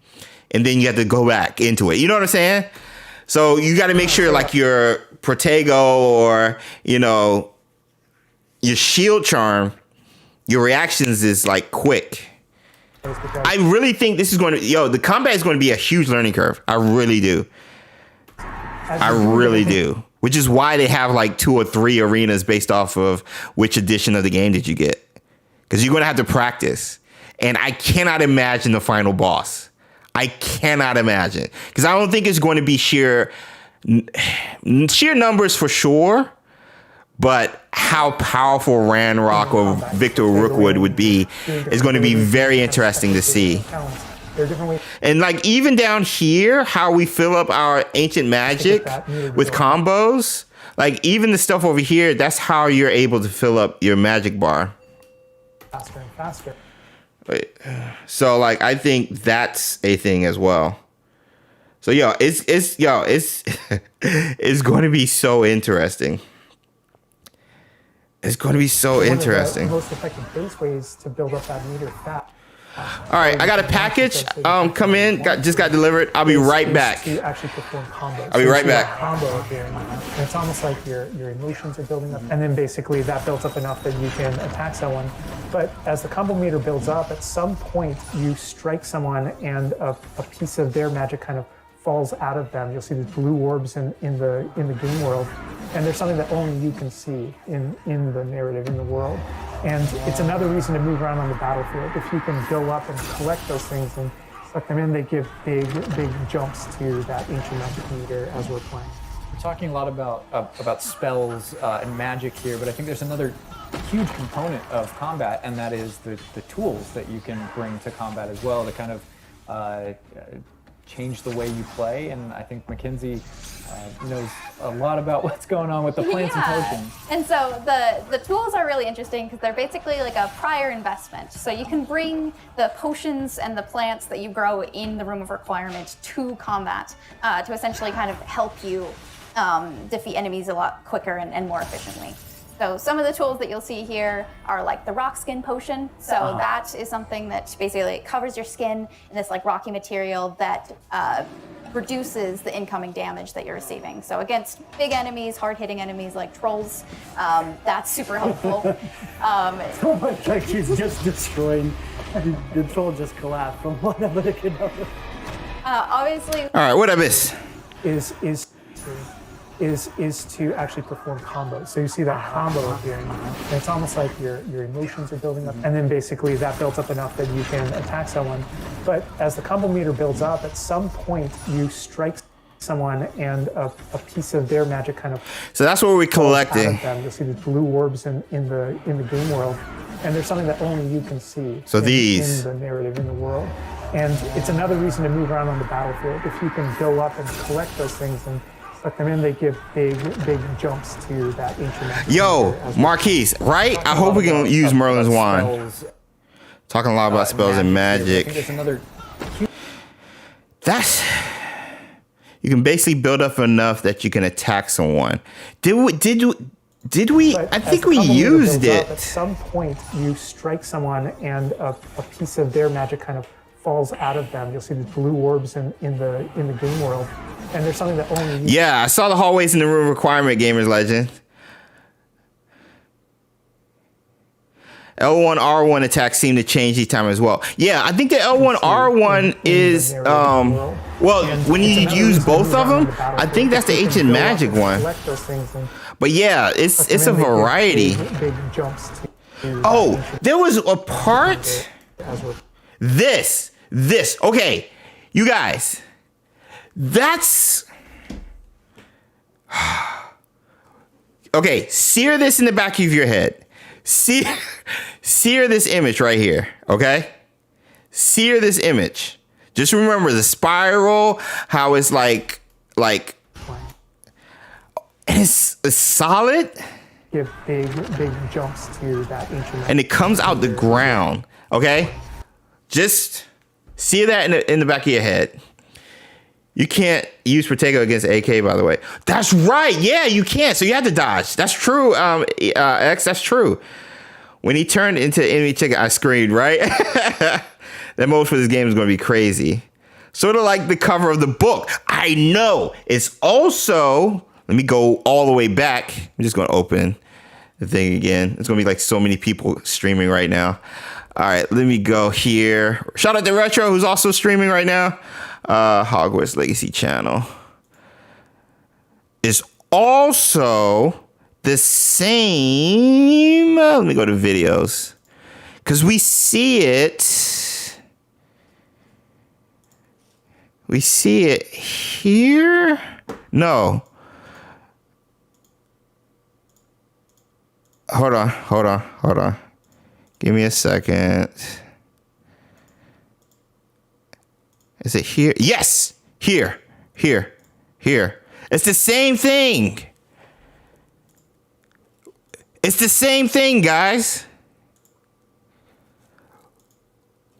and then you have to go back into it. You know what I'm saying? So you got to make sure like your Protego or your shield charm, your reactions is like quick. I really think this is going to the combat is going to be a huge learning curve. I really do. Which is why they have like 2 or 3 arenas based off of which edition of the game did you get. Because you're going to have to practice. And I cannot imagine the final boss. I cannot imagine. Because I don't think it's going to be sheer numbers for sure. But how powerful Ranrock or Victor Rookwood would be is going to be very interesting to see. There are different ways. And like even down here, how we fill up our ancient magic with combos, like even the stuff over here, that's how you're able to fill up your magic bar. Faster and faster. So like I think that's a thing as well. So it's it's going to be so interesting. It's going to be so interesting. One of the most effective base ways to build up that meter fat. All right, I got a package. Come in. Just got delivered. I'll be right back. To actually perform combos. I'll be right back. Combo up here, and it's almost like your emotions are building up, and then basically that builds up enough that you can attack someone. But as the combo meter builds up, at some point you strike someone, and a piece of their magic kind of falls out of them. You'll see these blue orbs in the game world, and there's something that only you can see in the narrative, in the world. And it's another reason to move around on the battlefield. If you can go up and collect those things and suck them in, they give big jumps to that ancient magic meter as we're playing. We're talking a lot about spells and magic here, but I think there's another huge component of combat, and that is the tools that you can bring to combat as well to kind of change the way you play. And I think Mackenzie knows a lot about what's going on with the plants and potions. And so the tools are really interesting because they're basically like a prior investment. So you can bring the potions and the plants that you grow in the Room of Requirement to combat to essentially kind of help you defeat enemies a lot quicker and more efficiently. So some of the tools that you'll see here are like the rock skin potion. So that is something that basically covers your skin in this like rocky material that reduces the incoming damage that you're receiving. So against big enemies, hard-hitting enemies like trolls, that's super helpful. So much like she's just destroying. The troll just collapsed from whatever the kid knows. Obviously. All right, what I miss? Is to actually perform combos. So you see that combo up here, and it's almost like your emotions are building up, and then basically that builds up enough that you can attack someone. But as the combo meter builds up, at some point you strike someone, and a piece of their magic kind of. So that's what we're collecting. You'll see the blue orbs in the game world, and there's something that only you can see. So these in the narrative, in the world, and it's another reason to move around on the battlefield. If you can go up and collect those things and suck them in, they give big jumps to that ancient magic. Yo, Marquise, right? I hope we can use Merlin's wand. Talking a lot about spells and magic. I think there's another. That's. You can basically build up enough that you can attack someone. Did we? I think we used it. At some point, you strike someone, and a piece of their magic kind of falls out of them. You'll see the blue orbs in the game world, and there's something that only. Yeah, I saw the hallways in the Room Requirement, Gamers Legend. L1 R1 attacks seem to change each time as well. Yeah, I think the L1 R1 is well, when you use both of them, I think that's the ancient magic one. But yeah, it's a variety. Oh, there was a part. This. Okay, you guys. That's. Okay, sear this in the back of your head. Sear this image right here, okay? Sear this image. Just remember the spiral, how it's like, and it's solid. Give big jumps to that ancient. And it comes out the ground, okay? Just sear that in the back of your head. You can't use XpectoGO against AK, by the way. That's right. Yeah, you can't. So you have to dodge. That's true. X, that's true. When he turned into enemy chicken, I screamed, right? That mode for this game is going to be crazy. Sort of like the cover of the book. I know. It's also, let me go all the way back. I'm just going to open the thing again. It's going to be like so many people streaming right now. All right, let me go here. Shout out to Retro, who's also streaming right now. Hogwarts Legacy channel is also the same. Let me go to videos because we see it. We see it here. No. Hold on. Give me a second. Is it here? Yes. Here. It's the same thing. It's the same thing, guys.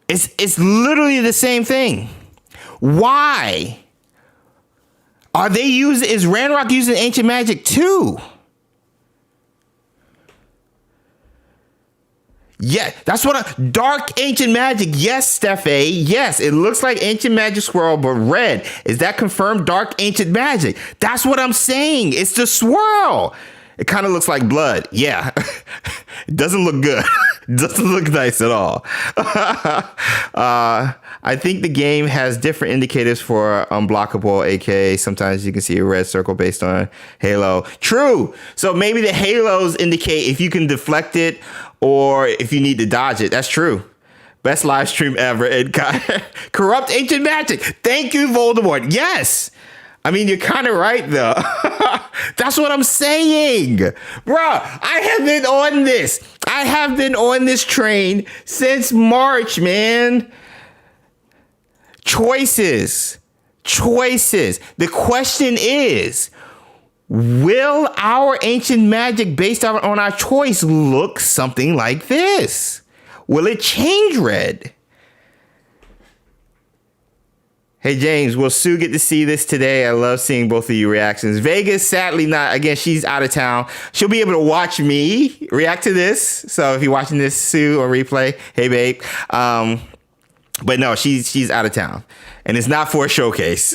It's literally the same thing. Why? Is Ranrock using ancient magic too? Yeah, that's what dark ancient magic. Yes, Steph A. Yes, it looks like ancient magic swirl, but red. Is that confirmed dark ancient magic? That's what I'm saying. It's the swirl. It kind of looks like blood. Yeah. It doesn't look good. It doesn't look nice at all. I think the game has different indicators for unblockable, aka sometimes you can see a red circle based on halo. True. So maybe the halos indicate if you can deflect it or if you need to dodge it. That's true. Best live stream ever. Corrupt ancient magic. Thank you, Voldemort. Yes. I mean, you're kind of right, though. That's what I'm saying. Bruh, I have been on this. I have been on this train since March, man. Choices. The question is, will our ancient magic based on our choice look something like this? Will it change red? Hey, James, will Sue get to see this today? I love seeing both of your reactions. Vegas, sadly not. Again, she's out of town. She'll be able to watch me react to this. So if you're watching this, Sue, on replay, hey, babe. But no, she's out of town. And it's not for a showcase.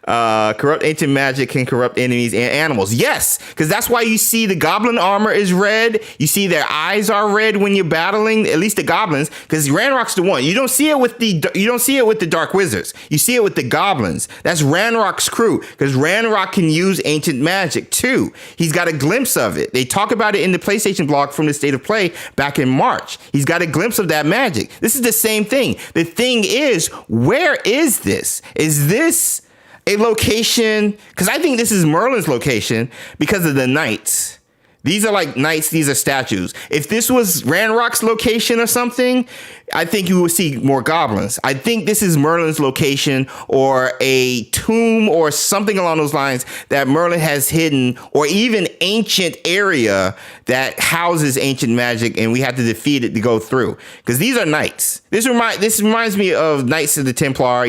Corrupt ancient magic can corrupt enemies and animals. Yes, because that's why you see the goblin armor is red. You see their eyes are red when you're battling, at least the goblins, because Ranrock's the one. You don't see it with the dark wizards. You see it with the goblins. That's Ranrock's crew, because Ranrock can use ancient magic too. He's got a glimpse of it. They talk about it in the PlayStation blog from the State of Play back in March. He's got a glimpse of that magic. This is the same thing. The thing is, where is this? Is this a location? Because I think this is Merlin's location because of the knights. These are like knights. These are statues. If this was Ranrock's location or something, I think you would see more goblins. I think this is Merlin's location or a tomb or something along those lines that Merlin has hidden, or even ancient area that houses ancient magic, and we have to defeat it to go through. Because these are knights. This reminds me of Knights of the Templar,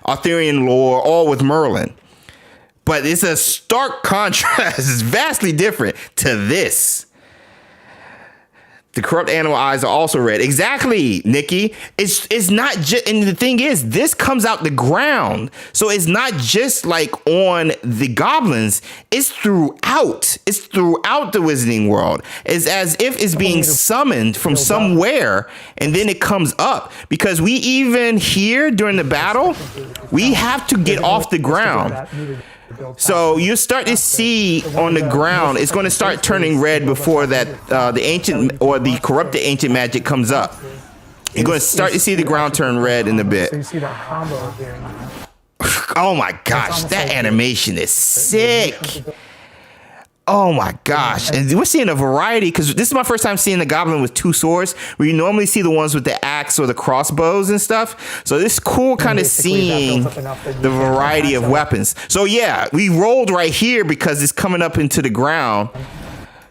Arthurian lore, all with Merlin. But it's a stark contrast. It's vastly different to this. The corrupt animal eyes are also red. Exactly, Nikki. It's not just, and the thing is, this comes out the ground. So it's not just like on the goblins. It's throughout. It's throughout the Wizarding World. It's as if it's being summoned from somewhere, and then it comes up. Because we even here during the battle, we have to get off the ground. So you start to see on the ground, it's going to start turning red before that the ancient or the corrupted ancient magic comes up. You're going to start to see the ground turn red in a bit. So you see that combo here. Oh my gosh, that animation is sick. Oh my gosh. And we're seeing a variety, because this is my first time seeing the goblin with two swords, where you normally see the ones with the axe or the crossbows and stuff. So this is cool kind of seeing the variety of weapons. So yeah, we rolled right here because it's coming up into the ground.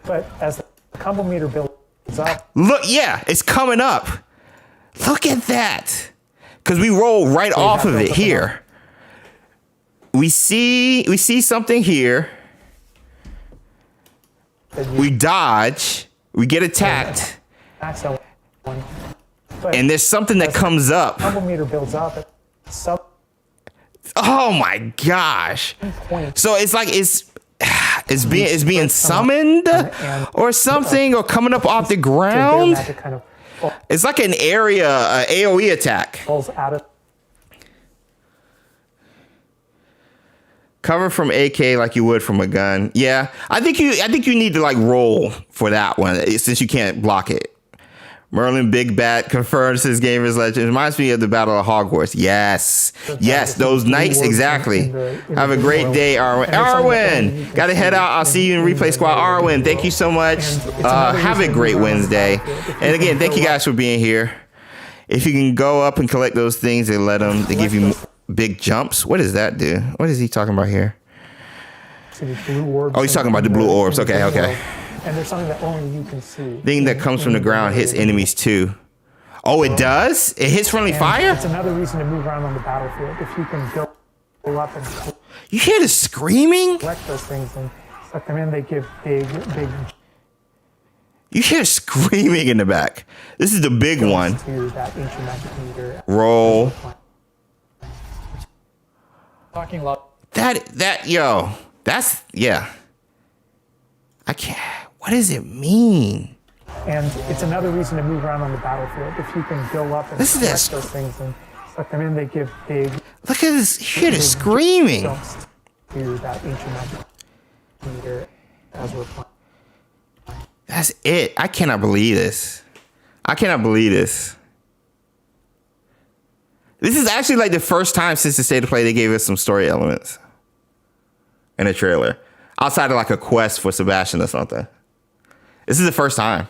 But as the combo meter builds up. Look, yeah, it's coming up. Look at that. Because we roll right off of it here. We see something here. We dodge, we get attacked, and there's something that comes up. Meter builds up. Oh my gosh! So it's like it's being summoned or something, or coming up off the ground. It's like an area AOE attack. Cover from AK like you would from a gun. Yeah, I think you need to like roll for that one since you can't block it. Merlin Big Bat confirms his gamer's legend. Reminds me of the Battle of Hogwarts. Yes, those knights, exactly. Have a great day, Arwen. Arwen, gotta head out. I'll see you in Replay Squad. Arwen, thank you so much. Have a great Wednesday. And again, thank you guys for being here. If you can go up and collect those things, they give you big jumps. What does that do? What is he talking about here? See these blue orbs. Oh, he's talking about the blue orbs. Okay, okay. And there's something that only you can see. Thing that comes from the ground hits enemies too. Oh, it does? It hits friendly fire? It's another reason to move around on the battlefield. If you can go up and You hear the screaming? collect those things and suck them in, they give big You hear screaming in the back. This is the big one. to that ancient magic meter. Roll. Talking a lot. Yeah. I can't. What does it mean? And it's another reason to move around on the battlefield. If you can go up and Listen to collect this. those things and suck them in, they give big Look at this. You hear the screaming. jumps to that ancient magic meter as we're playing. That's it. I cannot believe this. I cannot believe this. This is actually like the first time since the state of play they gave us some story elements in a trailer. Outside of like a quest for Sebastian or something. This is the first time.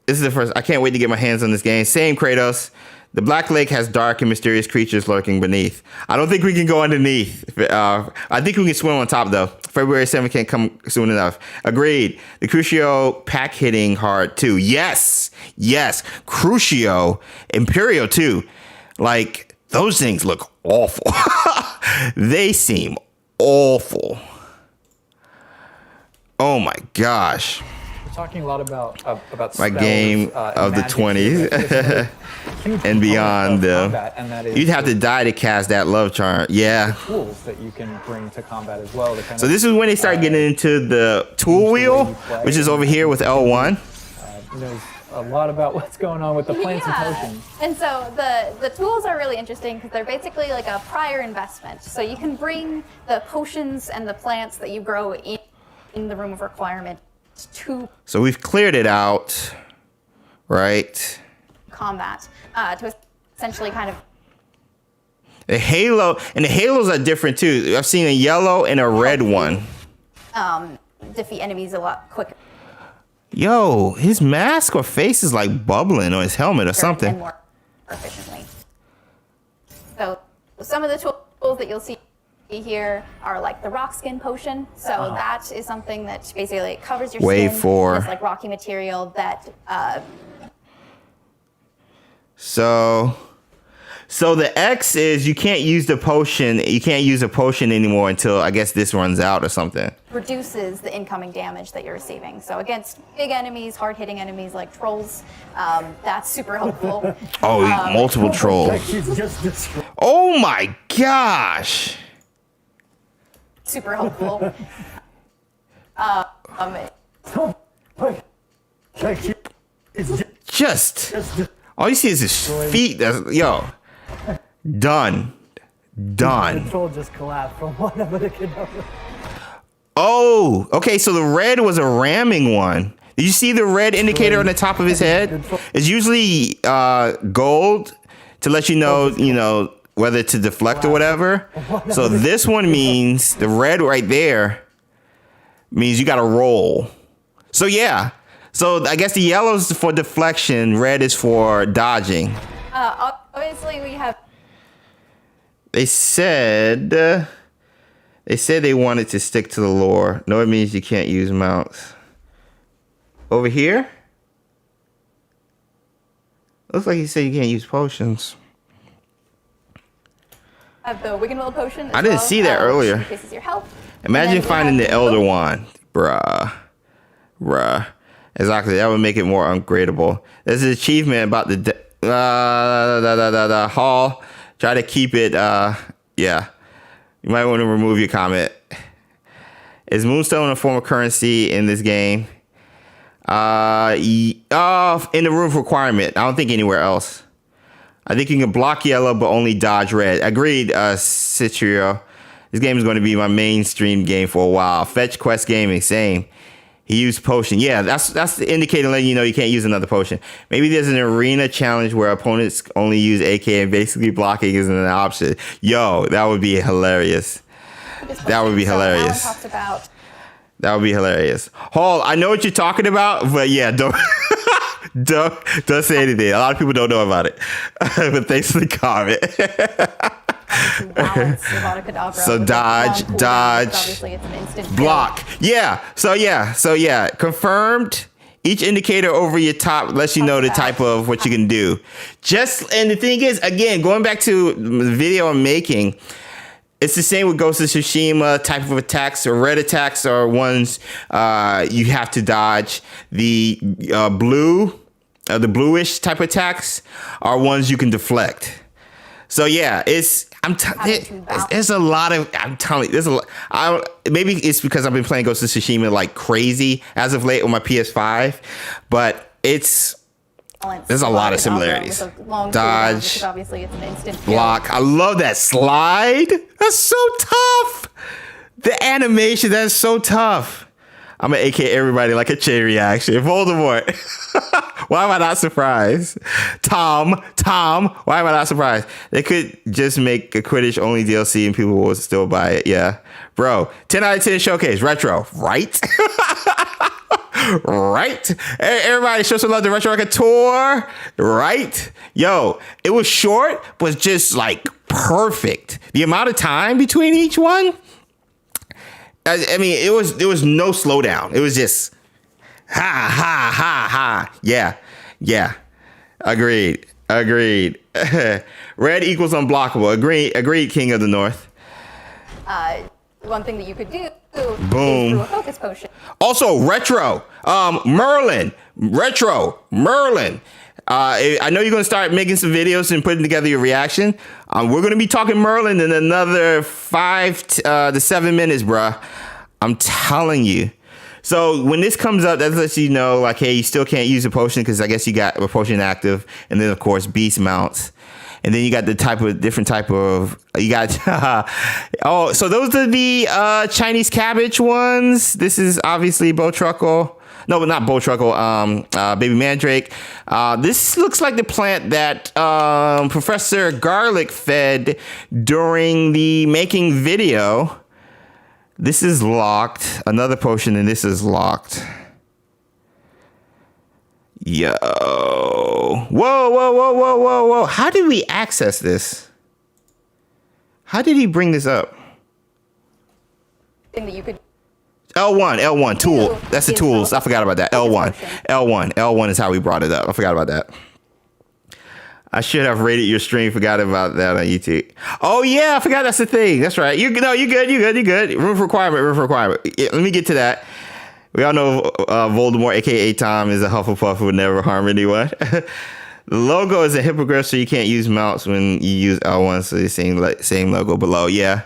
This is the first. I can't wait to get my hands on this game. Same Kratos. The Black Lake has dark and mysterious creatures lurking beneath. I don't think we can go underneath. I think we can swim on top though. February 7th can't come soon enough. Agreed. The Crucio pack hitting hard too. Yes. Yes. Crucio. Imperial too. Like those things look awful. They seem awful. Oh my gosh. We're talking a lot about My spells, game of the magic, 20s huge and beyond. component of combat, and that is You'd have to die to cast that love charm. Yeah. tools that you can bring to combat as well. To kind So of, this is when they start getting into the tool wheel, which is over here with L1. knows a lot about what's going on with the plants and potions. And so the tools are really interesting because they're basically like a prior investment. So you can bring the potions and the plants that you grow in the room of requirement to So we've cleared it out, right? combat to essentially kind of The halo, and the halos are different too. I've seen a yellow and a red one. defeat enemies a lot quicker. Yo, his mask or face is like bubbling, or his helmet or And something. more efficiently. So some of the tools that you'll see here are like the rock skin potion. So that is something that basically covers your Wave skin. 4. It's like rocky material that So the X is you can't use the potion. You can't use a potion anymore until I guess this runs out or something. reduces the incoming damage that you're receiving. So against big enemies, hard-hitting enemies like trolls, that's super helpful. Oh, multiple trolls. She's just destroyed. Oh my gosh. Super helpful. It's Just all you see is his feet. Yo, done. the troll just collapsed from one of the kidnappers. Oh, okay. So the red was a ramming one. Did you see the red indicator on the top of his head? It's usually gold to let you know, whether to deflect or whatever. So this one means the red right there means you got to roll. So yeah. So I guess the yellow is for deflection, red is for dodging. Obviously, we have They said they wanted to stick to the lore. No, it means you can't use mounts. Over here? Looks like he said you can't use potions. the Wiggenweld potion. I didn't see that earlier. Which increases your health. Imagine And then we finding have the Elder Wand. Bruh. Exactly, that would make it more ungradable. There's an achievement about the hall. Try to keep it, yeah. You might want to remove your comment. Is Moonstone a form of currency in this game? In the room of requirement. I don't think anywhere else. I think you can block yellow, but only dodge red. Agreed, Citrio. This game is going to be my mainstream game for a while. Fetch Quest Gaming, same. He used potion. Yeah, that's the indicator letting you know you can't use another potion. Maybe there's an arena challenge where opponents only use AK and basically blocking isn't an option. Yo, that would be hilarious. That would be hilarious. So Alan talked about That would be hilarious. Hall, I know what you're talking about, but yeah, don't Don't say anything. A lot of people don't know about it. But thanks for the comment. So dodge, Obviously, it's an instant block. Yeah. So confirmed. Each indicator over your top lets you know the type of what you can do. And the thing is, again, going back to the video I'm making, it's the same with Ghost of Tsushima type of attacks. Or red attacks are ones you have to dodge. The the bluish type attacks are ones you can deflect. So yeah, there's a lot of, I'm telling you, there's a lot. Maybe it's because I've been playing Ghost of Tsushima like crazy as of late on my PS5, but there's a lot of similarities. Dodge, obviously it's an instant block. I love that slide. That's so tough. The animation, that's so tough. I'm gonna AK everybody like a chain reaction. Voldemort. Why am I not surprised? Tom, why am I not surprised? They could just make a Quidditch only DLC and people will still buy it. Yeah. Bro, 10 out of 10 showcase. Retro, right? Right? Everybody show some love to Retro Record Tour. Right? Yo, it was short, but just like perfect. The amount of time between each one, I mean, it was no slowdown. It was just ha. Yeah. Agreed. Red equals unblockable. Agreed, King of the North. One thing that you could do Boom. is do a focus potion. Also, retro. Merlin. I know you're going to start making some videos and putting together your reaction. We're going to be talking Merlin in another 5 to 7 minutes, bruh. I'm telling you. So when this comes up, that lets you know, like, hey, you still can't use a potion because I guess you got a potion active. And then, of course, beast mounts. And then you got the different type of, you got, oh, so those are the Chinese cabbage ones. This is obviously Bowtruckle. No, but not Bowtruckle, Baby Mandrake. This looks like the plant that Professor Garlic fed during the making video. This is locked. Another potion, and this is locked. Yo. Whoa. How did we access this? How did he bring this up? Thing that you could L1, tool. That's the tools. I forgot about that. L1 is how we brought it up. I forgot about that. I should have rated your stream. Forgot about that on YouTube. Oh yeah, I forgot that's the thing. That's right. You're good. Room for requirement. Yeah, let me get to that. We all know Voldemort, aka Tom, is a Hufflepuff who would never harm anyone. The logo is a hippogriff, so you can't use mounts when you use L1. So the same logo below. Yeah.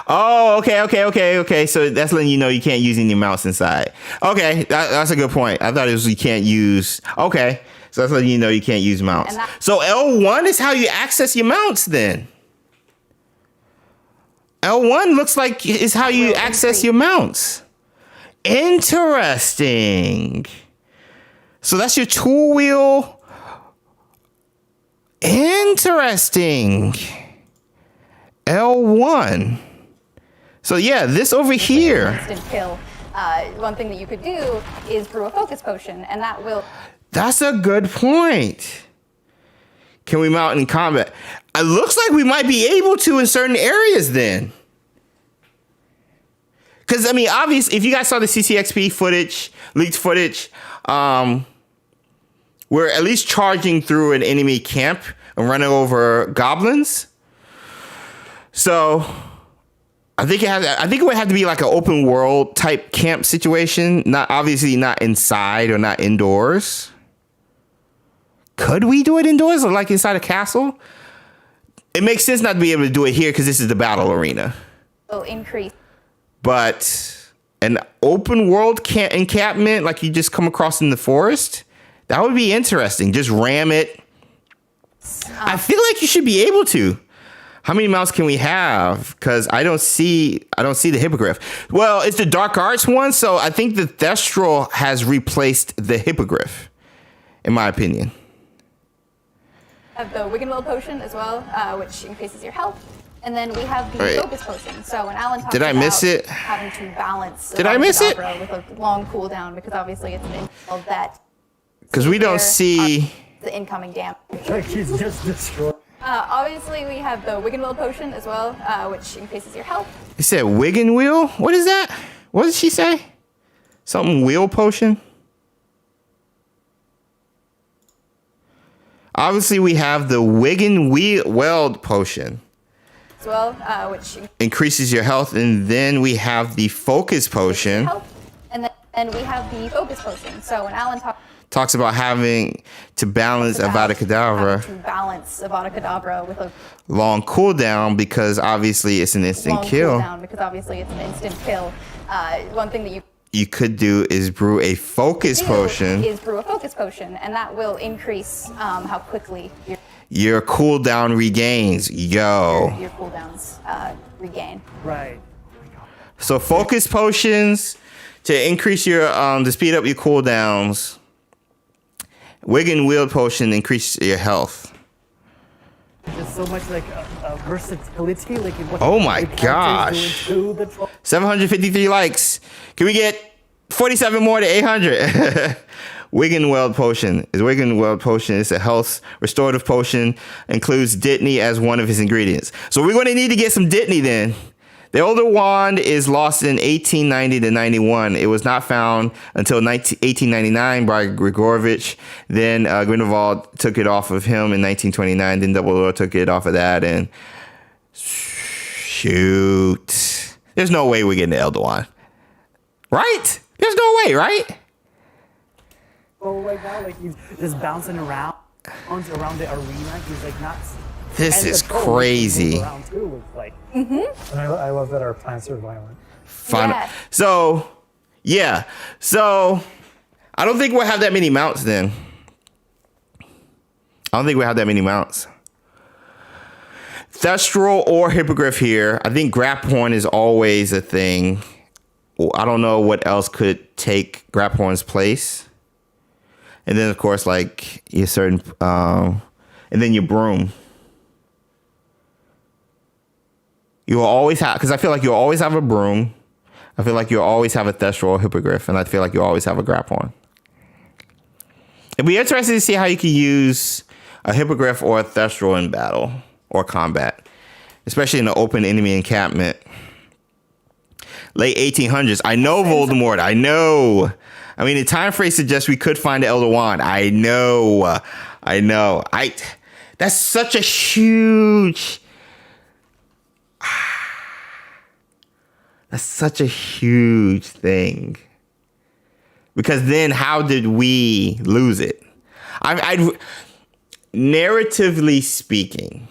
Oh, okay. So that's letting you know you can't use any mounts inside. Okay, that's a good point. I thought it was you can't use. Okay, so that's letting you know you can't use mounts. So L1 is how you access your mounts then. L1 looks like is how you access your mounts. Interesting. So that's your tool wheel. Interesting. L1. So yeah, this over here. Instant kill. One thing that you could do is brew a focus potion, and that will. That's a good point. Can we mount in combat? It looks like we might be able to in certain areas then. Because, I mean, obviously, if you guys saw the CCXP footage, leaked footage, we're at least charging through an enemy camp and running over goblins. So I think it would have to be like an open world type camp situation. Not inside or not indoors. Could we do it indoors or like inside a castle? It makes sense not to be able to do it here because this is the battle arena. Will increase. But an open world encampment like you just come across in the forest, that would be interesting. Just ram it. I feel like you should be able to. How many mounts can we have? Because I don't see the Hippogriff. Well, it's the Dark Arts one, so I think the Thestral has replaced the Hippogriff, in my opinion. Have the Wiggenweld potion as well, which increases your health. And then we have the focus potion. So when Alan talks about having to balance Did I miss it? With a long cooldown, because obviously it's an intel that Because we don't here see the incoming damage. Like she's just destroyed. Obviously, we have the Wig and Will potion as well, which increases your health. It said wig and wheel. What is that? What did she say? Something wheel potion? Obviously, we have the wig and weld potion. As well, which Increases your health. And then we have the focus potion. health. And then we have the focus potion. So when Alan Talks about having to balance Avada Kedavra. to balance Avada Kedavra with a Long cooldown because obviously it's an instant long kill. cooldown, because obviously it's an instant kill. One thing that You could do is brew a focus potion. is brew a focus potion, and that will increase how quickly Your cooldown regains. Yo. your cooldowns regain. Right. So focus potions to increase your to speed up your cooldowns. Wig and wheel potion increase your health. Just so much like versatility. Like in what Oh my the characters gosh. do into the troll. 753 likes. Can we get 47 more to 800? Wig and Weld potion. Is Wig and Weld potion. It's a health restorative potion. Includes Dittany as one of his ingredients. So we're going to need to get some Dittany then. The Elder Wand is lost in 1890 to 91. It was not found until 1899 by Grigorovich. Then Grindelwald took it off of him in 1929. Then Dumbledore took it off of that. And shoot. There's no way we're getting the Elder Wand. Right? There's no way, right? So right now, like he's just bouncing around the arena. He's like not. This and is the troll crazy. moves around too, it's like, And I love that our plants are violent. Fun. Yeah. So, yeah. So, I don't think we'll have that many mounts then. I don't think we'll have that many mounts. Thestral or Hippogriff here. I think Graphorn is always a thing. I don't know what else could take Graphorn's place. And then, of course, like your certain... and then your Broom. You will always have, because I feel like you'll always have a Broom. I feel like you'll always have a Thestral or Hippogriff, and I feel like you'll always have a Graphorn. It'd be interesting to see how you can use a Hippogriff or a Thestral in battle or combat, especially in the open enemy encampment. Late 1800s. I know Voldemort. I know. I mean, the time frame suggests we could find the Elder Wand. I know. That's such a huge... That's such a huge thing. Because then how did we lose it? Narratively speaking,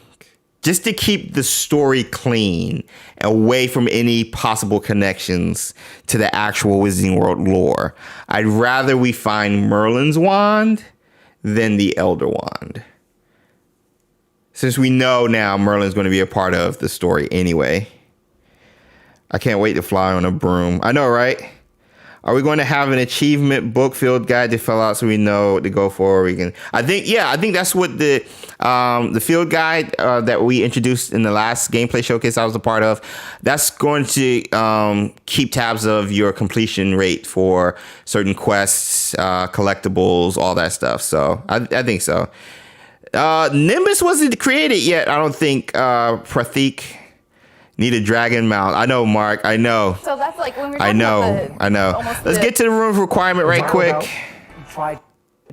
just to keep the story clean, away from any possible connections to the actual Wizarding World lore, I'd rather we find Merlin's wand than the Elder Wand. Since we know now Merlin's going to be a part of the story anyway. I can't wait to fly on a broom. I know, right? Are we going to have an achievement book field guide to fill out so we know what to go for? I think that's what the field guide that we introduced in the last gameplay showcase I was a part of. That's going to keep tabs of your completion rate for certain quests, collectibles, all that stuff. So I think so. Nimbus wasn't created yet. I don't think. Prathik. Need a dragon mount. I know, Mark. I know. So that's like when we're I talking know. about I know. Let's get to the room requirement right quick. Try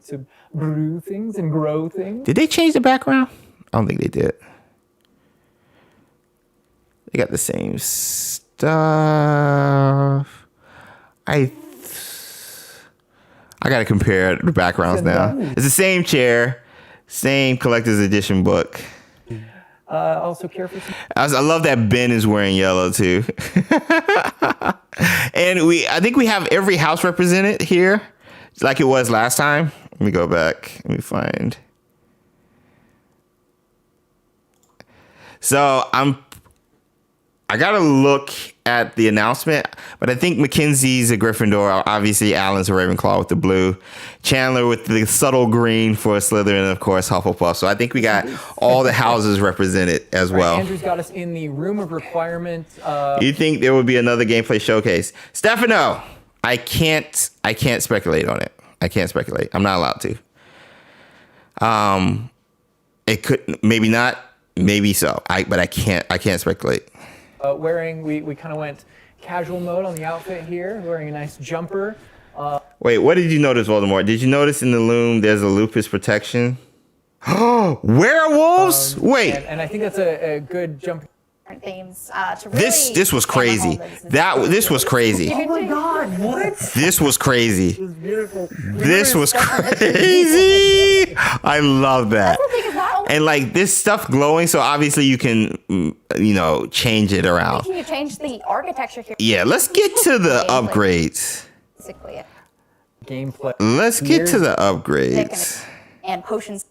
to brew things and grow things. Did they change the background? I don't think they did. They got the same stuff. I gotta compare the backgrounds now. It's the same chair, same collector's edition book. Also care for some. I love that Ben is wearing yellow too. And I think we have every house represented here, like it was last time. Let me go back. Let me find. So I gotta look at the announcement, but I think Mackenzie's a Gryffindor. Obviously, Alan's a Ravenclaw with the blue. Chandler with the subtle green for Slytherin, and of course, Hufflepuff. So I think we got all the houses represented as well. Andrew's got us in the room of requirement. You think there would be another gameplay showcase? Stefano, I can't speculate on it. I can't speculate. I'm not allowed to. It could, maybe not, maybe so. But I can't speculate. We kind of went casual mode on the outfit here, wearing a nice jumper. Wait, what did you notice, Voldemort? Did you notice in the loom there's a lupus protection? Werewolves? Wait. And I think that's a good jump. Themes to really This was crazy. This was crazy. Oh my God! What? This was crazy. It was beautiful. This was crazy. I love that. And like this stuff glowing, so obviously you can, change it around. Can you change the architecture here? Yeah, let's get to the upgrades. Basically, Gameplay. Let's get to the upgrades. and potions.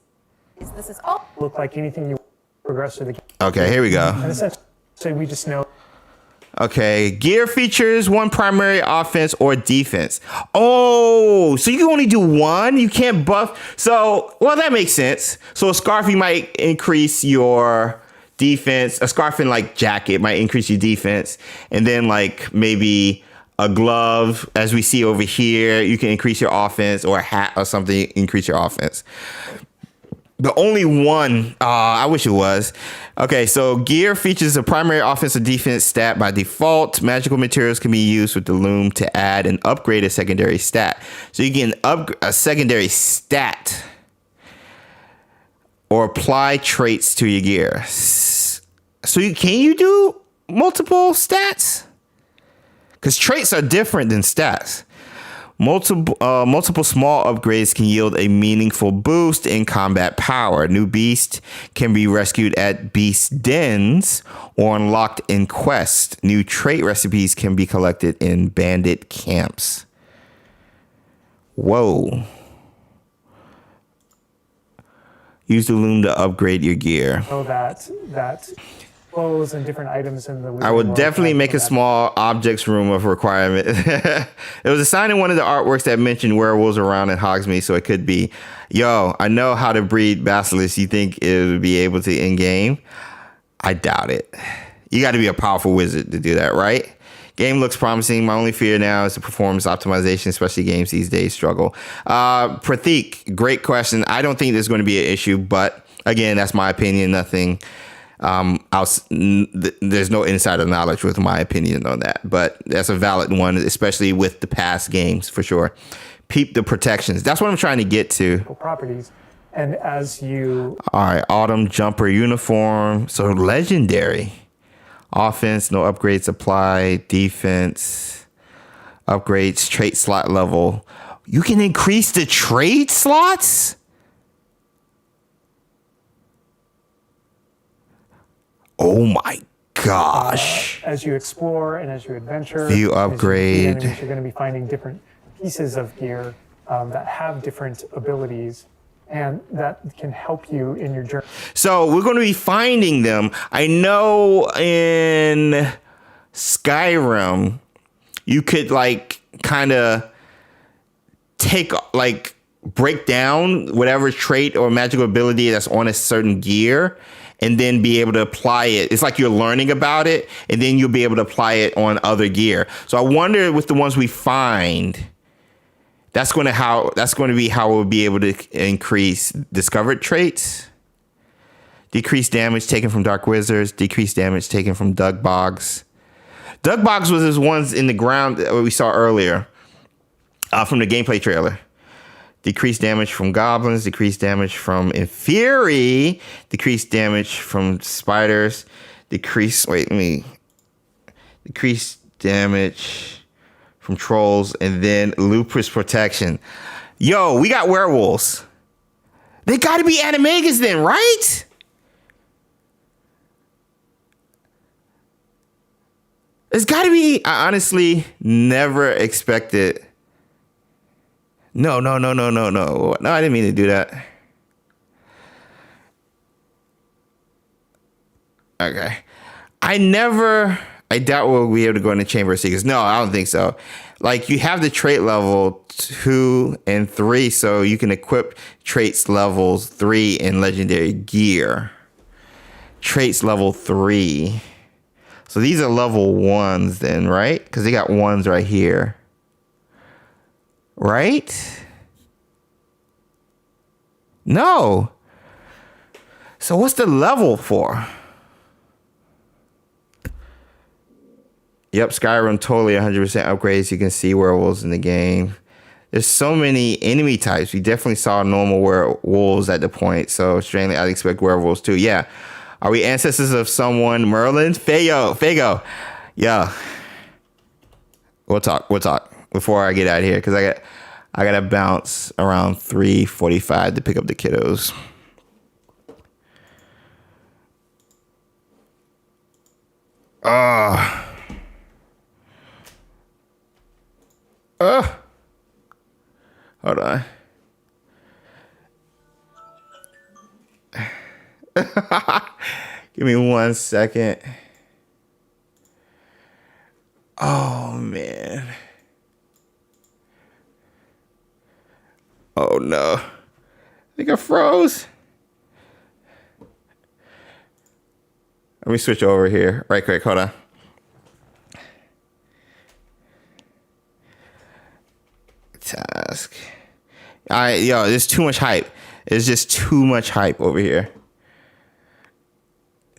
This is all. Look like anything you progress through the game. Okay, here we go. And essentially, we just know. Okay, gear features one primary offense or defense. Oh, so you can only do one? You can't buff? So, well, that makes sense. So a scarf, you might increase your defense. A scarf and like jacket might increase your defense. And then like maybe a glove, as we see over here, you can increase your offense, or a hat or something, increase your offense. The only one, I wish it was. Okay, so gear features a primary offense or defense stat by default. Magical materials can be used with the loom to add and upgrade a secondary stat. So you can a secondary stat or apply traits to your gear. So can you do multiple stats? Because traits are different than stats. Multiple small upgrades can yield a meaningful boost in combat power. New beasts can be rescued at beast dens or unlocked in quests. New trait recipes can be collected in bandit camps. Whoa. Use the loom to upgrade your gear. Know that clothes and different items in the I would definitely make a small objects room of requirement. There was a sign in one of the artworks that mentioned werewolves around in Hogsmeade, so it could be, yo, I know how to breed basilisks. You think it would be able to in game? I doubt it. You got to be a powerful wizard to do that, right? Game looks promising. My only fear now is the performance optimization, especially games these days struggle. Pratik, great question. I don't think there's going to be an issue, but again, that's my opinion. Nothing. There's no insider knowledge with my opinion on that, but that's a valid one, especially with the past games for sure. Peep the protections. That's what I'm trying to get to. Properties, and as you. All right, autumn jumper uniform. So legendary. Offense, no upgrades apply. Defense, upgrades, trait slot level. You can increase the trait slots? Oh my gosh. As you explore and as you adventure, view upgrade. You're going to be finding different pieces of gear that have different abilities and that can help you in your journey. So we're going to be finding them. I know in Skyrim, you could like kind of take like break down whatever trait or magical ability that's on a certain gear and then be able to apply it. It's like you're learning about it, and then you'll be able to apply it on other gear. So I wonder with the ones we find, that's going to be how we'll be able to increase discovered traits. Decrease damage taken from dark wizards. Decrease damage taken from dug bogs. Dug bogs was those ones in the ground that we saw earlier from the gameplay trailer. Decrease damage from goblins, decrease damage from inferi, decrease damage from spiders, decrease damage from trolls, and then lupus protection. Yo, we got werewolves. They gotta be animagus then, right? It's gotta be. I honestly never expected. No. No, I didn't mean to do that. Okay. I doubt we'll be able to go in the Chamber of Secrets. No, I don't think so. Like, you have the trait level 2 and 3, so you can equip traits levels 3 in legendary gear. Traits level 3. So these are level 1s then, right? Because they got 1s right here. Right? No. So what's the level for? Yep, Skyrim totally 100% upgrades. You can see werewolves in the game. There's so many enemy types. We definitely saw normal werewolves at the point. So strangely, I'd expect werewolves too. Yeah. Are we ancestors of someone? Merlin? Fago. Yeah. We'll talk before I get out of here, because I gotta bounce around 3:45 to pick up the kiddos. Hold on. Give me 1 second. Oh, man. Oh, no. I think I froze. Let me switch over here. Right quick. Hold on. Task. Yo, there's too much hype. There's just too much hype over here.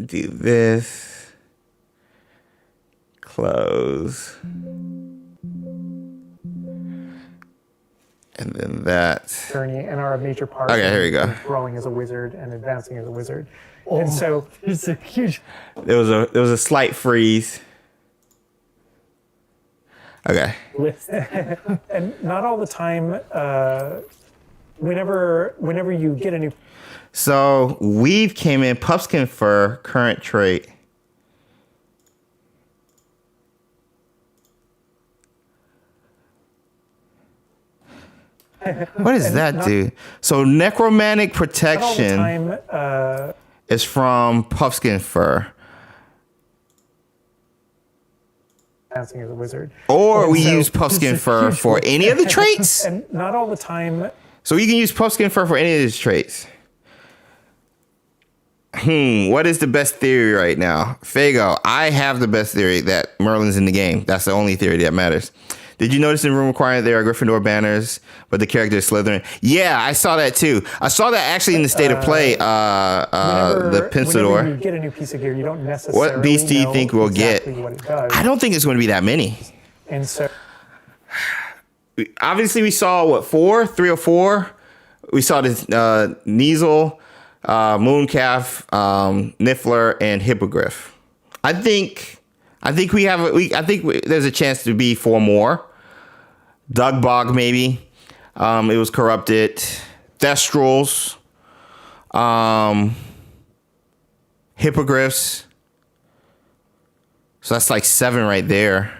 Do this. Close. And then that. Journey and are a major part. Okay, here we go. Growing as a wizard and advancing as a wizard. And so It's a huge. There was a slight freeze. Okay. and not all the time. Whenever you get a new. So weave came in. Puffskin fur, current trait. What does that do? So necromantic protection Not all the time. is from puffskin fur. Advancing as a wizard. Or And we so- use puffskin fur for any of the traits. And not all the time. So you can use puffskin fur for any of these traits. What is the best theory right now? Fago, I have the best theory that Merlin's in the game. That's the only theory that matters. Did you notice in room requirement there are Gryffindor banners, but the character is Slytherin? Yeah, I saw that too. I saw that actually in the state of play, the Pensador. Whenever you get a new piece of gear, you don't necessarily What beast do you know think we'll exactly get? what it does. I don't think it's going to be that many. And so Obviously, we saw, what, 3 or 4? We saw this Kneasel, Mooncalf, Niffler, and Hippogriff. I think there's a chance to be 4 more. Dugbog, maybe. It was corrupted. Thestrals. Hippogriffs. So that's like 7 right there.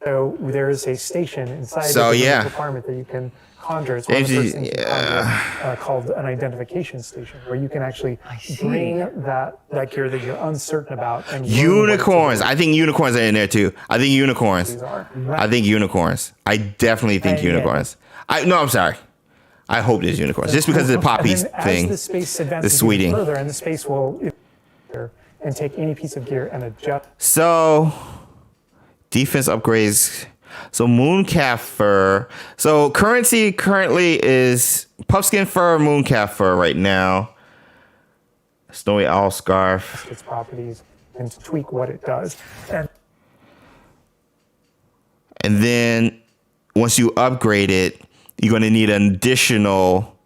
So there is a station inside So, of the yeah. requirement that you can conjure. It's one of the first things you conjure, called an identification station, where you can actually bring that gear that you're uncertain about. And learn what it's Unicorns. about. I think unicorns are in there too. I think unicorns. These are. I think unicorns. I definitely think unicorns. I'm sorry. I hope there's unicorns. Just because of the poppies And then thing. As the space advances the sweeting. further, and the space will and take any piece of gear and adjust. So, defense upgrades. So, Mooncalf fur. So, currency currently is puffskin fur, Mooncalf fur right now. Snowy owl scarf. Its properties and to tweak what it does. And then, once you upgrade it, you're going to need an additional.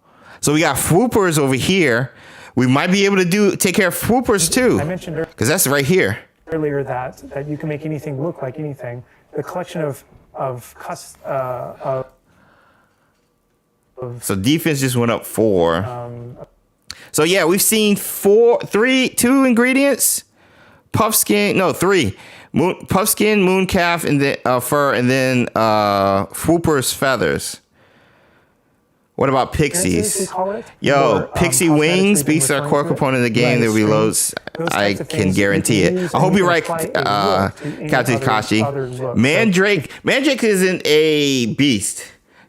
So, we got swoopers over here. We might be able to take care of swoopers too. I mentioned Because that's right here. earlier that you can make anything look like anything. The collection of So defense just went up 4. So yeah, we've seen 2 ingredients. 3. Puffskin, mooncalf, and then fur, and then swooper's feathers. What about pixies? Yo, pixie wings, beasts are a core component of the game. There will be loads. I can guarantee it. I hope you're right, Captain Kashi. Mandrake isn't a beast.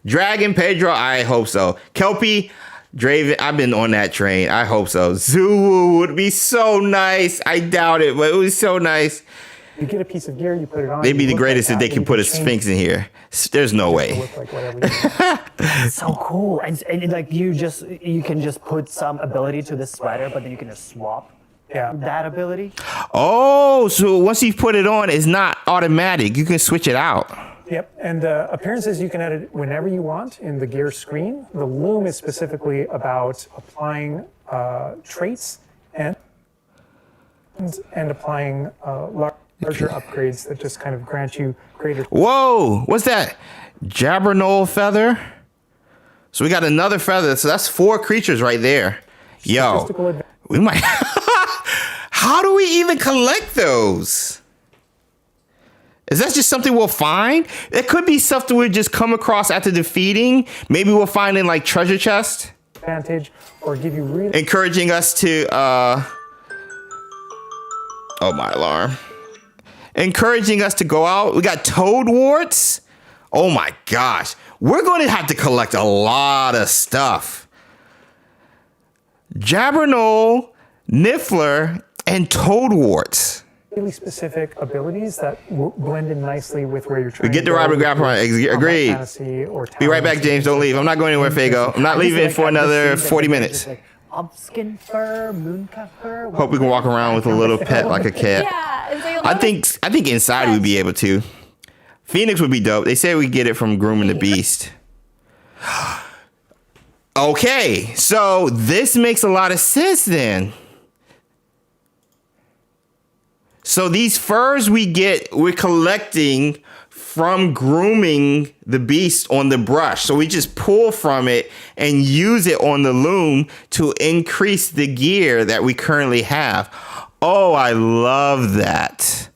Dragon, Pedro, I hope so. Kelpie, Draven, I've been on that train. I hope so. Zoo would be so nice. I doubt it, but it was so nice. You get a piece of gear, you put it on. They'd be the you look greatest like if they that, can and put a you change Sphinx in here. There's no to way. look like whatever you want. So cool. And like you can just put some ability to the sweater, but then you can just swap Yeah. that ability. Oh, so once you put it on, it's not automatic. You can switch it out. Yep, and appearances you can edit whenever you want in the gear screen. The loom is specifically about applying traits and applying larger upgrades that just kind of grant you greater. Whoa, what's that? Jabbernoll feather? So we got another feather. So that's 4 creatures right there. Yo, statistical advantage. we might. How do we even collect those? Is that just something we'll find? It could be something we just come across after defeating. Maybe we'll find in like treasure chest. Advantage, or give you really Encouraging us to, oh, my alarm. Encouraging us to go out. We got toad warts. Oh my gosh. We're going to have to collect a lot of stuff. Jabbernoll, Niffler, and toad warts. really specific abilities that blend in nicely with where you're trying We get the to go Robert with Grapple. your Agreed. fantasy or Be right back, talents. James. Don't leave. I'm not going anywhere, Fago. I'm not leaving for another 40 minutes. Pumpkin fur, mooncut fur. Hope we can walk around with a little pet like a cat. Yeah, and so you'll I notice- think inside we'd be able to. Phoenix would be dope. They say we get it from grooming the beast. Okay, so this makes a lot of sense then. So these furs we're collecting from grooming the beast on the brush. So we just pull from it and use it on the loom to increase the gear that we currently have. Oh, I love that.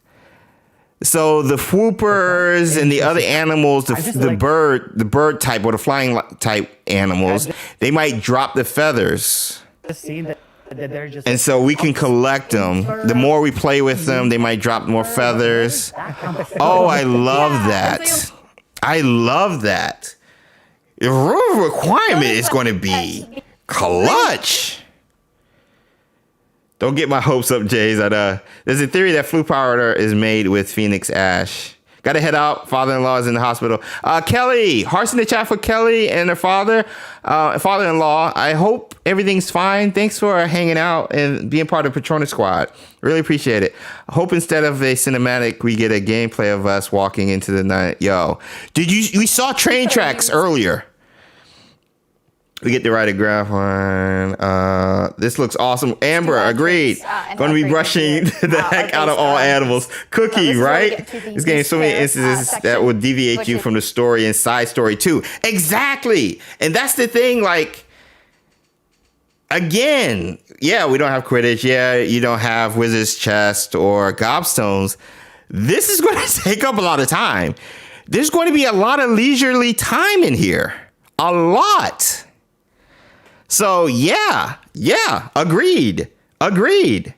So the swoopers and the other animals, the bird type or the flying type animals, they might drop the feathers. Just seeing that they're just. And so we can collect them. The more we play with them, they might drop more feathers. Oh, I love that. I love that. The rule requirement is going to be clutch. Don't get my hopes up, Jays. There's a theory that Flue powder is made with Phoenix Ash. Got to head out. Father-in-law is in the hospital. Kelly, hearts in the chat for Kelly and her father-in-law. I hope everything's fine. Thanks for hanging out and being part of the Patronus Squad. Really appreciate it. I hope instead of a cinematic, we get a gameplay of us walking into the night. Yo, we saw train tracks earlier. We get to write a graph on. This looks awesome. Amber, agreed. Going to be brushing the heck out of all animals. Cookie, right? This game has so many instances that will deviate you from the story and side story too. Exactly. And that's the thing, like, again, yeah, we don't have Quidditch. Yeah, you don't have Wizard's Chest or Gobstones. This is going to take up a lot of time. There's going to be a lot of leisurely time in here. A lot. So yeah, agreed. I think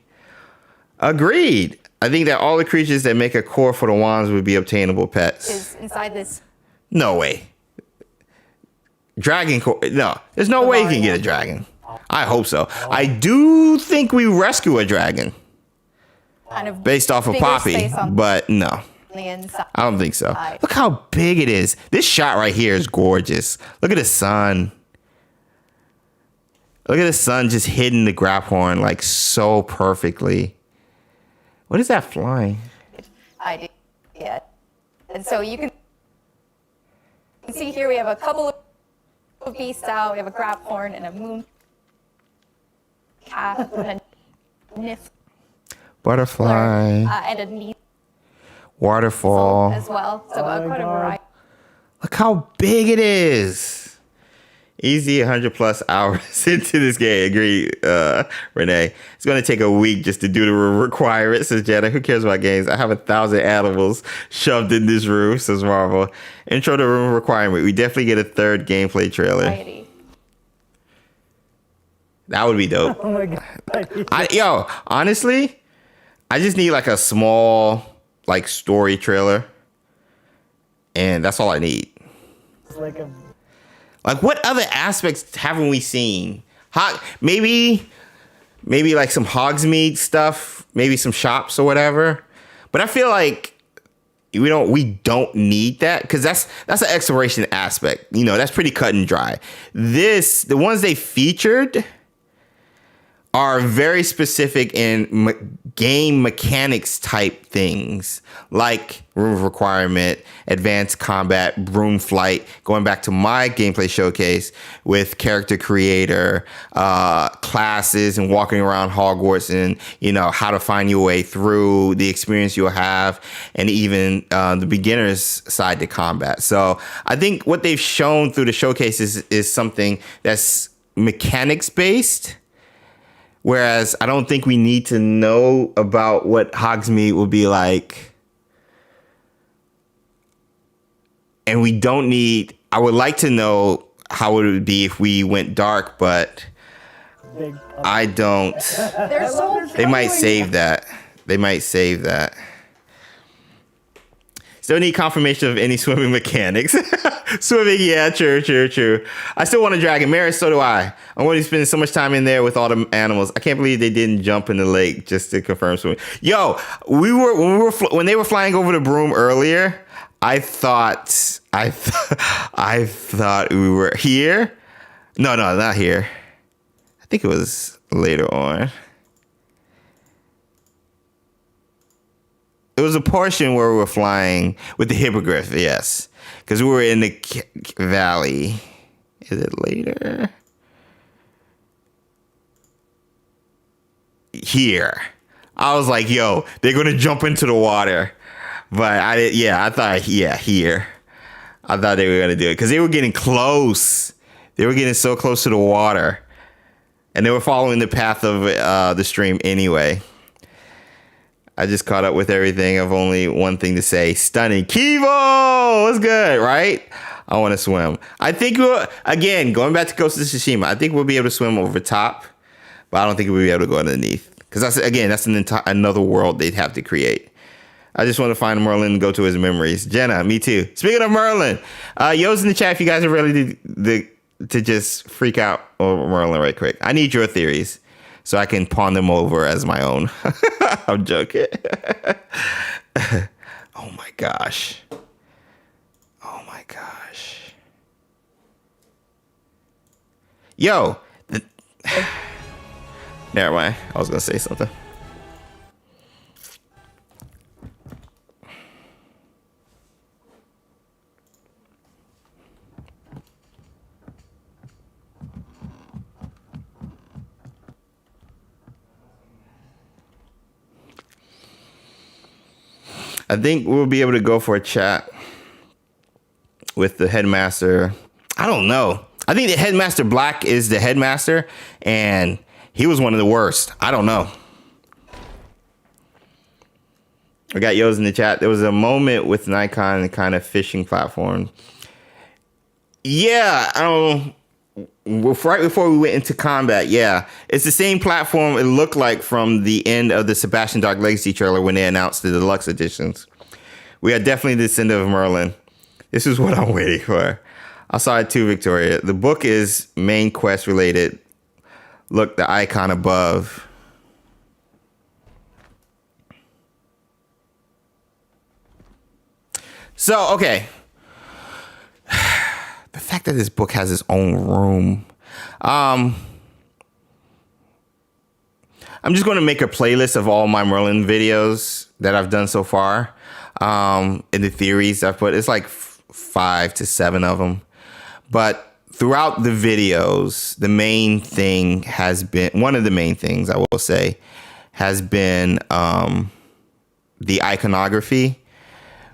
that all the creatures that make a core for the wands would be obtainable pets. Is inside this. No way. Dragon core? No, there's no way you can get a dragon. I hope so. I do think we rescue a dragon Kind of based off of bigger Poppy, space on but no. the inside. I don't think so. Look how big it is. This shot right here is gorgeous. Look at the sun. Look at the sun just hitting the Graphorn like so perfectly. What is that flying? I did. Yeah. And so you can see here we have a couple of beasts out. We have a Graphorn and a moon cat and a Niffler. Butterfly. And a needle Waterfall. as well. So quite a variety. Look how big it is. Easy 100 plus hours into this game. Agree, Renee. It's going to take a week just to do the requirements, says Jetta. Who cares about games? I have 1,000 animals shoved in this room, says Marvel. Intro to room requirement. We definitely get a third gameplay trailer. Variety. That would be dope. Oh my god. Honestly, I just need like a small like story trailer. And that's all I need. It's like a. Like, what other aspects haven't we seen? Maybe like some Hogsmeade stuff, maybe some shops or whatever. But I feel like we don't need that because that's an exploration aspect. You know, that's pretty cut and dry. The ones they featured are very specific in game mechanics type things like room of requirement, advanced combat, broom flight, going back to my gameplay showcase with character creator, classes and walking around Hogwarts and, you know, how to find your way through the experience you'll have and even the beginner's side to combat. So I think what they've shown through the showcases is something that's mechanics based. Whereas I don't think we need to know about what Hogsmeade will be like. And we don't need, I would like to know how it would be if we went dark, but I don't. They might save that. They might save that. Still need confirmation of any swimming mechanics. Swimming, yeah, true. I still want a dragon. Mary, so do I. I'm going to be spending so much time in there with all the animals. I can't believe they didn't jump in the lake just to confirm swimming. Yo, when they were flying over the broom earlier, I thought we were here. No, not here. I think it was later on. It was a portion where we were flying with the Hippogriff, yes. Because we were in the valley. Is it later? Here. I was like, yo, they're going to jump into the water. But I thought here. I thought they were going to do it. Because they were getting close. They were getting so close to the water. And they were following the path of the stream anyway. I just caught up with everything. I've only one thing to say. Stunning. Kivo! What's good, right? I want to swim. I think again, going back to Ghost of Tsushima, I think we'll be able to swim over top, but I don't think we'll be able to go underneath. Because that's another world they'd have to create. I just want to find Merlin and go to his memories. Jenna, me too. Speaking of Merlin, yo's in the chat if you guys are ready to just freak out over Merlin right quick. I need your theories. So I can pawn them over as my own. I'm joking. Oh my gosh. Yo. Never mind. I was going to say something. I think we'll be able to go for a chat with the headmaster. I don't know. I think the headmaster Black is the headmaster, and he was one of the worst. I don't know. I got yo's in the chat. There was a moment with Nikon and kind of fishing platform. Yeah, I don't know. Right before we went into combat, yeah. It's the same platform it looked like from the end of the Sebastian Dark Legacy trailer when they announced the deluxe editions. We are definitely the descendant of Merlin. This is what I'm waiting for. I saw it too, Victoria. The book is main quest related. Look, the icon above. So, okay. The fact that this book has its own room. I'm just going to make a playlist of all my Merlin videos that I've done so far. In the theories I've put, it's like 5 to 7 of them. But throughout the videos, the main thing has been, one of the main things I will say, has been the iconography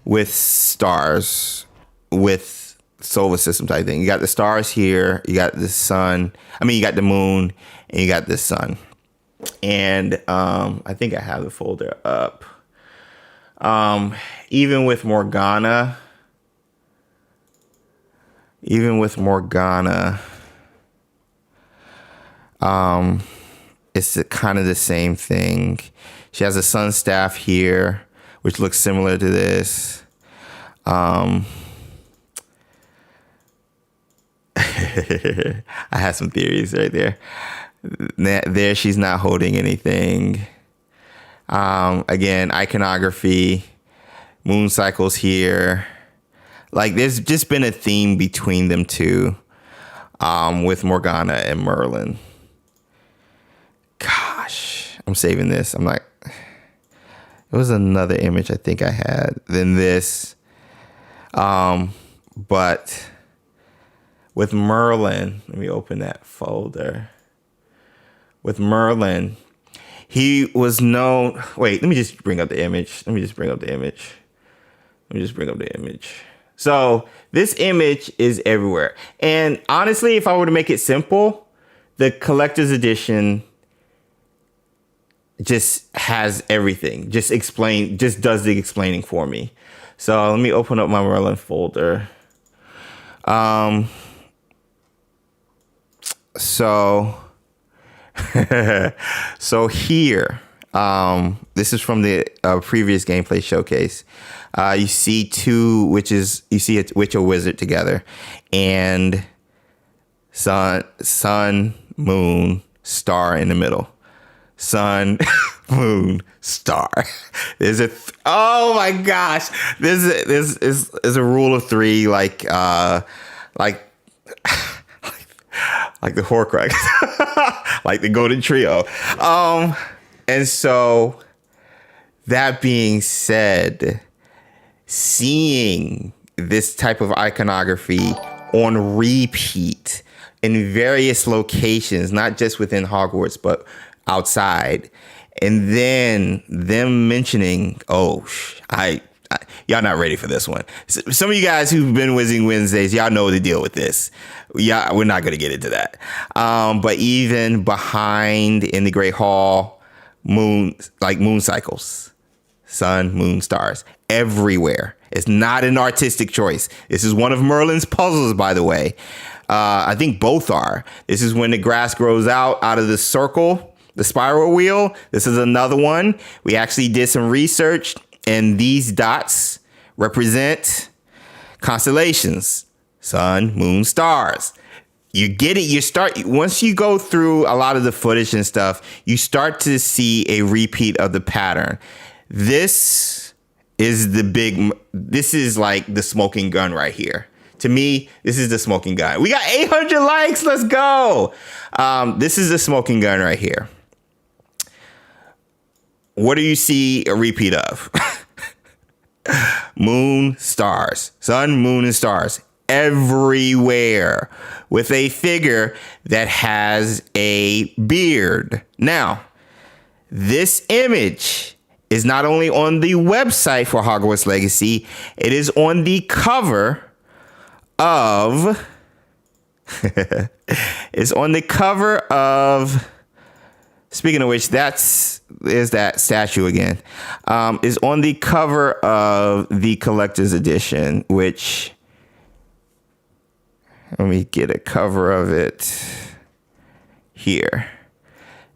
with stars, with solar system type thing. You got the stars here, you got the sun, you got the moon, and you got the sun. And I think I have the folder up. Even with Morgana, it's kind of the same thing. She has a sun staff here, which looks similar to this. I have some theories right there. There, she's not holding anything. Again, iconography, moon cycles here. Like, there's just been a theme between them two, with Morgana and Merlin. Gosh, I'm saving this. I'm like, it was another image I think I had than this. But with Merlin, let me open that folder. With Merlin, he was known. Wait, let me just bring up the image. So this image is everywhere. And honestly, if I were to make it simple, the collector's edition just has everything. Just does the explaining for me. So let me open up my Merlin folder. So here, this is from the previous gameplay showcase. You see two witches. You see a witch or wizard together, and sun, moon, star in the middle. Sun, moon, star. Oh my gosh! There's a rule of three, like the Horcrux, like the Golden Trio. And so, that being said, seeing this type of iconography on repeat in various locations, not just within Hogwarts, but outside, and then them mentioning, y'all not ready for this one. Some of you guys who've been Wizarding Wednesdays, y'all know the deal with this. Yeah, we're not going to get into that. But even behind in the Great Hall, moon cycles, sun, moon, stars, everywhere. It's not an artistic choice. This is one of Merlin's puzzles, by the way. I think both are. This is when the grass grows out of the circle, the spiral wheel. This is another one. We actually did some research, and these dots represent constellations, sun, moon, stars. You get it. Once you go through a lot of the footage and stuff, you start to see a repeat of the pattern. This is this is like the smoking gun right here. To me, this is the smoking gun. We got 800 likes. Let's go. This is the smoking gun right here. What do you see a repeat of? Moon, stars, sun, moon, and stars everywhere, with a figure that has a beard. Now, this image is not only on the website for Hogwarts Legacy, it is on the cover of speaking of which, there's that statue again. Is on the cover of the collector's edition, which, let me get a cover of it here.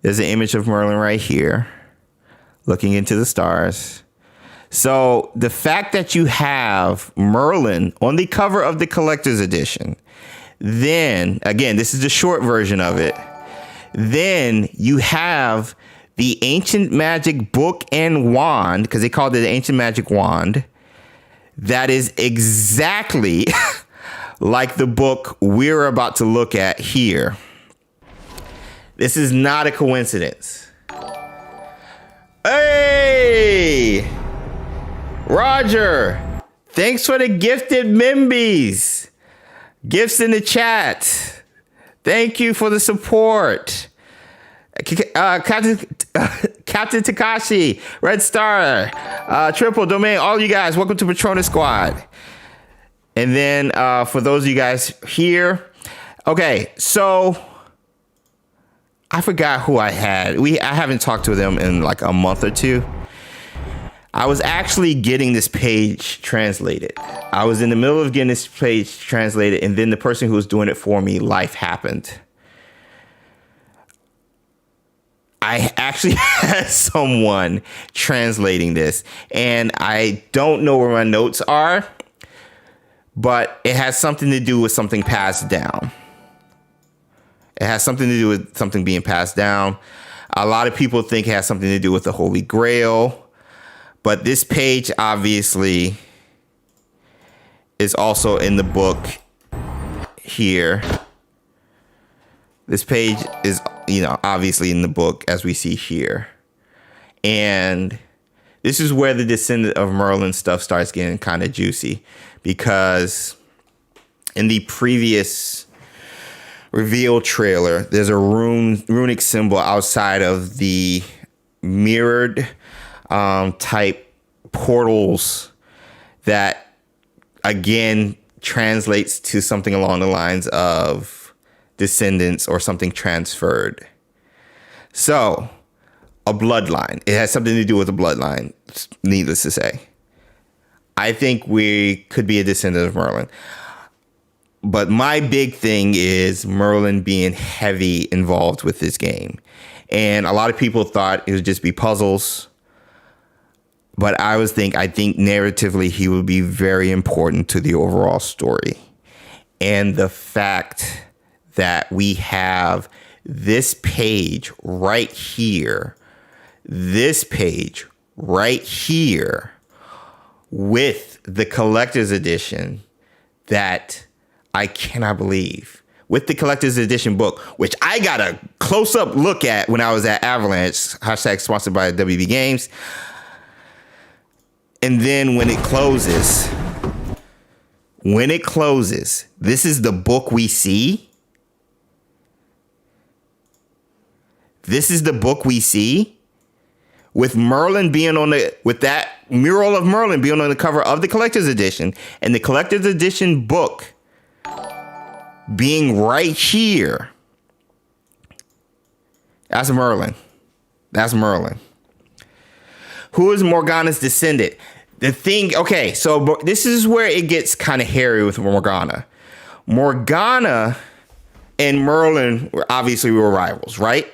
There's an image of Merlin right here, looking into the stars. So the fact that you have Merlin on the cover of the collector's edition, then, again, this is the short version of it. Then you have the Ancient Magic book and wand, because they called it the Ancient Magic wand, that is exactly like the book we're about to look at here. This is not a coincidence. Hey! Roger! Thanks for the gifted Mimbies! Gifts in the chat. Thank you for the support. Captain Takashi, Red Star, Triple Domain, all you guys, welcome to Patronus Squad. And then for those of you guys here, okay, so I forgot who I had. I haven't talked to them in like a month or two. I was actually getting this page translated. I was in the middle of getting this page translated, and then the person who was doing it for me, life happened. I actually had someone translating this, and I don't know where my notes are, but it has something to do with something passed down. It has something to do with something being passed down. A lot of people think it has something to do with the Holy Grail, but this page obviously is also in the book here. This page is, obviously in the book as we see here. And this is where the Descendant of Merlin stuff starts getting kind of juicy, because in the previous reveal trailer, there's a runic symbol outside of the mirrored type portals that again translates to something along the lines of descendants or something transferred. So a bloodline. It has something to do with a bloodline, needless to say. I think we could be a descendant of Merlin. But my big thing is Merlin being heavy involved with this game. And a lot of people thought it would just be puzzles. But I think narratively he would be very important to the overall story. And the fact that we have this page right here, with the collector's edition that I cannot believe. With the collector's edition book, which I got a close-up look at when I was at Avalanche, # sponsored by WB Games. And then when it closes, this is the book we see. This is the book we see. With Merlin being with that mural of Merlin being on the cover of the collector's edition, and the collector's edition book being right here. That's Merlin. Who is Morgana's descendant? So this is where it gets kind of hairy with Morgana. Morgana and Merlin obviously were rivals, right?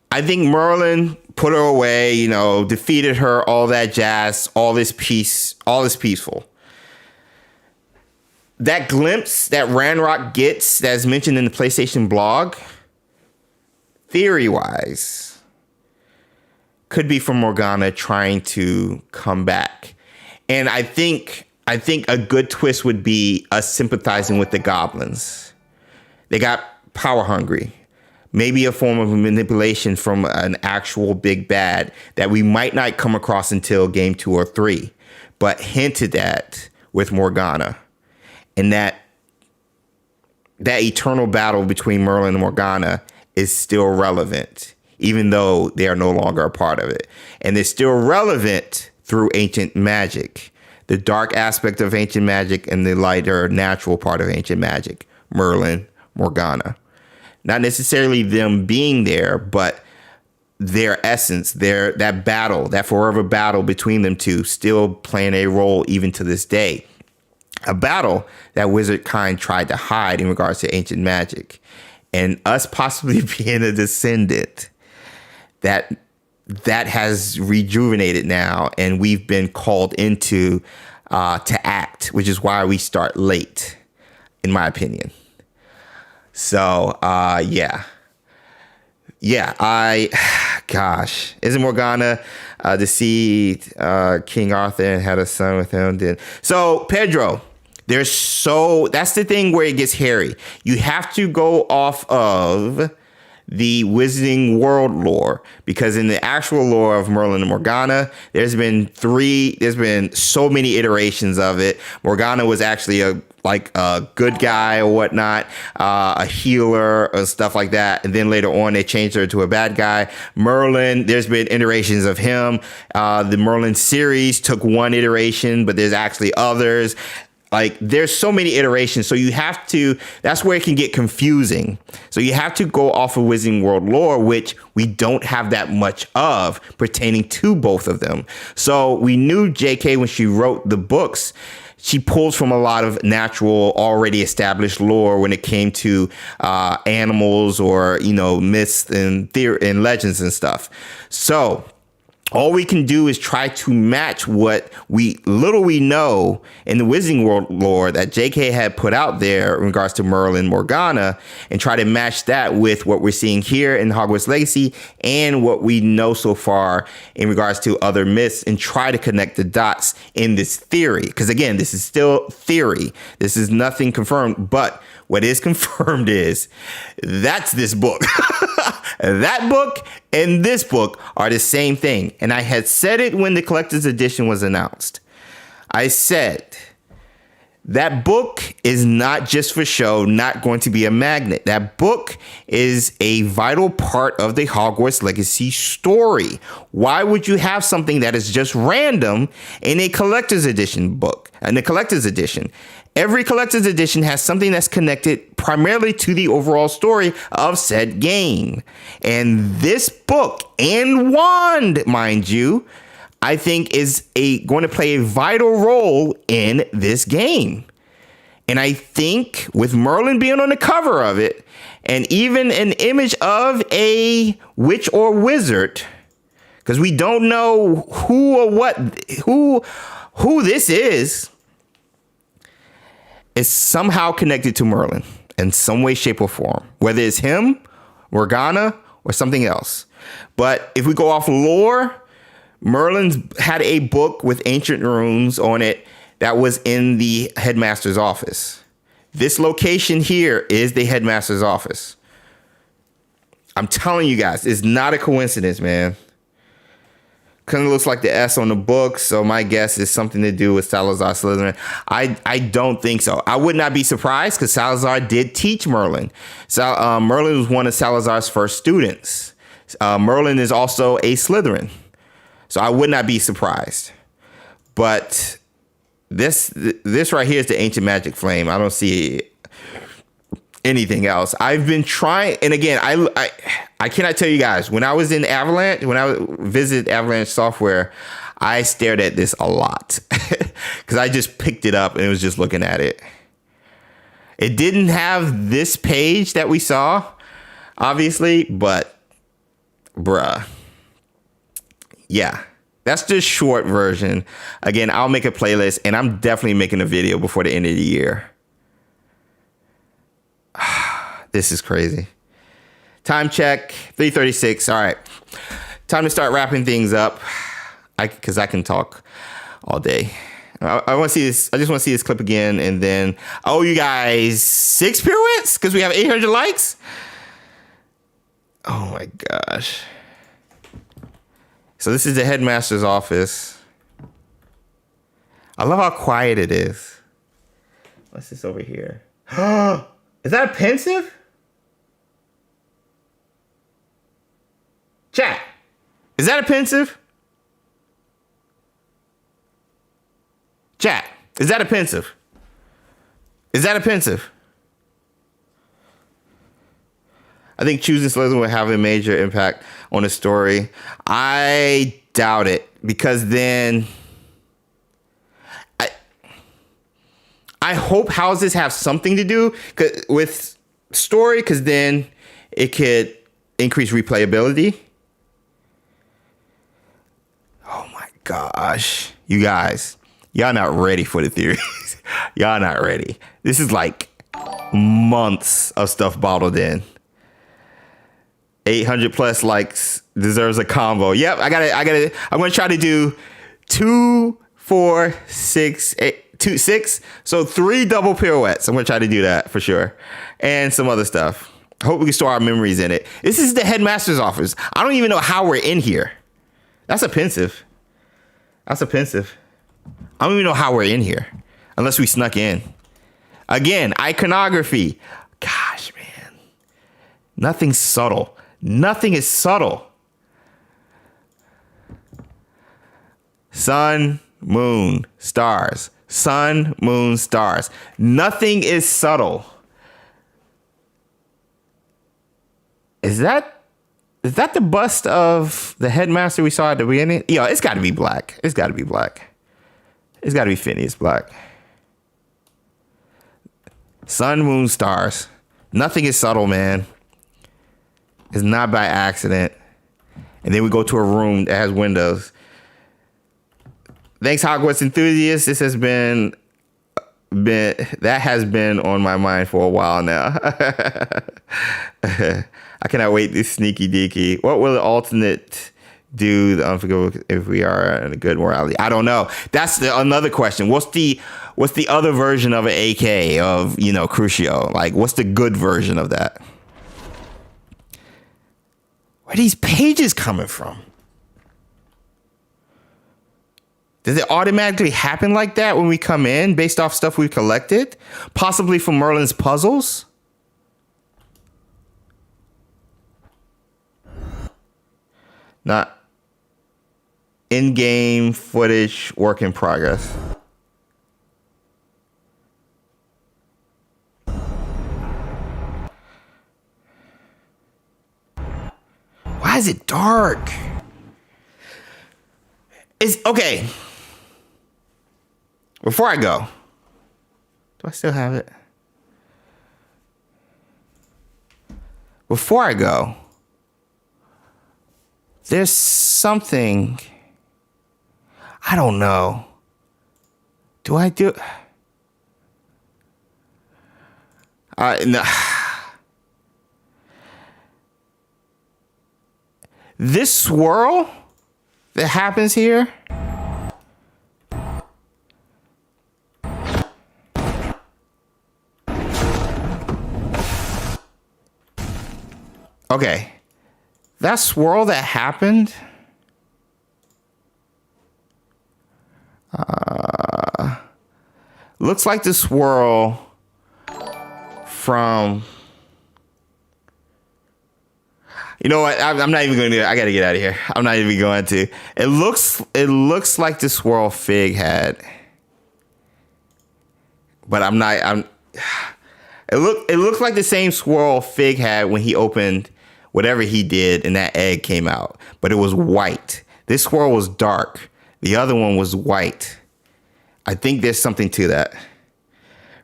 I think Merlin put her away, defeated her, all that jazz, all this peaceful. That glimpse that Ranrock gets that's mentioned in the PlayStation blog, theory-wise, could be from Morgana trying to come back. And I think a good twist would be us sympathizing with the goblins. They got power hungry. Maybe a form of manipulation from an actual big bad that we might not come across until game 2 or 3, but hinted at with Morgana. And that eternal battle between Merlin and Morgana is still relevant, even though they are no longer a part of it. And it's still relevant through ancient magic, the dark aspect of ancient magic and the lighter natural part of ancient magic, Merlin, Morgana. Not necessarily them being there, but their essence, that battle, that forever battle between them two still playing a role even to this day. A battle that wizard kind tried to hide in regards to ancient magic. And us possibly being a descendant that has rejuvenated now, and we've been called into to act, which is why we start late, in my opinion. So, isn't Morgana deceived King Arthur and had a son with him? So, Pedro, that's the thing where it gets hairy. You have to go off of the Wizarding World lore, because in the actual lore of Merlin and Morgana, there's been so many iterations of it. Morgana was actually a good guy or whatnot, a healer or stuff like that. And then later on, they changed her to a bad guy. Merlin, there's been iterations of him. The Merlin series took one iteration, but there's actually others. There's so many iterations. So that's where it can get confusing. So you have to go off of Wizarding World lore, which we don't have that much of pertaining to both of them. So we knew JK, when she wrote the books, she pulls from a lot of natural, already established lore when it came to animals or, myths and legends and stuff. So all we can do is try to match what little we know in the Wizarding World lore that JK had put out there in regards to Merlin, Morgana, and try to match that with what we're seeing here in Hogwarts Legacy and what we know so far in regards to other myths, and try to connect the dots in this theory. Because again, this is still theory. This is nothing confirmed, but what is confirmed is that's this book. That book and this book are the same thing. And I had said it when the collector's edition was announced. I said that book is not just for show, not going to be a magnet. That book is a vital part of the Hogwarts Legacy story. Why would you have something that is just random in a collector's edition book, in the collector's edition? Every collector's edition has something that's connected primarily to the overall story of said game. And this book and wand, mind you, I think is going to play a vital role in this game. And I think with Merlin being on the cover of it, and even an image of a witch or wizard, because we don't know who or what, who this is somehow connected to Merlin in some way, shape, or form, whether it's him, Morgana, or something else. But if we go off lore, Merlin's had a book with ancient runes on it that was in the headmaster's office. This location here is the headmaster's office. I'm telling you guys, it's not a coincidence, man. Kind of looks like the S on the book, so my guess is something to do with Salazar Slytherin. I don't think so. I would not be surprised because Salazar did teach Merlin. Merlin was one of Salazar's first students. Merlin is also a Slytherin, so I would not be surprised. But this right here is the ancient magic flame. I don't see anything else. I've been trying, and again, I cannot tell you guys, when I was in Avalanche, when I visited Avalanche Software, I stared at this a lot because I just picked it up and was just looking at it. It didn't have this page that we saw, obviously, but bruh. Yeah, that's the short version. Again, I'll make a playlist, and I'm definitely making a video before the end of the year. This is crazy. Time check, 3:36. All right, time to start wrapping things up. Because I can talk all day. I want to see this. I just want to see this clip again, and then you guys 6 pirouettes because we have 800 likes. Oh my gosh. So this is the headmaster's office. I love how quiet it is. What's this over here? Is that a pensive? Chat. Is that a pensive? Chat. Is that a pensive? Is that a pensive? I think choosing Slytherin will have a major impact on the story. I doubt it, because then I hope houses have something to do with story, because then it could increase replayability. Oh my gosh. You guys, y'all not ready for the theories. Y'all not ready. This is like months of stuff bottled in. 800 plus likes deserves a combo. Yep, I got it. I'm going to try to do 2, 4, 6, 8, 2, 6. So 3 double pirouettes. I'm going to try to do that for sure. And some other stuff. I hope we can store our memories in it. This is the headmaster's office. I don't even know how we're in here. That's offensive. That's offensive. I don't even know how we're in here unless we snuck in. Again, iconography. Gosh, man. Nothing's subtle. Nothing is subtle. Sun, moon, stars. Sun, moon, stars. Nothing is subtle. Is that the bust of the headmaster we saw at the beginning? Yo, it's got to be black. It's got to be black. It's got to be Phineas Black. Sun, moon, stars. Nothing is subtle, man. It's not by accident. And then we go to a room that has windows. Thanks, Hogwarts enthusiasts. This has been on my mind for a while now. I cannot wait this sneaky deaky. What will the alternate do the unforgivable if we are in a good morality? I don't know. That's another question. What's the other version of an AK of, Crucio? Like, what's the good version of that? Where are these pages coming from? Does it automatically happen like that when we come in based off stuff we've collected? Possibly from Merlin's puzzles? Not in-game footage, work in progress. Why is it dark? It's okay. Before I go, do I still have it? Before I go, there's something, I don't know. Do I do? No. This swirl that happens here. Okay. That swirl that happened. Looks like the swirl from. You know what? I'm not even going to. I got to get out of here. I'm not even going to. It looks like the swirl Fig had, but I'm not. It looks like the same swirl Fig had when he opened whatever he did and that egg came out, but it was white. This swirl was dark. The other one was white. I think there's something to that.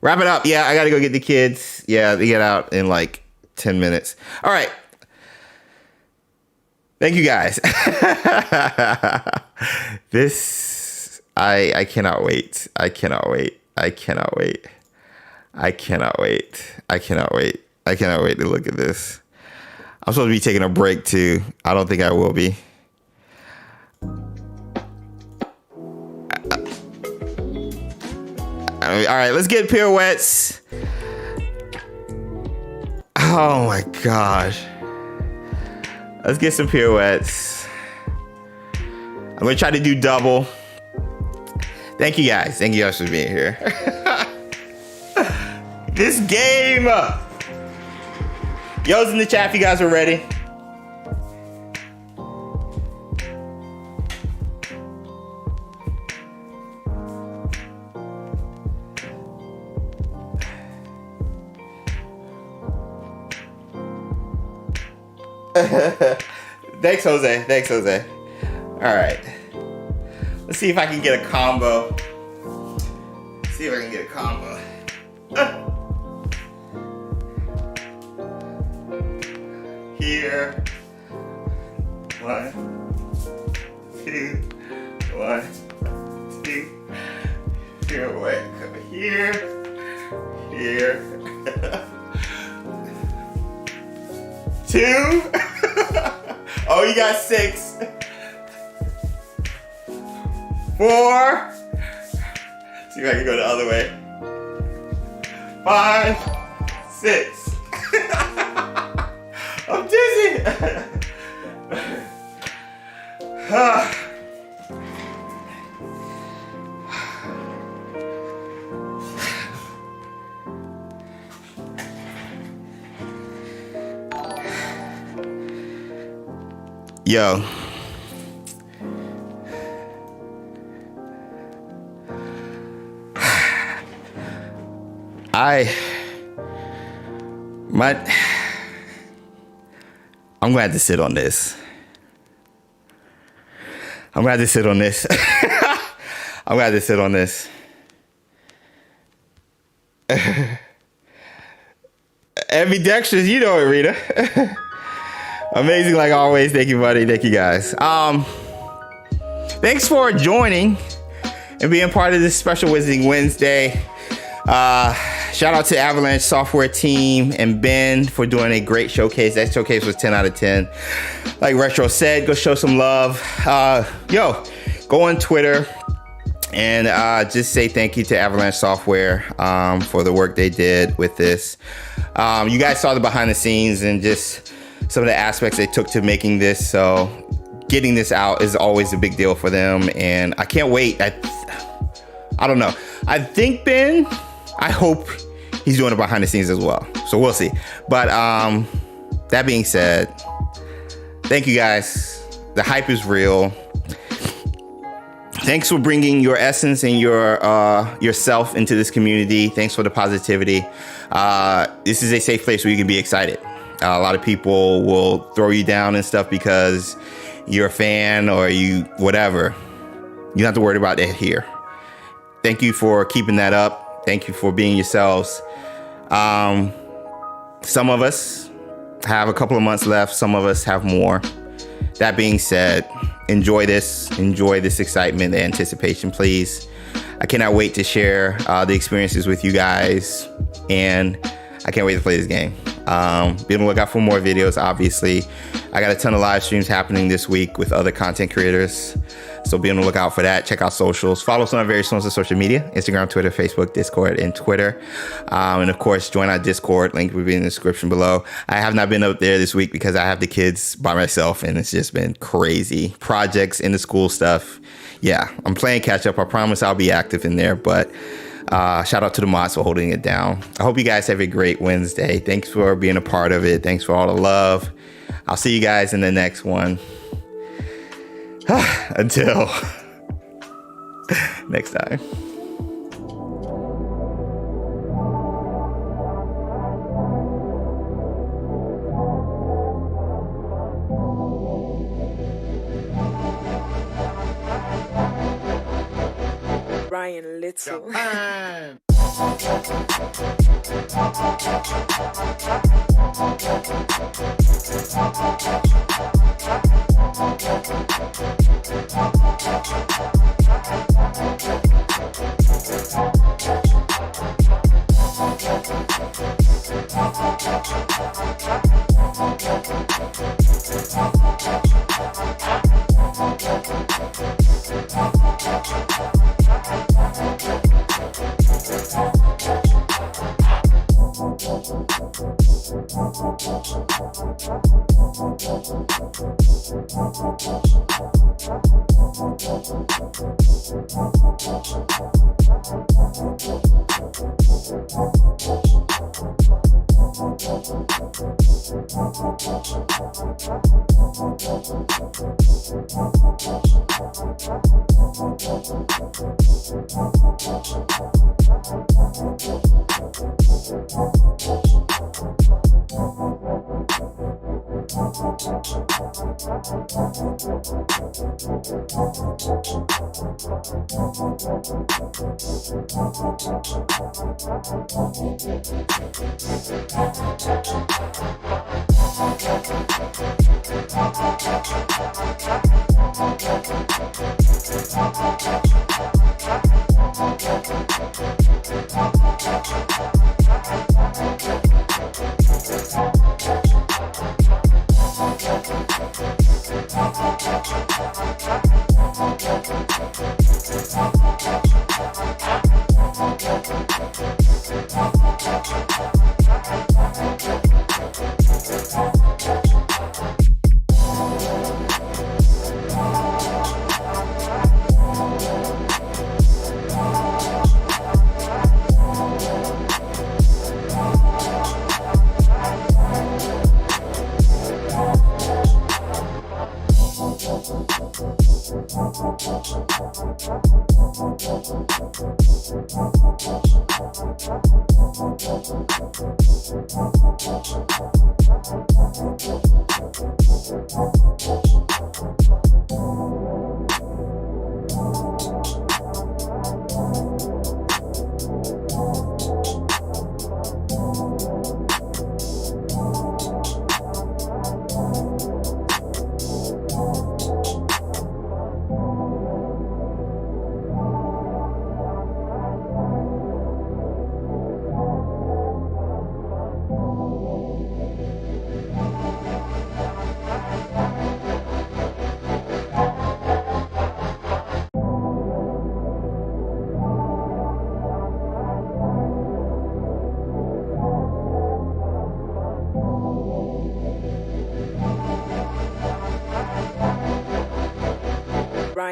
Wrap it up. Yeah, I got to go get the kids. Yeah, they get out in like 10 minutes. All right. Thank you guys. I cannot wait. I cannot wait. I cannot wait. I cannot wait. I cannot wait. I cannot wait to look at this. I'm supposed to be taking a break too. I don't think I will be. All right, let's get pirouettes. Oh my gosh. Let's get some pirouettes. I'm gonna try to do double. Thank you guys. Thank you guys for being here. This game. Yo's in the chat if you guys are ready. Thanks, Jose. Thanks, Jose. All right. Let's see if I can get a combo. See if I can get a combo. Here. 1, 2, 1, 2. Pirouette. Come here. Here. 2. Oh, you got 6. 4. See if I can go the other way. 5, 6. I'm dizzy. Yo. I'm gonna have to sit on this. I'm gonna have to sit on this. I'm gonna have to sit on this. Ambidextrous, you know it, Rita. Amazing like always. Thank you, buddy. Thank you, guys. Thanks for joining and being part of this special Wizarding Wednesday. Shout out to Avalanche Software team and Ben for doing a great showcase. That showcase was 10 out of 10. Like Retro said, go show some love. Go on Twitter and just say thank you to Avalanche Software for the work they did with this. You guys saw the behind the scenes and just some of the aspects they took to making this. So getting this out is always a big deal for them. And I can't wait. I don't know. I think Ben, I hope he's doing it behind the scenes as well. So we'll see. But that being said, thank you guys. The hype is real. Thanks for bringing your essence and your yourself into this community. Thanks for the positivity. This is a safe place where you can be excited. A lot of people will throw you down and stuff because you're a fan or you whatever. You don't have to worry about that here. Thank you for keeping that up. Thank you for being yourselves. Some of us have a couple of months left. Some of us have more. That being said, enjoy this excitement, the anticipation, please. I cannot wait to share the experiences with you guys, and I can't wait to play this game. Be on the lookout for more videos, obviously. I got a ton of live streams happening this week with other content creators, so be on the lookout for that. Check out socials. Follow us on our various forms of social media: Instagram, Twitter, Facebook, Discord, and Twitter. And of course, join our Discord. Link will be in the description below. I have not been up there this week because I have the kids by myself, and it's just been crazy. Projects in the school stuff. Yeah, I'm playing catch up. I promise I'll be active in there, but shout out to the mods for holding it down. I hope you guys have a great Wednesday. Thanks for being a part of it. Thanks for all the love. I'll see you guys in the next one. Until next time. Ryan Little.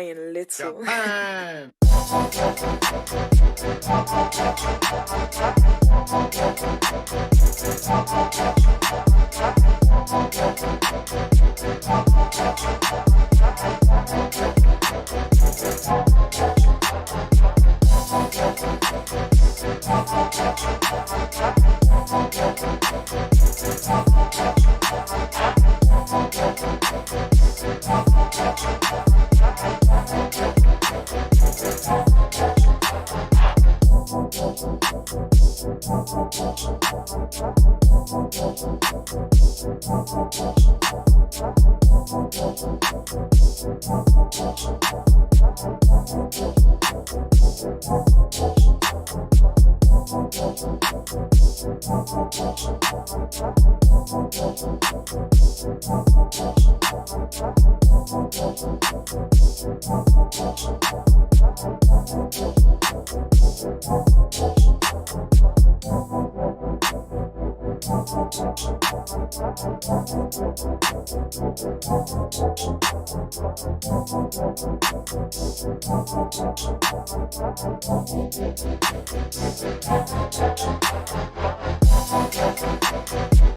Brian Little.